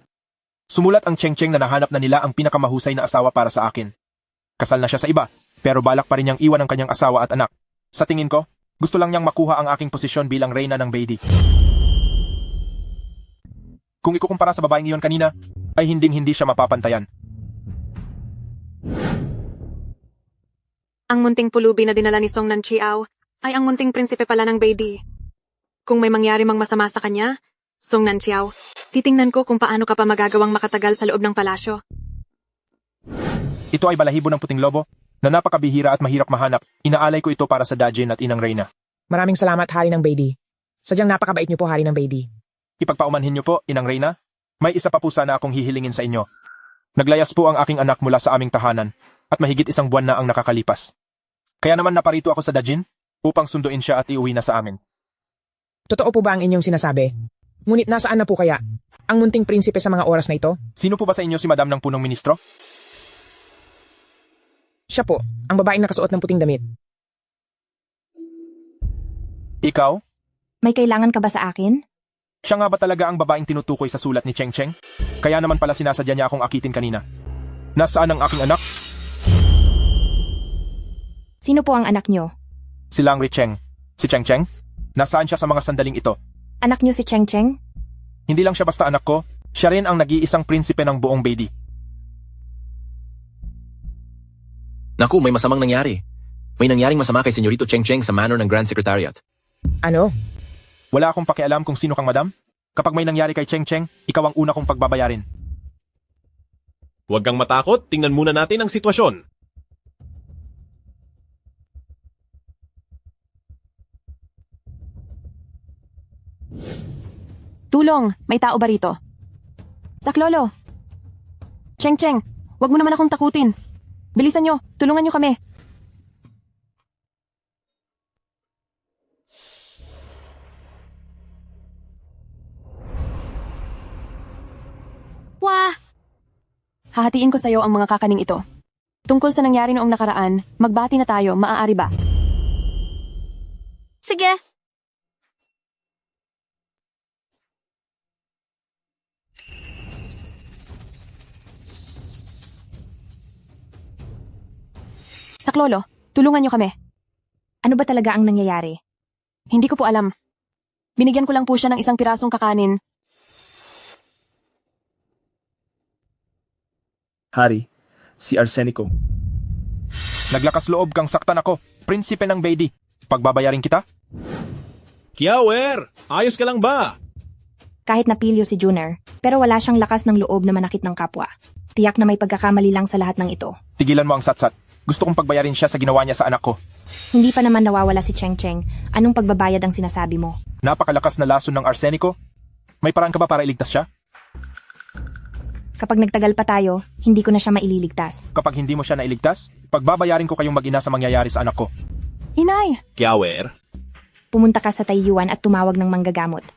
Sumulat ang Cheng-Cheng na nahanap na nila ang pinakamahusay na asawa para sa akin. Kasal na siya sa iba, pero balak pa rin niyang iwan ang kanyang asawa at anak. Sa tingin ko, gusto lang niyang makuha ang aking posisyon bilang reyna ng Beidi. Kung ikukumpara sa babaeng iyon kanina, ay hinding-hindi siya mapapantayan. Ang munting pulubi na dinala ni Song Nanchiao ay ang munting prinsipe pala ng Beidi. Kung may mangyari mang masama sa kanya, Song Nanchiao, titingnan ko kung paano ka pa magagawang makatagal sa loob ng palasyo. Ito ay balahibo ng puting lobo na napakabihira at mahirap mahanap. Inaalay ko ito para sa Dajin at Inang Reyna. Maraming salamat, Hari ng Beidi. Sadyang napakabait niyo po, Hari ng Beidi. Ipagpaumanhin niyo po, Inang Reyna. May isa pa po sana akong hihilingin sa inyo. Naglayas po ang aking anak mula sa aming tahanan at mahigit 1 buwan na ang nakakalipas. Kaya naman naparito ako sa Dajin upang sunduin siya at iuwi na sa amin. Totoo po ba ang inyong sinasabi? Ngunit nasaan na po kaya ang munting prinsipe sa mga oras na ito? Sino po ba sa inyo si Madam ng Punong Ministro? Siya po, ang babaeng nakasuot ng puting damit. Ikaw? May kailangan ka ba sa akin? Siya nga ba talaga ang babaeng tinutukoy sa sulat ni Cheng-Cheng? Kaya naman pala sinasadya niya akong akitin kanina. Nasaan ang aking anak? Sino po ang anak niyo? Si Lang Richeng. Si Cheng-Cheng? Nasaan siya sa mga sandaling ito? Anak niyo si Cheng-Cheng? Hindi lang siya basta anak ko, siya rin ang nag-iisang prinsipe ng buong Beidi. Naku, may masamang nangyari. May nangyaring masama kay Senyorito Cheng-Cheng sa manor ng Grand Secretariat. Ano? Wala akong pakialam kung sino kang madam. Kapag may nangyari kay Cheng-Cheng, ikaw ang una kong pagbabayarin. Huwag kang matakot, tingnan muna natin ang sitwasyon. Tulong! May tao ba rito? Saklolo! Cheng-Cheng, wag mo naman akong takutin. Bilisan nyo, tulungan nyo kami. Wah! Hahatiin ko sa'yo ang mga kakaning ito. Tungkol sa nangyari noong nakaraan, magbati na tayo, maaari ba? Sige. Saklolo, tulungan nyo kami. Ano ba talaga ang nangyayari? Hindi ko po alam. Binigyan ko lang po siya ng 1 pirasong kakanin. Hari, si Arsenico. Naglakas loob kang saktan ako, prinsipe ng Beidi. Pagbabayarin kita? Kiawer, ayos ka lang ba? Kahit napilyo si Junior, pero wala siyang lakas ng loob na manakit ng kapwa. Tiyak na may pagkakamali lang sa lahat ng ito. Tigilan mo ang satsat. Gusto kong pagbayarin siya sa ginawa niya sa anak ko. Hindi pa naman nawawala si Cheng-Cheng. Anong pagbabayad ang sinasabi mo? Napakalakas na lason ng Arsenico. May paraan ka ba para iligtas siya? Kapag nagtagal pa tayo, hindi ko na siya maililigtas. Kapag hindi mo siya nailigtas, pagbabayarin ko kayong mag-ina sa mangyayari sa anak ko. Inay! Kiawer? Pumunta ka sa Taiyuan at tumawag ng manggagamot.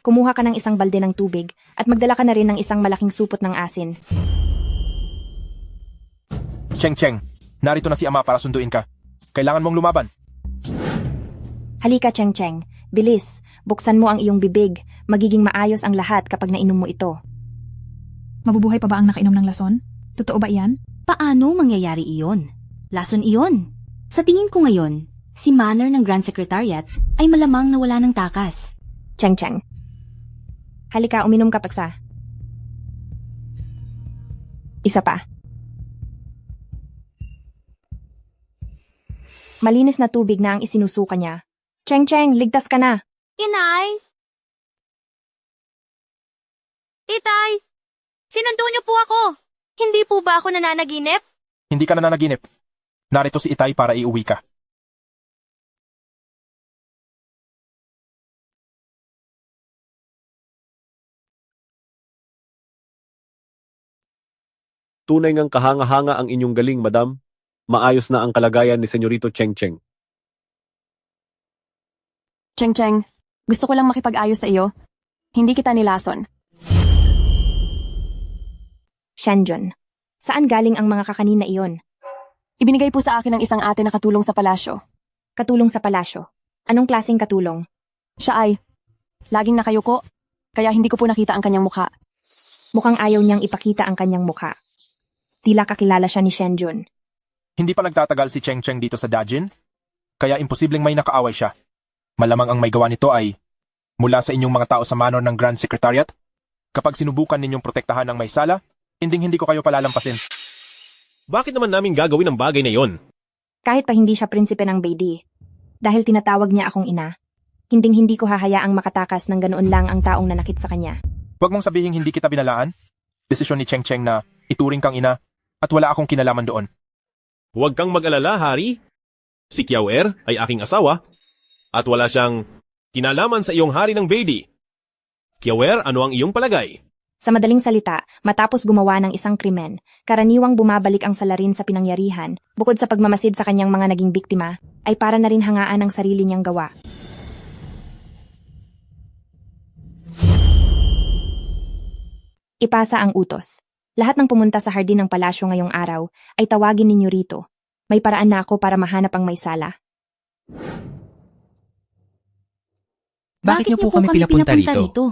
Kumuha ka ng 1 balde ng tubig at magdala ka na rin ng 1 malaking supot ng asin. Cheng-Cheng, narito na si Ama para sunduin ka. Kailangan mong lumaban. Halika, Cheng-Cheng. Bilis, buksan mo ang iyong bibig. Magiging maayos ang lahat kapag nainom mo ito. Mabubuhay pa ba ang nakainom ng lason? Totoo ba iyan? Paano mangyayari iyon? Lason iyon. Sa tingin ko ngayon, si Manor ng Grand Secretariat ay malamang na wala ng takas. Cheng-Cheng. Halika, uminom ka paksa. Isa pa. Malinis na tubig na ang isinusuka niya. Cheng-Cheng, ligtas ka na. Inay? Itay! Sinundo niyo po ako. Hindi po ba ako nananaginip? Hindi ka nananaginip. Narito si Itay para iuwi ka. Tunay ngang kahanga-hanga ang inyong galing, madam. Maayos na ang kalagayan ni Senyorito Cheng-Cheng. Cheng-Cheng, gusto ko lang makipag-ayos sa iyo. Hindi kita nilason. Shenjun, saan galing ang mga kakanin na iyon? Ibinigay po sa akin ng isang ate na katulong sa palasyo. Katulong sa palasyo? Anong klaseng katulong? Siya ay laging nakayuko, kaya hindi ko po nakita ang kanyang mukha. Mukhang ayaw niyang ipakita ang kanyang mukha. Tila kakilala siya ni Shenjun. Hindi pa nagtatagal si Cheng Cheng dito sa Dajin, kaya imposibleng may nakaaway siya. Malamang ang may gawa nito ay mula sa inyong mga tao sa manor ng Grand Secretariat. Kapag sinubukan ninyong protektahan ng may sala, hindi ko kayo palalampasin. Bakit naman namin gagawin ang bagay na yon? Kahit pa hindi siya prinsipe ng Beidi. Dahil tinatawag niya akong ina. Hindi ko hahayaang makatakas ng ganoon lang ang taong nanakit sa kanya. Huwag mong sabihin hindi kita binalaan. Desisyon ni Cheng Cheng na ituring kang ina at wala akong kinalaman doon. Huwag kang mag-alala, Hari. Si Kiao-er ay aking asawa at wala siyang kinalaman sa iyong hari ng Beidi. Kiao-er, ano ang iyong palagay? Sa madaling salita, matapos gumawa ng isang krimen, karaniwang bumabalik ang salarin sa pinangyarihan, bukod sa pagmamasid sa kanyang mga naging biktima, ay para na rin hangaan ang sarili niyang gawa. Ipasa ang utos. Lahat ng pumunta sa hardin ng palasyo ngayong araw ay tawagin ninyo rito. May paraan na ako para mahanap ang may sala. Bakit niyo po kami pinapunta rito?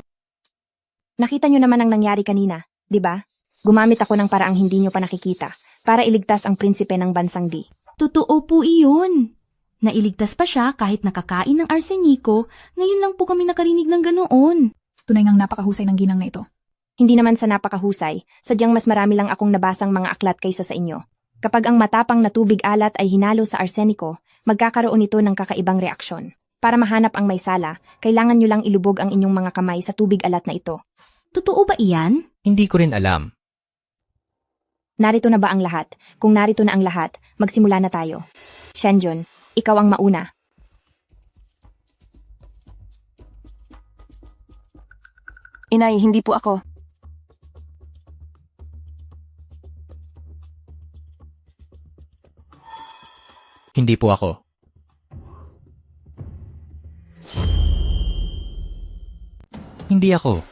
Nakita nyo naman ang nangyari kanina, di ba? Gumamit ako ng paraang hindi nyo pa nakikita para iligtas ang prinsipe ng bansang Di. Totoo po iyon. Nailigtas pa siya kahit nakakain ng arseniko, ngayon lang po kami nakarinig ng ganoon. Tunay ngang napakahusay ng ginang na ito. Hindi naman sa napakahusay, sadyang mas marami lang akong nabasang mga aklat kaysa sa inyo. Kapag ang matapang na tubig alat ay hinalo sa arseniko, magkakaroon ito ng kakaibang reaksyon. Para mahanap ang may sala, kailangan nyo lang ilubog ang inyong mga kamay sa tubig alat na ito. Totoo ba iyan? Hindi ko rin alam. Narito na ba ang lahat? Kung narito na ang lahat, magsimula na tayo. Shenjun, ikaw ang mauna. Inay, hindi po ako. Hindi po ako. Hindi ako.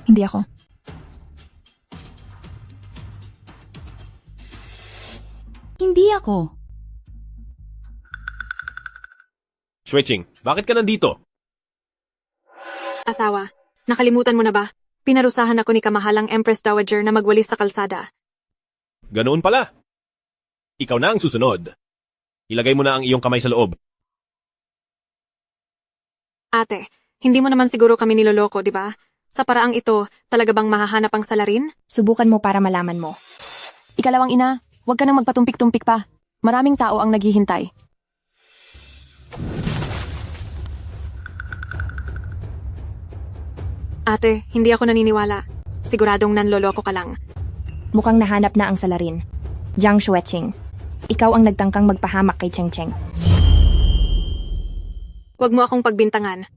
Hindi ako. Hindi ako. Switching, bakit ka nandito? Asawa, nakalimutan mo na ba? Pinarusahan ako ni kamahalang Empress Dowager na magwalis sa kalsada. Ganoon pala. Ikaw na ang susunod. Ilagay mo na ang iyong kamay sa loob. Ate, hindi mo naman siguro kami niloloko, di ba? Sa paraang ito, talaga bang mahahanap ang salarin? Subukan mo para malaman mo. Ikalawang ina, huwag ka nang magpatumpik-tumpik pa. Maraming tao ang naghihintay. Ate, hindi ako naniniwala. Siguradong nanloloko ka lang. Mukhang nahanap na ang salarin. Jiang Xueching, ikaw ang nagtangkang magpahamak kay Cheng Cheng. Huwag mo akong pagbintangan.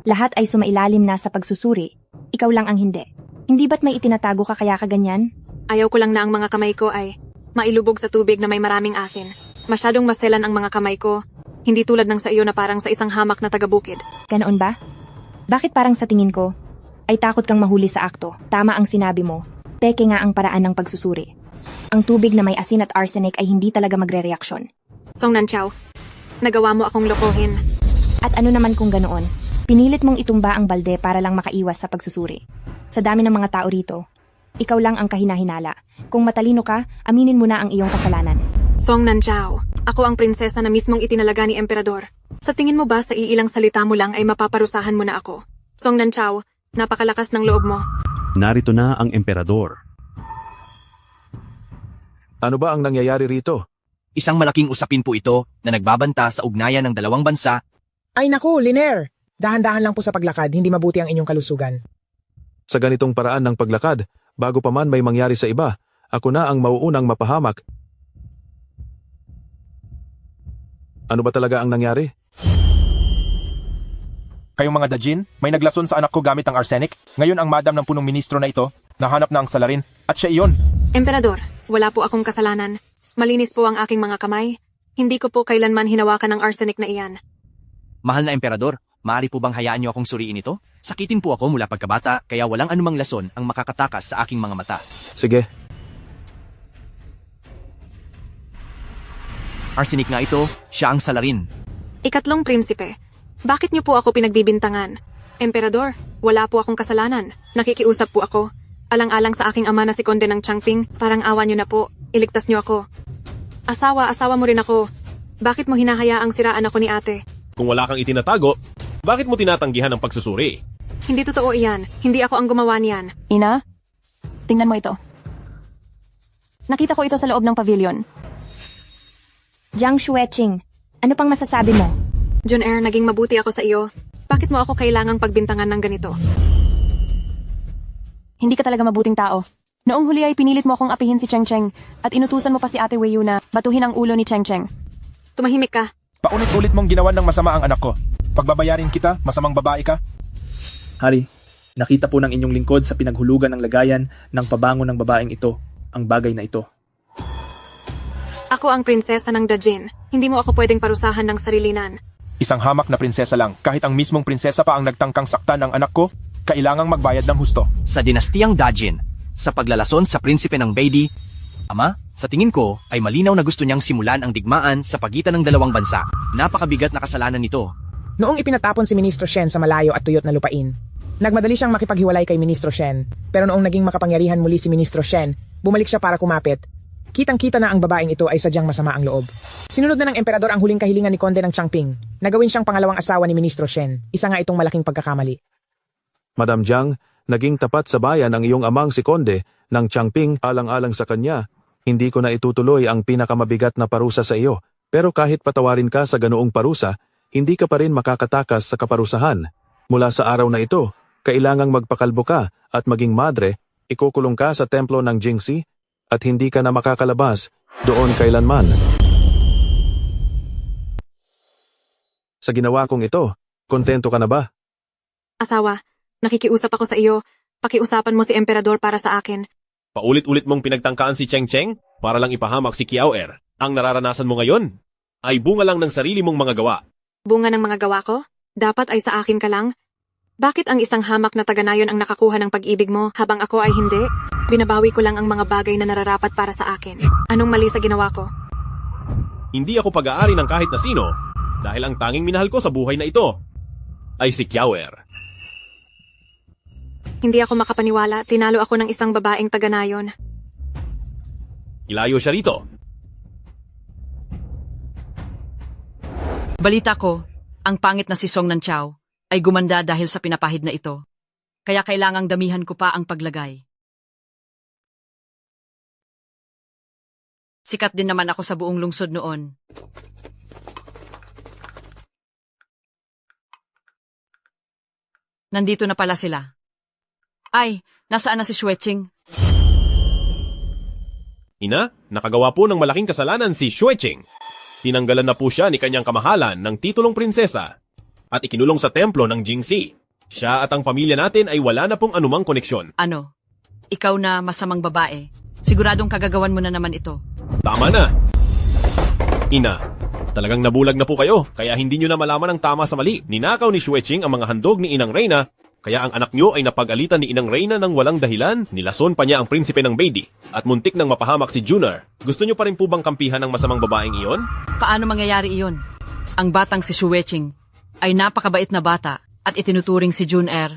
Lahat ay sumailalim na sa pagsusuri. Ikaw lang ang hindi. Hindi ba't may itinatago ka kaya kaganyan? Ayaw ko lang na ang mga kamay ko ay mailubog sa tubig na may maraming asin. Masyadong maselan ang mga kamay ko. Hindi tulad ng sa iyo na parang sa isang hamak na taga-bukid. Ganoon ba? Bakit parang sa tingin ko ay takot kang mahuli sa akto? Tama ang sinabi mo. Peke nga ang paraan ng pagsusuri. Ang tubig na may asin at arsenic ay hindi talaga magre-reaksyon. Song Nanchow, nagawa mo akong lokohin. At ano naman kung ganoon? Pinilit mong itumba ang balde para lang makaiwas sa pagsusuri. Sa dami ng mga tao rito, ikaw lang ang kahina-hinala. Kung matalino ka, aminin mo na ang iyong kasalanan. Song Nanchow, ako ang prinsesa na mismong itinalaga ni Emperador. Sa tingin mo ba sa iilang salita mo lang ay mapaparusahan mo na ako? Song Nanchow, napakalakas ng loob mo. Narito na ang emperador. Ano ba ang nangyayari rito? Isang malaking usapin po ito na nagbabanta sa ugnayan ng dalawang bansa. Ay naku, Liner! Dahan-dahan lang po sa paglakad, hindi mabuti ang inyong kalusugan. Sa ganitong paraan ng paglakad, bago pa man may mangyari sa iba, ako na ang mauunang mapahamak. Ano ba talaga ang nangyari? Kayong mga Dajin, may naglason sa anak ko gamit ang arsenic. Ngayon ang madam ng punong ministro na ito, nahanap na ang salarin, at siya iyon. Emperador, wala po akong kasalanan. Malinis po ang aking mga kamay. Hindi ko po kailanman hinawakan ang arsenic na iyan. Mahal na emperador, maaari po bang hayaan niyo akong suriin ito? Sakitin po ako mula pagkabata, kaya walang anumang lason ang makakatakas sa aking mga mata. Sige. Arsenic nga ito, siya ang salarin. Ikatlong prinsipe, bakit niyo po ako pinagbibintangan? Emperador, wala po akong kasalanan. Nakikiusap po ako. Alang-alang sa aking ama na si Konde ng Changping, parang awa niyo na po. Iligtas niyo ako. Asawa mo rin ako. Bakit mo hinahayaang siraan ako ni ate? Kung wala kang itinatago, bakit mo tinatanggihan ang pagsusuri? Hindi totoo iyan. Hindi ako ang gumawa niyan. Ina, tingnan mo ito. Nakita ko ito sa loob ng pavilion. Jiang Xueching, ano pang masasabi mo? Junair, naging mabuti ako sa iyo. Bakit mo ako kailangang pagbintangan ng ganito? Hindi ka talaga mabuting tao. Noong huli ay pinilit mo akong apihin si Cheng Cheng at inutusan mo pa si Ate Weiyu na batuhin ang ulo ni Cheng Cheng. Tumahimik ka. Paulit-ulit mong ginawan ng masama ang anak ko. Pagbabayarin kita, masamang babae ka. Hari, nakita po ng inyong lingkod sa pinaghulugan ng lagayan ng pabango ng babaeng ito, ang bagay na ito. Ako ang prinsesa ng Dajin. Hindi mo ako pwedeng parusahan ng sarilinan. Isang hamak na prinsesa lang, kahit ang mismong prinsesa pa ang nagtangkang saktan ng anak ko, kailangang magbayad ng husto. Sa dinastiyang Dajin, sa paglalason sa prinsipe ng Beidi, Ama, sa tingin ko ay malinaw na gusto niyang simulan ang digmaan sa pagitan ng dalawang bansa. Napakabigat na kasalanan nito. Noong ipinatapon si Ministro Shen sa malayo at tuyot na lupain, nagmadali siyang makipaghiwalay kay Ministro Shen. Pero noong naging makapangyarihan muli si Ministro Shen, bumalik siya para kumapit. Kitang-kita na ang babaeng ito ay sadyang masama ang loob. Sinunod na ng emperador ang huling kahilingan ni Konde ng Changping. Nagawin siyang pangalawang asawa ni Ministro Shen. Isa nga itong malaking pagkakamali. Madam Jiang, naging tapat sa bayan ang iyong amang si Konde ng Changping alang-alang sa kanya. Hindi ko na itutuloy ang pinakamabigat na parusa sa iyo. Pero kahit patawarin ka sa ganoong parusa, hindi ka pa rin makakatakas sa kaparusahan. Mula sa araw na ito, kailangang magpakalbo ka at maging madre, ikukulong ka sa templo ng Jingxi at hindi ka na makakalabas doon kailanman. Sa ginawa kong ito, kontento ka na ba? Asawa, nakikiusap ako sa iyo. Pakiusapan mo si emperador para sa akin. Paulit-ulit mong pinagtangkaan si Cheng Cheng para lang ipahamak si Kiao Er. Ang nararanasan mo ngayon ay bunga lang ng sarili mong mga gawa. Bunga ng mga gawa ko? Dapat ay sa akin ka lang? Bakit ang isang hamak na taga-nayon ang nakakuha ng pag-ibig mo habang ako ay hindi? Binabawi ko lang ang mga bagay na nararapat para sa akin. Anong mali sa ginawa ko? Hindi ako pag-aari ng kahit na sino dahil ang tanging minahal ko sa buhay na ito ay si Kiao Er. Hindi ako makapaniwala, tinalo ako ng isang babaeng taga-nayon. Ilayo siya rito. Balita ko, ang pangit na si Song Nanchao ay gumanda dahil sa pinapahid na ito. Kaya kailangang damihan ko pa ang paglagay. Sikat din naman ako sa buong lungsod noon. Nandito na pala sila. Ay, nasaan na si Xueching? Ina, nakagawa po ng malaking kasalanan si Xueching. Tinanggalan na po siya ni kanyang kamahalan ng titulong prinsesa at ikinulong sa templo ng Jingxi. Siya at ang pamilya natin ay wala na pong anumang koneksyon. Ano? Ikaw na masamang babae. Siguradong kagagawan mo na naman ito. Tama na. Ina, talagang nabulag na po kayo kaya hindi nyo na malaman ang tama sa mali. Ninakaw ni Xueching ang mga handog ni Inang Reyna. Kaya ang anak nyo ay napag-alitan ni Inang Reyna ng walang dahilan, nilason pa niya ang prinsipe ng Beidi, at muntik nang mapahamak si Junar. Gusto nyo pa rin po bang kampihan ng masamang babaeng iyon? Paano mangyayari iyon? Ang batang si Xueching ay napakabait na bata at itinuturing si Junair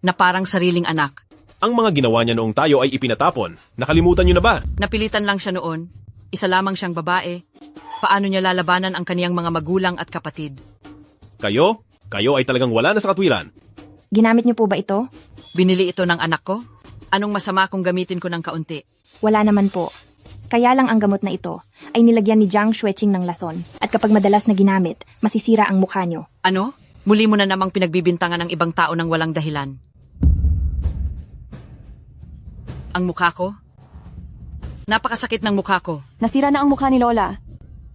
na parang sariling anak. Ang mga ginawa niya noong tayo ay ipinatapon. Nakalimutan nyo na ba? Napilitan lang siya noon. Isa lamang siyang babae. Paano niya lalabanan ang kaniyang mga magulang at kapatid? Kayo ay talagang wala na sa katwiran. Ginamit niyo po ba ito? Binili ito ng anak ko? Anong masama kung gamitin ko ng kaunti? Wala naman po. Kaya lang ang gamot na ito ay nilagyan ni Jiang Xueching ng lason. At kapag madalas na ginamit, masisira ang mukha niyo. Ano? Muli mo na namang pinagbibintangan ng ibang tao ng walang dahilan. Ang mukha ko? Napakasakit ng mukha ko. Nasira na ang mukha ni Lola.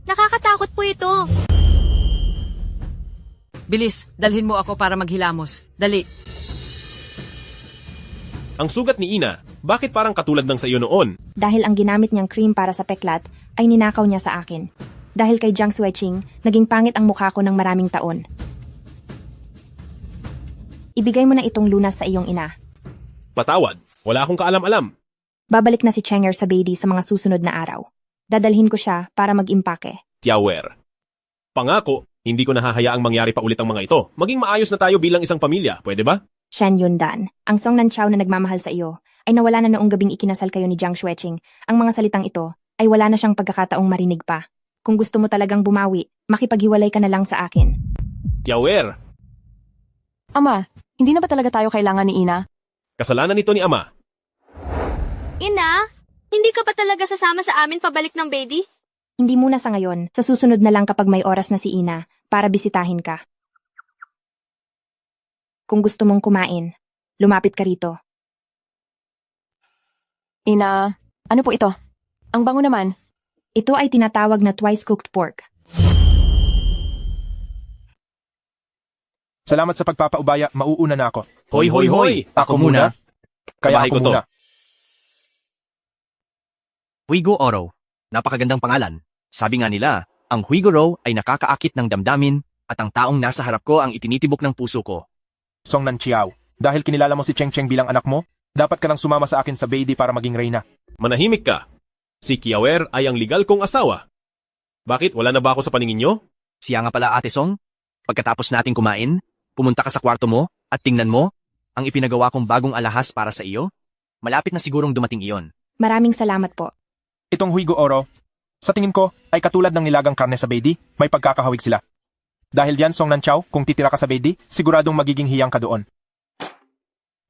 Nakakatakot po ito. Bilis, dalhin mo ako para maghilamos. Dali. Ang sugat ni Ina, bakit parang katulad ng sa iyo noon? Dahil ang ginamit niyang cream para sa peklat ay ninakaw niya sa akin. Dahil kay Jiang Xueching, naging pangit ang mukha ko ng maraming taon. Ibigay mo na itong lunas sa iyong ina. Patawad, wala akong kaalam-alam. Babalik na si Chenger sa Beidi sa mga susunod na araw. Dadalhin ko siya para mag-impake. Tiawer. Pangako, hindi ko nahahayaang mangyari pa ulit ang mga ito. Maging maayos na tayo bilang isang pamilya, pwede ba? Shen Yundan, ang Song Nanchao na nagmamahal sa iyo, ay nawala na noong gabing ikinasal kayo ni Jiang Xueqing. Ang mga salitang ito ay wala na siyang pagkakataong marinig pa. Kung gusto mo talagang bumawi, makipaghiwalay ka na lang sa akin. Tiawer, Ama, hindi na ba talaga tayo kailangan ni Ina? kasalanan nito ni Ama. Ina, hindi ka pa talaga sasama sa amin pabalik ng Bedi? Hindi muna sa ngayon, sa susunod na lang kapag may oras na si Ina para bisitahin ka. Kung gusto mong kumain, lumapit ka rito. Ina, ano po ito? Ang bango naman. Ito ay tinatawag na twice-cooked pork. Salamat sa pagpapaubaya, mauuna na ako. Hoy, hoy, hoy! Ako muna. Kaya Bahay ako ko to. muna. Huigo Oro. Napakagandang pangalan. Sabi nga nila, ang Huigo Ro ay nakakaakit ng damdamin at ang taong nasa harap ko ang itinitibok ng puso ko. Song Nanchiao, dahil kinilala mo si Cheng Cheng bilang anak mo, dapat ka nang sumama sa akin sa Beidi para maging reyna. Manahimik ka. Si Tiawer ay ang legal kong asawa. Bakit, wala na ba ako sa paningin nyo? Siya nga pala, Ate Song. Pagkatapos nating kumain, pumunta ka sa kwarto mo at tingnan mo ang ipinagawa kong bagong alahas para sa iyo. Malapit na sigurong dumating iyon. Maraming salamat po. Itong Huigo Oro, sa tingin ko, ay katulad ng nilagang karne sa Beidi, may pagkakahawig sila. Dahil diyan, Song Nanchao, kung titira ka sa Beidi, siguradong magiging hiyang ka doon.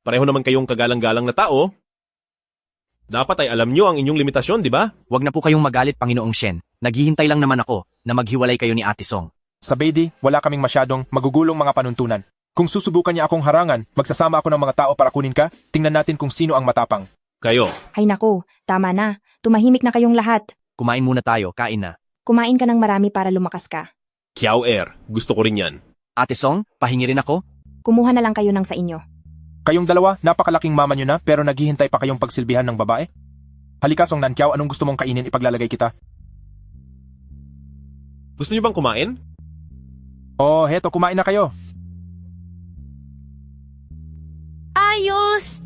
Pareho naman kayong kagalang-galang na tao. Dapat ay alam nyo ang inyong limitasyon, di ba? Huwag na po kayong magalit, Panginoong Shen. Naghihintay lang naman ako na maghiwalay kayo ni Ate Song. Sa Beidi, wala kaming masyadong magugulong mga panuntunan. Kung susubukan niya akong harangan, magsasama ako ng mga tao para kunin ka, tingnan natin kung sino ang matapang. Kayo. Ay naku, tama na. Tumahimik na kayong lahat. Kumain muna tayo, kain na. Kumain ka ng marami para lumakas ka. Tiawer, gusto ko rin yan. Ate Song, pahingi rin ako? Kumuha na lang kayo ng sa inyo. Kayong dalawa, napakalaking mama nyo na pero naghihintay pa kayong pagsilbihan ng babae? Halika, Song Nankiao, anong gusto mong kainin, ipaglalagay kita? Gusto nyo bang kumain? Oh, heto, kumain na kayo. Ayos!